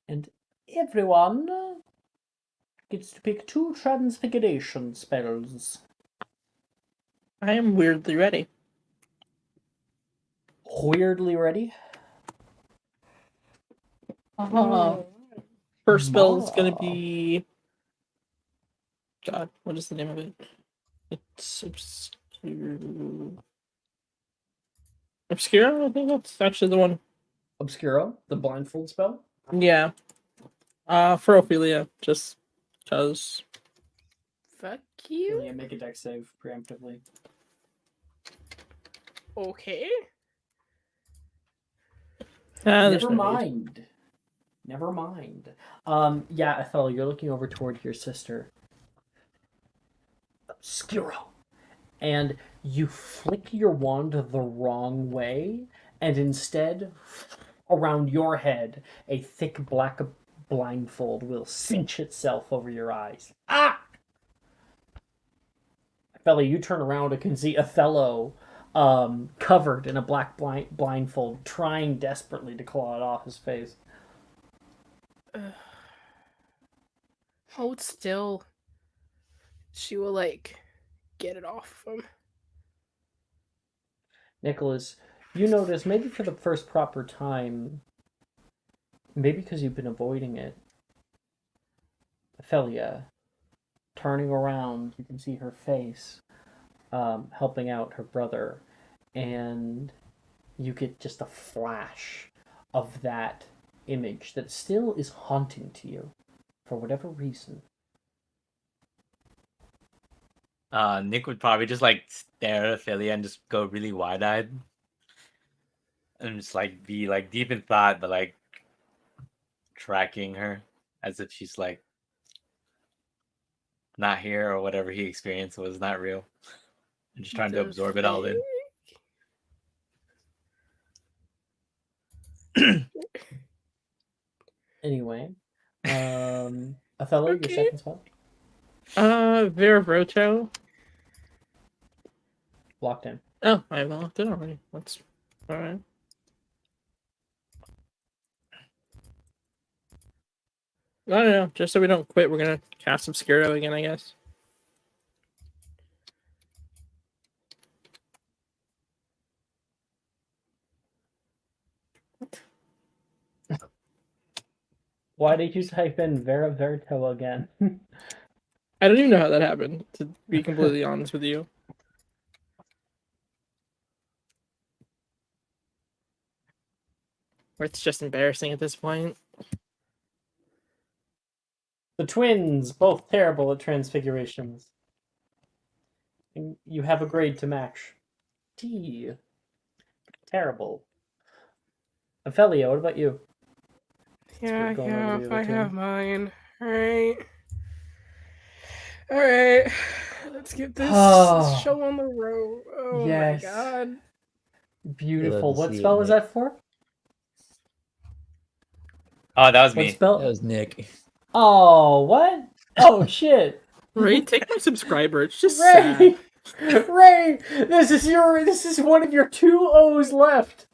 D: And everyone gets to pick 2 transfiguration spells.
K: I am weirdly ready.
D: Weirdly ready?
K: First spell is going to be... God, what is the name of it? It's Obscura? I think that's actually the one.
D: Obscura? The blindfold spell?
K: Yeah. For Ophelia, just because.
A: Fuck you.
D: Yeah, make a dex save preemptively.
A: Okay.
D: Never mind. Never mind. Yeah, Ethel, you're looking over toward your sister. Obscura. And you flick your wand the wrong way, and instead, around your head, a thick black blindfold will cinch itself over your eyes. Ah! Fella, you turn around and can see Othello covered in a black blindfold, trying desperately to claw it off his face.
A: Hold still. She will, get it off of him.
D: Nicholas, you notice, maybe for the first proper time, maybe because you've been avoiding it, Ophelia, turning around, you can see her face, helping out her brother, and you get just a flash of that image that still is haunting to you, for whatever reason.
J: Nick would probably just stare at Ophelia and just go really wide-eyed. And just be deep in thought, but tracking her as if she's not here, or whatever he experienced was not real. And just trying to absorb it all in.
D: Anyway, Othello, your
A: Okay.
D: second spell.
K: Viraroto.
D: Locked in.
K: Oh, I locked it already. That's alright. I don't know. Just so we don't quit, we're gonna cast Obscuro again, I guess.
D: Why did you type in Vera Verito again?
K: I don't even know how that happened, to be completely honest with you. Or it's just embarrassing at this point.
D: The twins, both terrible at transfigurations. And you have a grade to match. T. Terrible. Ophelia, what about you?
A: Yeah,
D: going over the other
A: I
D: two.
A: have mine. Alright. Alright. Let's get this show on the road. Oh
D: Yes.
A: my god.
D: Beautiful.
E: Love to
D: What
E: see it,
D: spell was
E: Nick.
D: that for?
J: Oh, that was
D: What
J: me.
D: spell?
E: That was Nick.
D: Oh, what? Oh, shit.
K: Ray, take my subscriber. It's just
D: Ray!
K: sad.
D: Ray! This is one of your 2 O's left.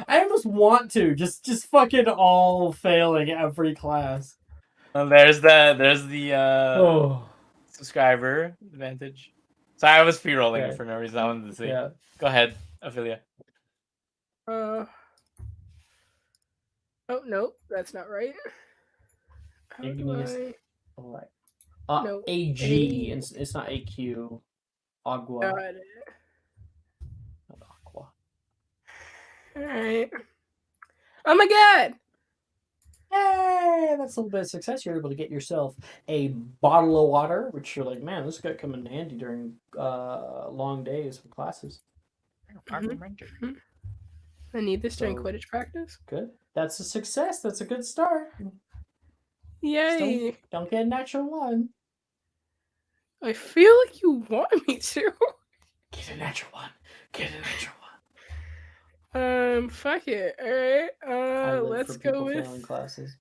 D: I almost want to just fucking all failing every class.
J: Well, there's the subscriber advantage. So I was free rolling
D: Okay.
J: for no reason. I wanted to see.
D: Yeah.
J: Go ahead, Ophelia.
A: Oh no, that's not right. How do
D: Igneous.
A: I?
D: Alright.
A: No.
D: AG. It's not AQ. Agua.
A: Got it.
D: Not aqua.
A: Alright. Oh my god!
D: Hey, that's a little bit of success. You're able to get yourself a bottle of water, which you're like, man, this is gonna come in handy during long days of classes.
A: Mm-hmm. I need this during
D: So-
A: Quidditch practice.
D: Good. That's a success. That's a good start.
A: Yay!
D: Don't get a natural 1.
A: I feel like you want me to.
D: Get a natural 1. Get a natural 1.
A: Fuck it. Alright.
D: I live
A: Let's
D: for
A: go
D: people
A: with
D: failing classes.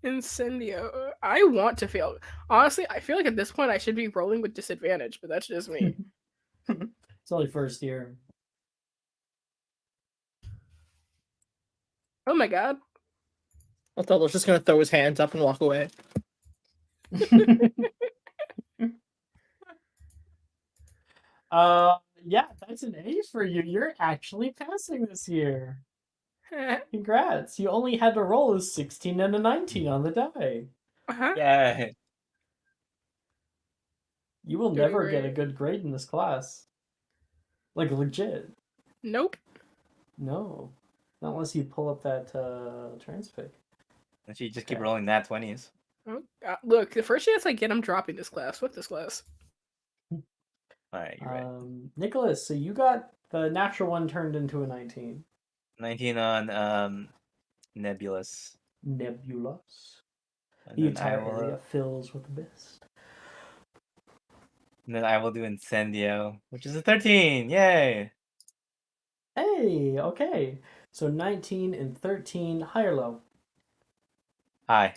A: Incendio. I want to fail. Honestly, I feel like at this point I should be rolling with disadvantage, but that's just me.
D: It's only first year.
A: Oh my god.
K: Othello's just gonna throw his hands up and walk away.
D: Yeah, that's an A for you. You're actually passing this year.
A: Uh-huh.
D: Congrats. You only had to roll a 16 and a 19 on the die.
J: Yeah.
D: You will
A: Doing
D: never get a
A: great.
D: good grade in this class. Like, legit.
A: Nope.
D: No. Not unless you pull up that transfig.
J: And you just keep rolling nat 20s.
A: Oh, look, the first chance I get, I'm dropping this class. Fuck this class.
J: Alright, you're right.
D: Nicholas, so you got the natural 1 turned into a 19.
J: 19 on Nebulous.
D: Nebulous.
J: And
D: The
J: then
D: entire area fills with the mist.
J: And then I will do Incendio, which is a 13. Yay!
D: Hey, okay. So 19 and 13, high or low?
J: Hi.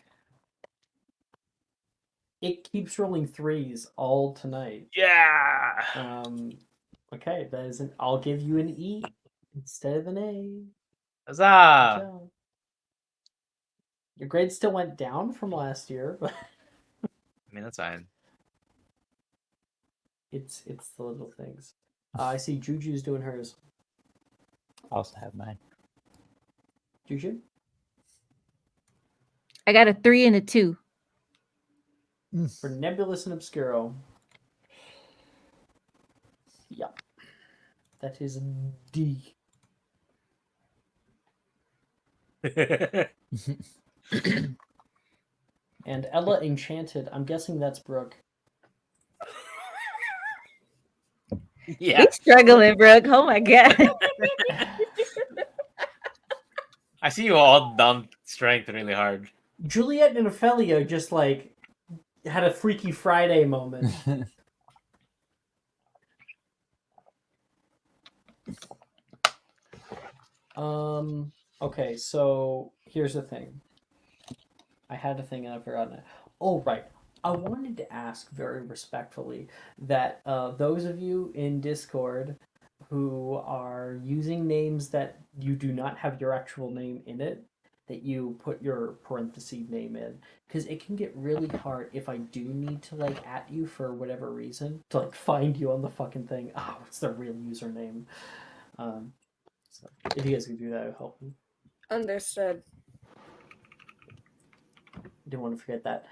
D: It keeps rolling 3s all tonight.
J: Yeah!
D: Okay, that is I'll give you an E instead of an A.
J: Huzzah!
D: Good job. Your grade still went down from last year, but
J: I mean, that's fine.
D: it's the little things. I see Juju's doing hers.
E: I also have mine.
D: Juju?
C: I got a 3 and a 2.
D: For Nebulous and Obscuro. Yep. That is a D. And Ella Enchanted. I'm guessing that's Brooke.
J: Yeah.
C: He's struggling, Brooke. Oh my god.
J: I see you all dump strength really hard.
D: Juliet and Ophelia just like had a Freaky Friday moment. Okay, so here's the thing. I had a thing and I've forgotten it. Oh, right. I wanted to ask very respectfully that those of you in Discord who are using names that you do not have your actual name in it, that you put your parenthesis name in, because it can get really hard if I do need to like at you for whatever reason to like find you on the fucking thing. Oh, what's the real username? So if you guys could do that, it would help me.
B: Understood.
D: Didn't want to forget that.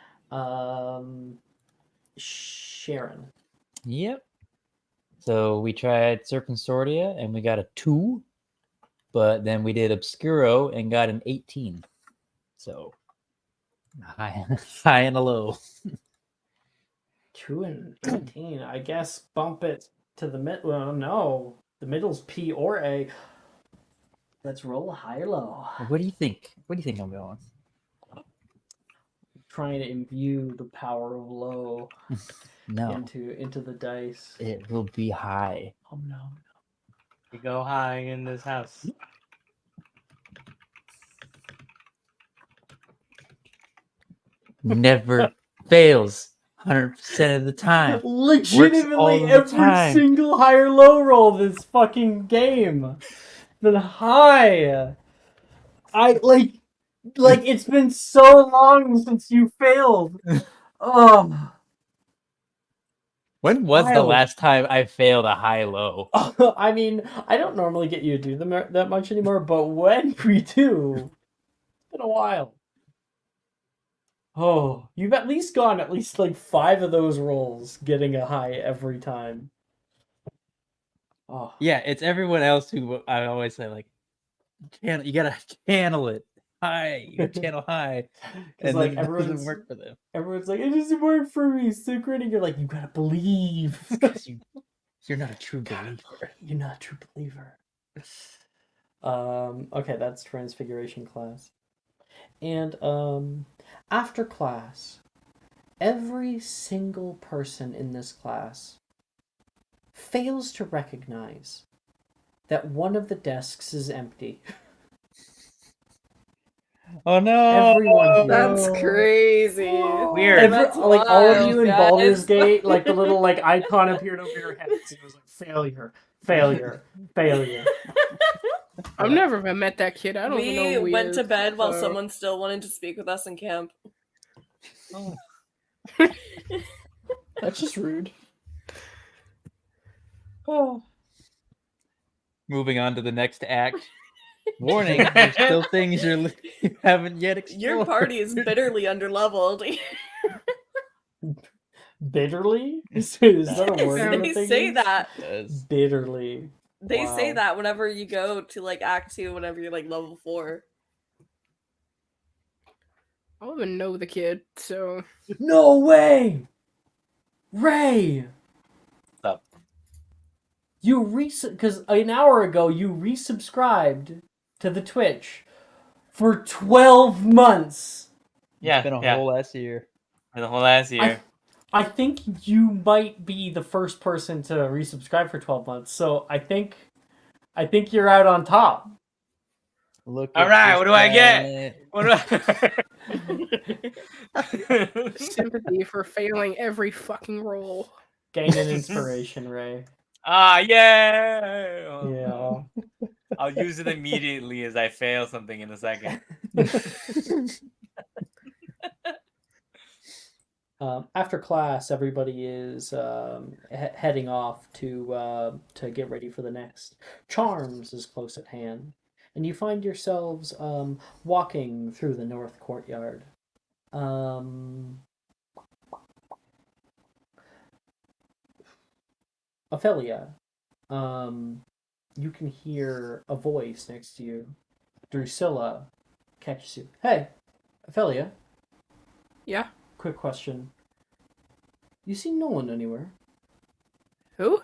D: Sharon.
E: Yep. So we tried Serpensordia and we got a 2, but then we did Obscuro and got an 18. So high and a low.
D: 2 and 18. I guess bump it to the mid. Well, no, the middle's P or A. Let's roll a high or low.
E: What do you think? What do you think I'm going?
D: Trying to imbue the power of low
E: No.
D: into the dice.
E: It will be high.
D: Oh no.
J: We go high in this house.
E: Never fails 100% of the time.
D: Legitimately, every single high or low roll this fucking game. The high. I like it's been so long since you failed. Oh.
E: When was the
D: Wild.
E: last time I failed a high-low?
D: I mean, I don't normally get you to do them that much anymore, but when we do, it's been a while. Oh, you've at least gone at least like 5 of those rolls getting a high every time. Oh.
E: Yeah, it's everyone else who I always say like, you gotta channel it high. You gotta channel high, and
D: like
E: then it doesn't work for them.
D: Everyone's like, it doesn't work for me. So great, and you're like, you gotta believe.
E: Because you're not a true believer.
D: You're not a true believer. Okay, that's Transfiguration class. And after class, every single person in this class fails to recognize that one of the desks is empty.
E: Oh no!
D: Everyone.
B: That's crazy.
J: Weird.
B: That's
D: like all of you in
B: wild,
D: Baldur's
B: guys.
D: Gate, like the little like icon appeared over your head. It was like failure, failure, failure.
A: I've never even met that kid. I don't even know
B: We
A: who he
B: went
A: is,
B: to bed while
A: so-
B: someone still wanted to speak with us in camp.
K: Oh. That's just rude.
E: Oh. Moving on to the next act. Warning, there's still things you haven't yet explored.
B: Your party is bitterly underleveled.
D: Bitterly? Is that a word?
B: They say that.
D: Bitterly.
B: They say
D: Wow.
B: that whenever you go to like Act 2, whenever you're like level 4.
A: I don't even know the kid, so
D: No way! Ray!
J: What's up?
D: You because an hour ago you resubscribed to the Twitch for 12 months.
J: Yeah,
E: It's been a
J: yeah.
E: whole last year.
J: For the whole last year.
D: I think you might be the first person to resubscribe for 12 months, so I think you're out on top.
E: Look.
J: All right, what do I get? What do I?
A: sympathy for failing every fucking roll.
D: Gain an inspiration, Ray.
J: Ah, yeah.
D: Yeah.
J: I'll use it immediately as I fail something in a second.
D: After class, everybody is heading off to get ready for the next. Charms is close at hand, and you find yourselves walking through the north courtyard. Ophelia, you can hear a voice next to you. Drusilla catches you. Hey, Ophelia.
A: Yeah.
D: Quick question. You see Nolan anywhere?
A: Who?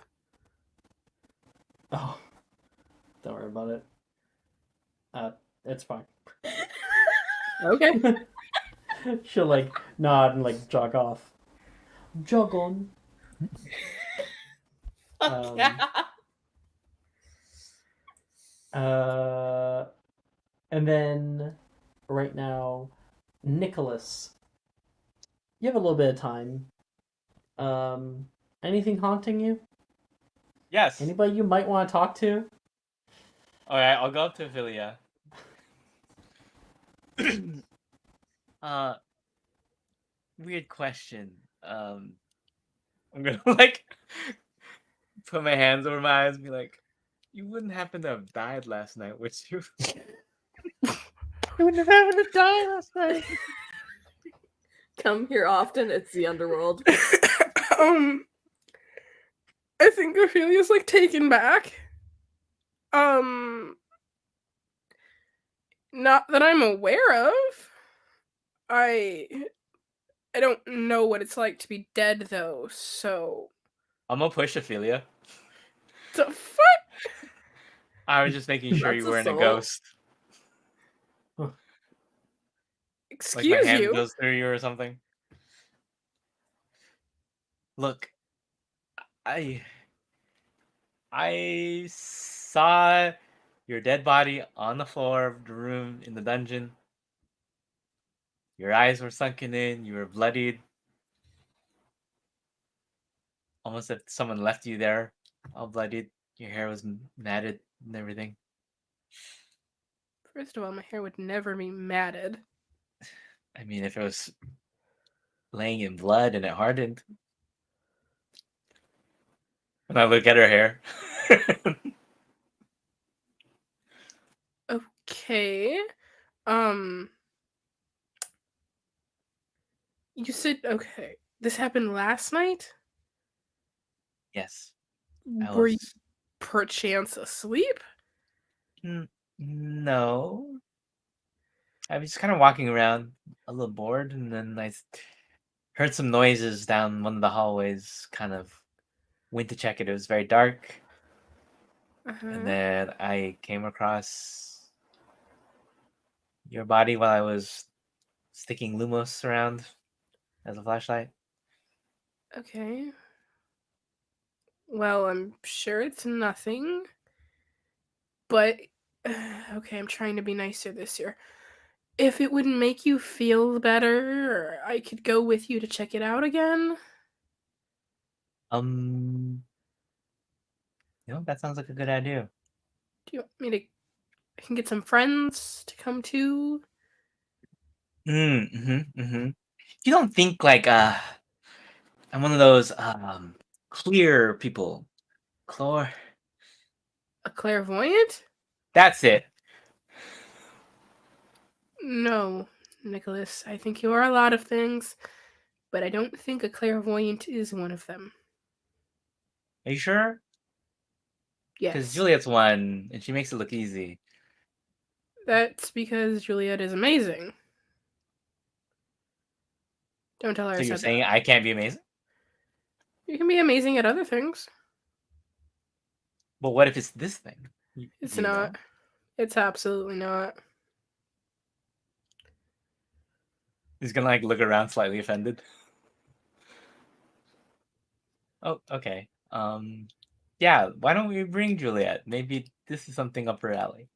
D: Oh, don't worry about it. It's fine.
A: Okay.
D: She'll like nod and like jog off. Jog on. And then right now, Nicholas, you have a little bit of time. Anything haunting you?
J: Yes.
D: Anybody you might want to talk to?
J: All right, I'll go up to Ophelia. Weird question. I'm gonna like put my hands over my eyes and be like, "You wouldn't happen to have died last night, would you?"
K: You wouldn't have happened to die last night.
B: Come here often. It's the underworld.
A: I think Ophelia's like taken back. Not that I'm aware of. I don't know what it's like to be dead though, so
J: I'm gonna push Ophelia.
A: the fuck?
J: I was just making sure you
B: That's
J: weren't a
B: assault.
J: ghost. Like
A: Excuse
J: my hand
A: you.
J: goes through you or something. Look, I saw your dead body on the floor of the room in the dungeon. Your eyes were sunken in, you were bloodied. Almost if someone left you there, all bloodied. Your hair was matted and everything.
A: First of all, my hair would never be matted.
J: I mean, if it was laying in blood and it hardened. And I look at her hair.
A: Okay. You said okay. This happened last night?
J: Yes.
A: Were you perchance asleep?
J: No. I was just kind of walking around a little bored, and then I heard some noises down one of the hallways, kind of went to check it. It was very dark. And then I came across your body while I was sticking Lumos around as a flashlight.
A: Okay. Well, I'm sure it's nothing. But okay, I'm trying to be nicer this year. If it would make you feel better, I could go with you to check it out again.
J: That sounds like a good idea.
A: Do you want me to? I can get some friends to come too.
J: You don't think like I'm one of those clear people.
A: A clairvoyant?
J: That's it.
A: No, Nicholas. I think you are a lot of things, but I don't think a clairvoyant is one of them.
J: Are you sure? Because
A: Yes.
J: Juliet's one, and she makes it look easy.
A: That's because Juliet is amazing. Don't tell her
J: So
A: I
J: you're
A: said
J: saying
A: that.
J: I can't be amazing?
A: You can be amazing at other things.
J: But what if it's this thing?
A: It's
J: Do you
A: not.
J: know?
A: It's absolutely not.
J: He's gonna like look around slightly offended. Oh, okay. Yeah, why don't we bring Juliet? Maybe this is something up her alley.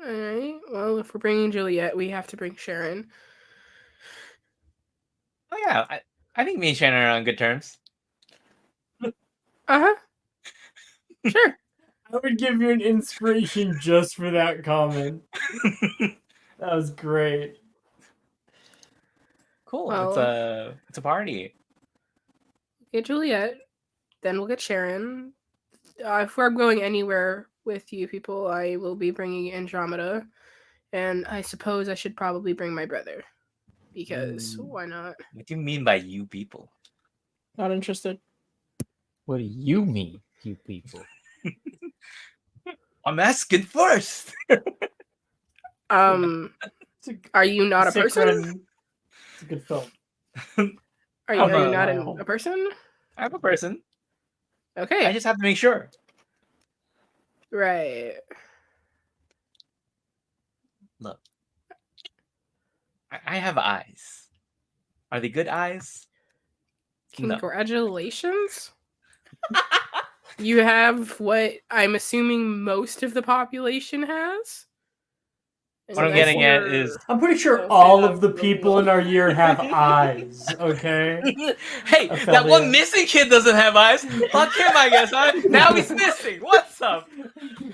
A: Alright, well, if we're bringing Juliet, we have to bring Sharon.
J: Oh yeah, I think me and Shannon are on good terms.
A: Uh-huh. Sure.
D: I would give you an inspiration just for that comment. That was great.
J: Cool.
A: Well,
J: it's a party.
A: get Juliet, then we'll get Sharon. If we're going anywhere with you people, I will be bringing Andromeda. And I suppose I should probably bring my brother. Because why not?
J: What do you mean by you people?
K: Not interested.
E: What do you mean, you people?
J: I'm asking first.
A: Are you not a person?
D: It's a good film.
A: Are you not a person?
J: I'm a person.
A: Okay.
J: I just have to make sure.
A: Right.
J: Look. I have eyes. Are they good eyes? No.
A: Congratulations. You have what I'm assuming most of the population has?
J: What I'm getting at is,
D: I'm pretty sure
A: Don't say
D: all
A: that
D: of the
A: really
D: people in our year have eyes, okay?
J: hey, that
D: Ophelia.
J: one missing kid doesn't have eyes. Fuck him, I guess. Huh? Now he's missing. What's up?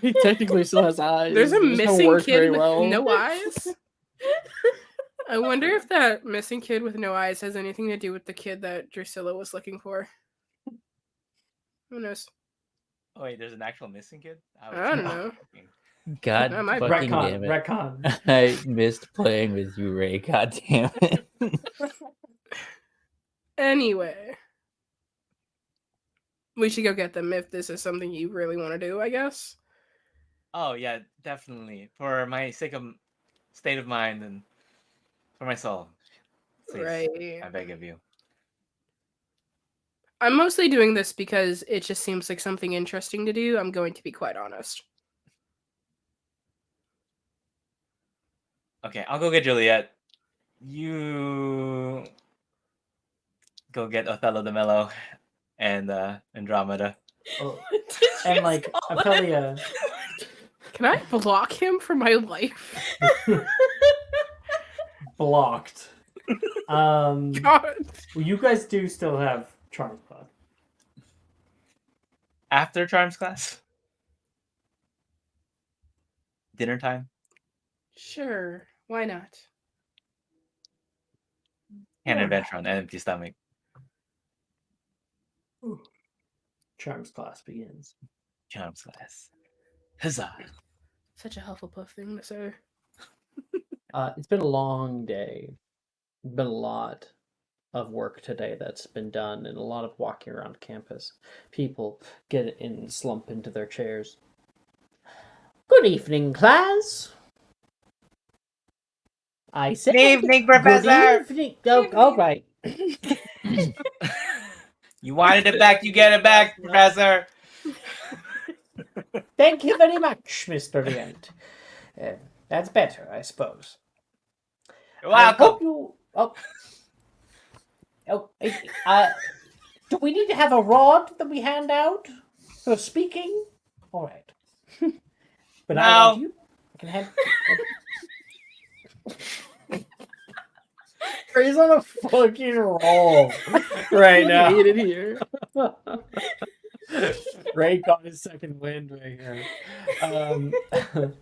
K: He technically still has eyes.
A: There's a
K: They just don't
A: missing
K: work very
A: kid with
K: well.
A: no eyes. I wonder if that missing kid with no eyes has anything to do with the kid that Drusilla was looking for. Who knows?
J: Oh wait, there's an actual missing kid?
A: I don't know.
E: God
A: That might be-
E: fucking damn it.
D: Retcon.
E: I missed playing with you, Ray. God damn it.
A: Anyway, we should go get them if this is something you really want to do, I guess.
J: Oh yeah, definitely. For my sake of state of mind and for my soul. Please,
A: Right.
J: I beg of you.
A: I'm mostly doing this because it just seems like something interesting to do. I'm going to be quite honest.
J: Okay, I'll go get Juliet. You go get Othello de Mello and Andromeda.
D: Oh, and like Ophelia.
A: Can I block him from my life?
D: Blocked.
A: God.
D: Well, you guys do still have Charm Club.
J: After Charms class? Dinner time?
A: Sure. Why not?
J: An adventure on an empty stomach.
D: Charms class begins.
J: Charms class. Huzzah.
A: Such a Hufflepuff thing to say.
D: It's been a long day. Been a lot of work today that's been done and a lot of walking around campus. People get in and slump into their chairs. Good evening, class. I said
J: Good evening, Professor.
D: Good evening. Oh, all right.
J: You wanted it back, you get it back, Professor.
D: Thank you very much, Mr. Rient. That's better, I suppose.
J: You're welcome.
D: I hope you... do we need to have a rod that we hand out for speaking? All right. But
J: No.
D: I want you. I can have... He's on a fucking roll right now.
K: Hate it here.
D: Ray got his second wind right here.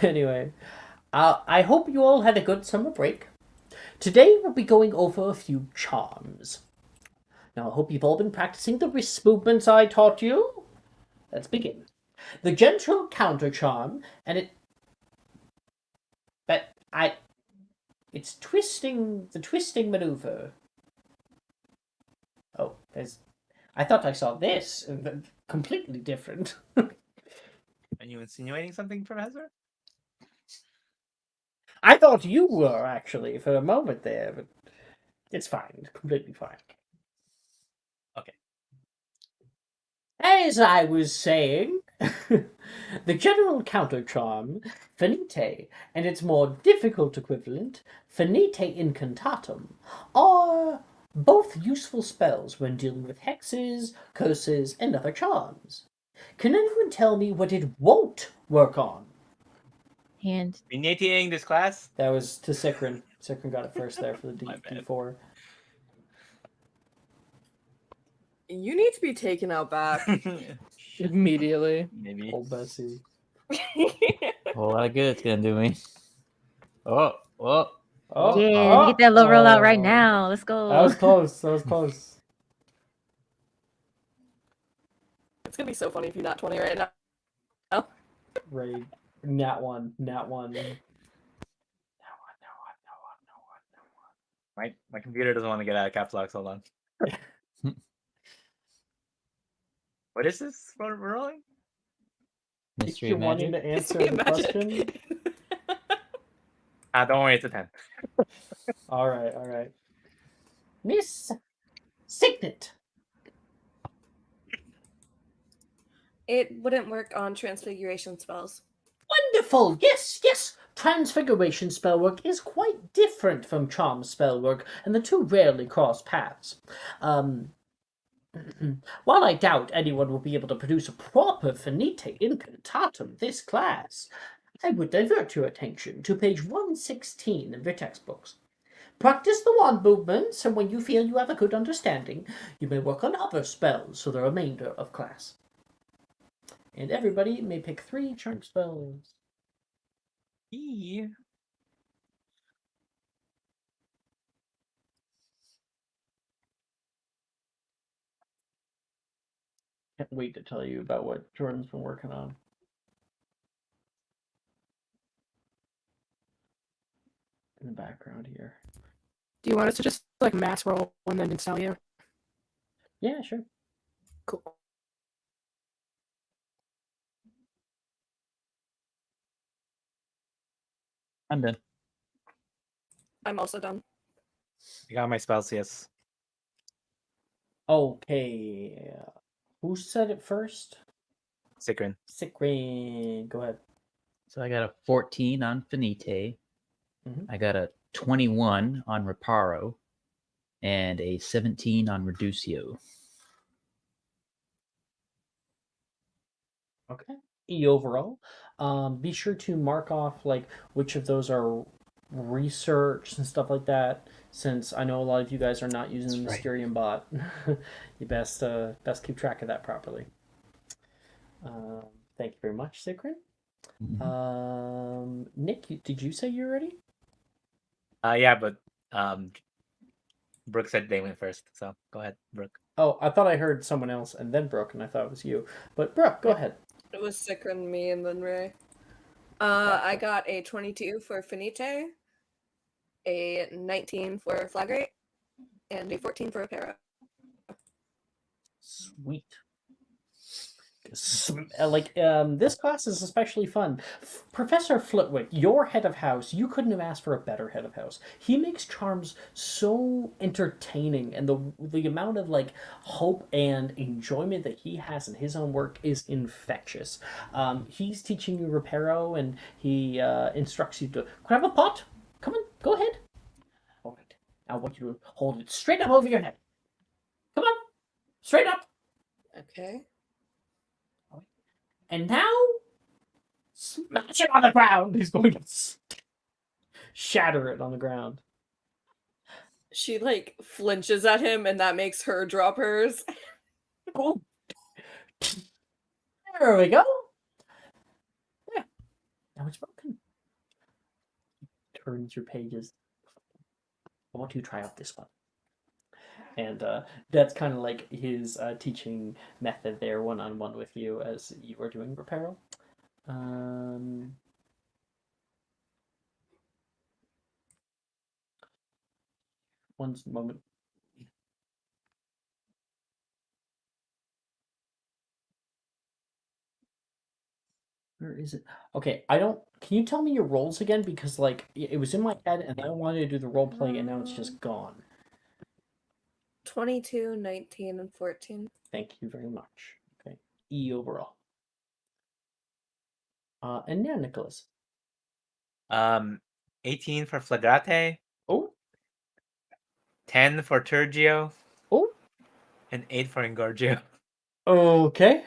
D: Anyway, I hope you all had a good summer break. Today we'll be going over a few charms. Now I hope you've all been practicing the wrist movements I taught you. Let's begin. The gentle counter charm, and it's twisting, the twisting maneuver. Oh, I thought I saw this. Completely different.
J: Are you insinuating something, Professor?
D: I thought you were, actually, for a moment there, but it's fine. It's completely fine.
J: Okay.
D: As I was saying, the general counter charm, Finite, and its more difficult equivalent, Finite Incantatum, are both useful spells when dealing with hexes, curses, and other charms. Can anyone tell me what it won't work on?
C: Hand.
J: Initiating this class?
D: That was to Sikrin. Sikrin got it first there for the D4.
B: You need to be taken out back.
K: Immediately.
J: Maybe.
D: Old Bessie.
E: A whole lot of good it's gonna do me. Oh.
C: Yeah, get that low roll out right now. Let's go.
D: That was close. That was close.
B: It's gonna be so funny if you not 20 right now.
D: Right. Nat one.
J: My computer doesn't want to get out of caps locks. Hold on. What is this? What we're rolling?
E: Mystery
D: You're
E: of
D: wanting
E: magic.
D: to answer the question?
J: Don't worry, it's a 10.
D: All right. Miss Signet.
B: It wouldn't work on transfiguration spells.
D: Wonderful. Yes. Transfiguration spellwork is quite different from charm spellwork, and the two rarely cross paths. While I doubt anyone will be able to produce a proper Finite Incantatum this class,
G: I would divert your attention to page 116 of your textbooks. Practice the wand movements, and when you feel you have a good understanding, you may work on other spells for the remainder of class. And everybody may pick 3 charm spells.
J: Yeah.
G: Can't wait to tell you about what Jordan's been working on. In the background here.
A: Do you want us to just like mass roll and then install you?
G: Yeah, sure.
A: Cool.
E: I'm done.
B: I'm also done.
J: I got my spells, yes.
G: Okay. Who said it first?
J: Sikrin.
G: Sikrin. Go ahead.
E: So I got a 14 on Finite.
G: Mhm.
E: I got a 21 on Reparo. And a 17 on Reducio.
G: Okay. E overall. Be sure to mark off like which of those are research and stuff like that. Since I know a lot of you guys are not using the Mysterium bot, you best keep track of that properly. Thank you very much, Sikrin. Nick, did you say you're ready?
J: Yeah, but Brooke said they went first, so go ahead, Brooke.
G: Oh, I thought I heard someone else and then Brooke, and I thought it was you. But Brooke, go ahead.
B: It was Sikrin, me, and then Ray. I got a 22 for Finite, a 19 for Flagrate, and a 14 for Reparo.
G: Sweet. This class is especially fun. Professor Flitwick, your head of house, you couldn't have asked for a better head of house. He makes charms so entertaining, and the amount of like hope and enjoyment that he has in his own work is infectious. He's teaching you Reparo, and he instructs you to grab a pot. Come on, go ahead. All right. Now I want you to hold it straight up over your head. Come on, straight up.
B: Okay.
G: And now, smash it on the ground. He's going to shatter it on the ground.
B: She like flinches at him, and that makes her drop hers.
G: Oh, there we go. Yeah, now it's broken. Turns your pages. I want you to try out this one. And that's kind of like his teaching method there, one-on-one with you as you are doing Reparo. One moment. Where is it? Okay, I don't. Can you tell me your rolls again? Because like it was in my head, and I wanted to do the role play, and now it's just gone.
B: 22, 19, and 14.
G: Thank you very much. Okay, E overall. And now Nicholas.
J: 18 for Flagrate.
G: Oh.
J: 10 for Turgio.
G: Oh.
J: And 8 for Engorgio.
G: Okay.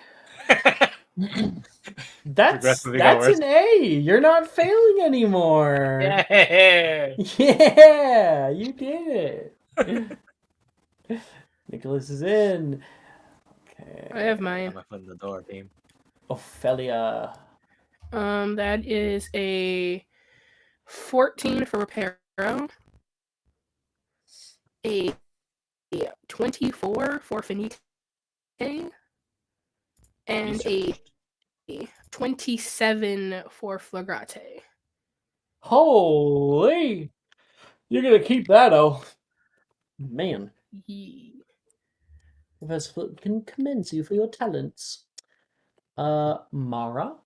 G: That's an A. You're not failing anymore.
J: Yeah.
G: Yeah, you did it. Nicholas is in. Okay.
A: I have mine.
J: I'm opening the door, team.
G: Ophelia.
A: That is a 14 for Reparo, a 24 for Finite, and a 27 for Flagrate.
G: Holy! You're gonna keep that, man. Professor Flip can commend you for your talents. Mara.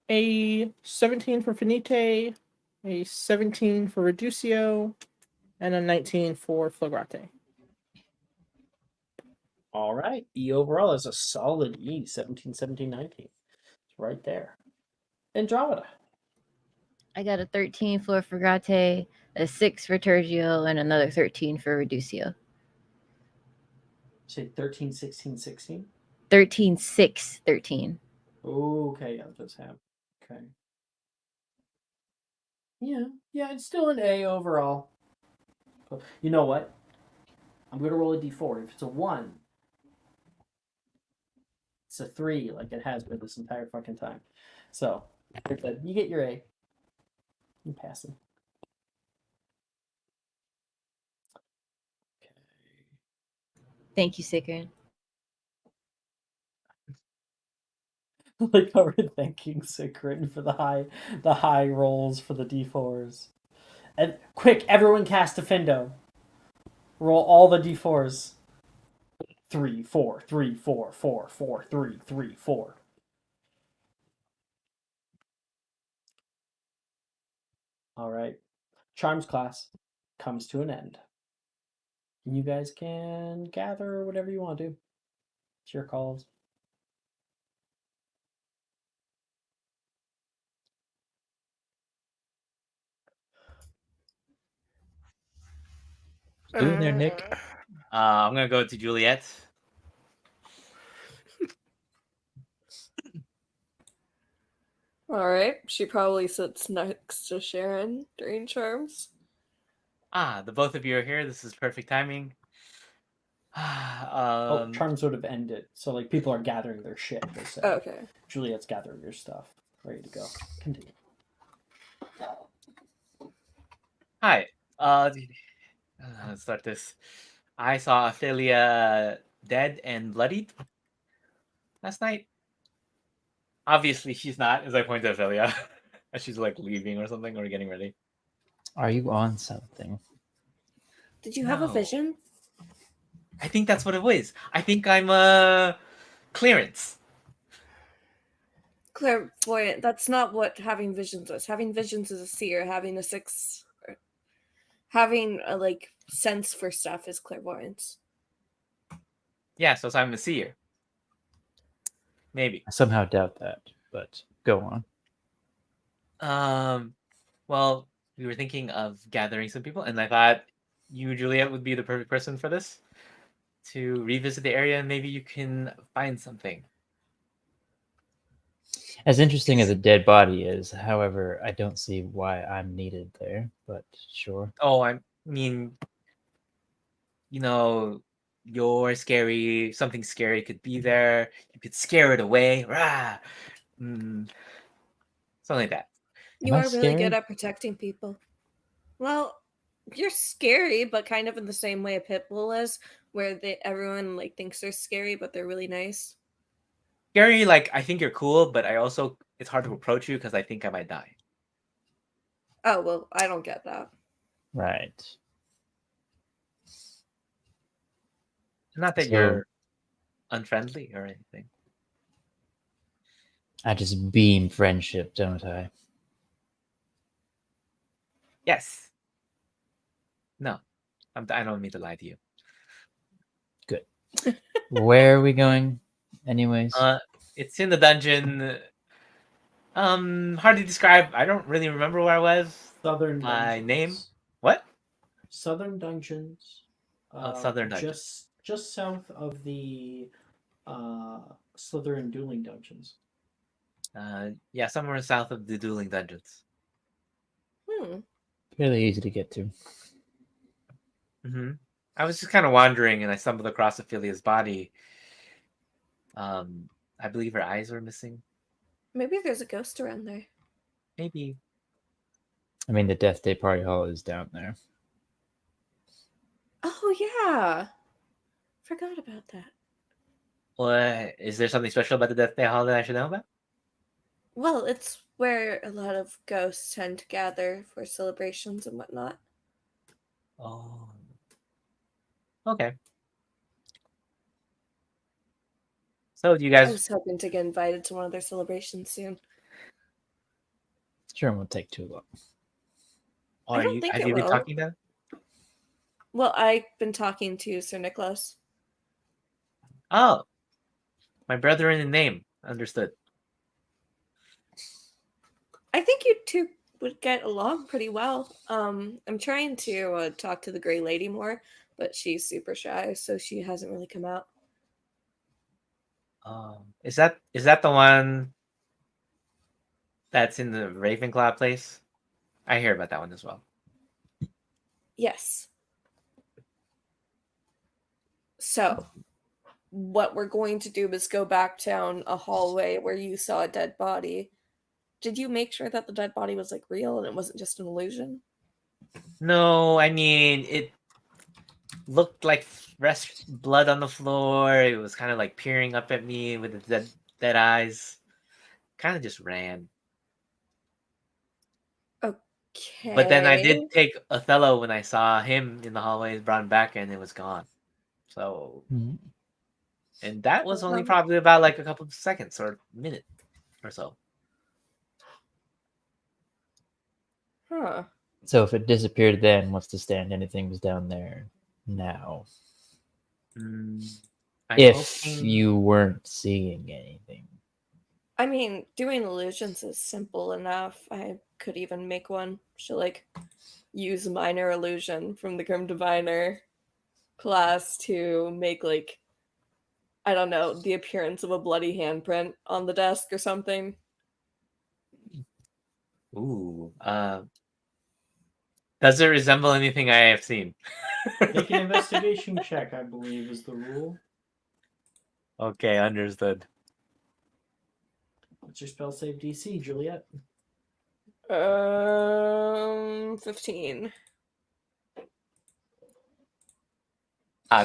K: A 17 for Finite, a 17 for Reducio, and a 19 for Flagrate.
G: All right. E overall is a solid E. 17, 17, 19. It's right there. Andromeda.
C: I got a 13 for Flagrate, a 6 for Turgio, and another 13 for Reducio.
G: Say 13, 16, 16?
C: 13, 6, 13.
G: Okay, yeah, that's half.
D: Okay. Yeah, it's still an A overall. But you know what? I'm gonna roll a d4. If it's a 1, it's a 3, like it has been this entire fucking time. So, you get your A. You pass it.
C: Thank you, Sigrid.
D: Like how we're thanking Sigrid for the high rolls for the d4s. And quick, everyone cast a Findo. Roll all the d4s. 3, 4, 3, 4, 4, 4, 3, 3, 4. All right. Charms class comes to an end. You guys can gather whatever you want to do. It's your calls.
E: Doing there, Nick.
J: I'm gonna go to Juliet.
B: All right. She probably sits next to Sharon during charms.
J: The both of you are here. This is perfect timing.
D: Charms would have ended. So like people are gathering their shit, they say.
B: Okay.
D: Juliet's gathering your stuff. Ready to go. Continue.
J: Hi. Let's start this. I saw Ophelia dead and bloodied last night. Obviously, she's not, as I point to Ophelia. She's like leaving or something or getting ready.
E: Are you on something?
B: Did you have a
J: No.
B: vision?
J: I think that's what it was. I think I'm a clearance.
B: Clairvoyant. That's not what having visions is. Having visions is a seer. Having a sixth, having a like sense for stuff is clairvoyance.
J: Yeah, so I'm a seer. Maybe.
E: I somehow doubt that, but go on.
J: Well, we were thinking of gathering some people, and I thought you, Juliet, would be the perfect person for this. To revisit the area, and maybe you can find something.
E: As interesting as a dead body is, however, I don't see why I'm needed there, but sure.
J: Oh, I mean, you're scary. Something scary could be there. You could scare it away. Rah! Something like that.
B: You
E: Am I
B: are really good
E: scary?
B: at protecting people. Well, you're scary, but kind of in the same way a pit bull is, where everyone like thinks they're scary, but they're really nice.
J: Scary, like, I think you're cool, but it's hard to approach you because I think I might die.
B: Oh, well, I don't get that.
E: Right.
J: Not that
E: So-
J: you're unfriendly or anything.
E: I just beam friendship, don't I?
J: Yes. No. I don't mean to lie to you.
E: Good. Where are we going, anyways?
J: It's in the dungeon. Hard to describe. I don't really remember where I was.
D: Southern
J: My
D: Dungeons.
J: name? What?
D: Southern Dungeons.
J: Southern Dungeons.
D: Just south of the Slytherin dueling dungeons.
J: Yeah, somewhere south of the dueling dungeons.
E: Fairly easy to get to.
J: Mm-hmm. I was just kind of wandering, and I stumbled across Ophelia's body. I believe her eyes were missing.
B: Maybe there's a ghost around there.
J: Maybe.
E: I mean, the Death Day Party Hall is down there.
B: Oh yeah, forgot about that.
J: What is there something special about the Death Day Hall that I should know about?
B: Well, it's where a lot of ghosts tend to gather for celebrations and whatnot.
J: Oh. Okay. So do you
B: I
J: guys?
B: was hoping to get invited to one of their celebrations soon.
E: Sure, it won't take too long.
B: I don't think
J: Have
B: it
J: you been
B: will.
J: talking to them?
B: Well, I've been talking to Sir Nicholas.
J: Oh, my brother in name. Understood.
B: I think you two would get along pretty well. I'm trying to talk to the Gray Lady more, but she's super shy, so she hasn't really come out.
J: Is that the one
F: that's in the Ravenclaw place? I hear about that one as well.
B: Yes. So, what we're going to do is go back down a hallway where you saw a dead body. Did you make sure that the dead body was like real and it wasn't just an illusion?
F: No, I mean it looked like fresh blood on the floor. It was kind of like peering up at me with its dead eyes. Kind of just ran.
B: Okay.
F: But then I did take Othello when I saw him in the hallways, brought him back, and it was gone. So, and that was only probably about like a couple of seconds or a minute or so.
B: Huh.
E: So if it disappeared then, what's to stand anything was down there now? If you weren't seeing anything.
B: I mean, doing illusions is simple enough. I could even make one. She'll like use minor illusion from the Grim Diviner class to make like, I don't know, the appearance of a bloody handprint on the desk or something.
F: Ooh. Does it resemble anything I have seen?
D: Make an investigation check, I believe, is the rule.
F: Okay, understood.
D: What's your spell save DC, Juliet?
B: 15.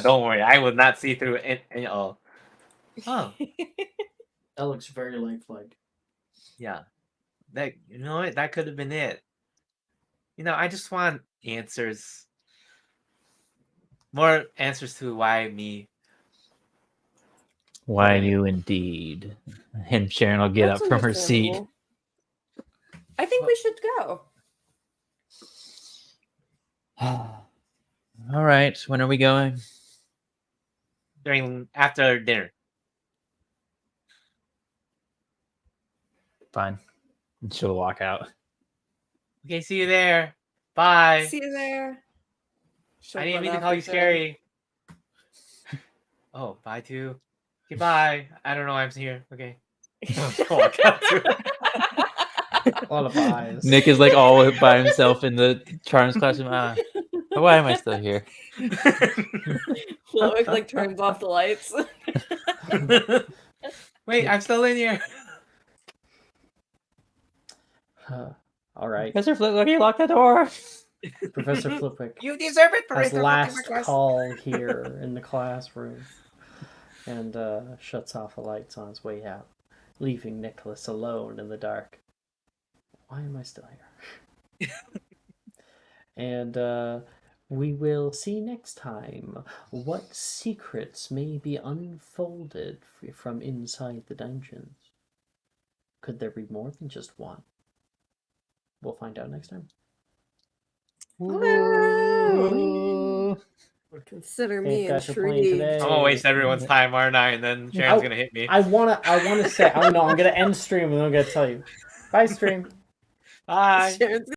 F: Don't worry, I will not see through it. Oh.
D: That looks very lifelike.
F: Yeah. That, you know what? That could have been it. You know, I just want answers. More answers to why me.
E: Why you indeed. And Sharon will get
B: That's
E: up from her seat.
B: understandable. I think we should go.
E: All right, when are we going?
F: After dinner.
E: Fine. And she'll walk out.
F: Okay, see you there. Bye.
B: See you there.
F: I didn't mean to call you scary. Oh, bye too. Okay, bye. I don't know why I'm here. Okay. Walk out too.
D: A lot of eyes.
E: Nick is like all by himself in the Charms classroom. Why am I still here?
B: Chloe like turns off the lights.
F: Wait, I'm still in here.
D: All right.
E: Professor Flitwick, you locked the door.
D: Professor Flitwick.
F: You deserve it,
D: has
F: Professor
D: last
F: Flitwick.
D: call here in the classroom, and shuts off the lights on his way out, leaving Nicholas alone in the dark. Why am I still here? And we will see next time what secrets may be unfolded from inside the dungeons. Could there be more than just one? We'll find out next time.
B: Consider
D: Hey,
B: me
D: guys are playing
B: intrigued.
D: today.
F: I'm gonna waste everyone's time, aren't I? And then Sharon's gonna hit me.
D: I wanna say, oh no, I'm gonna end stream and I'm gonna tell you. Bye, stream.
F: Bye.
B: Sharon's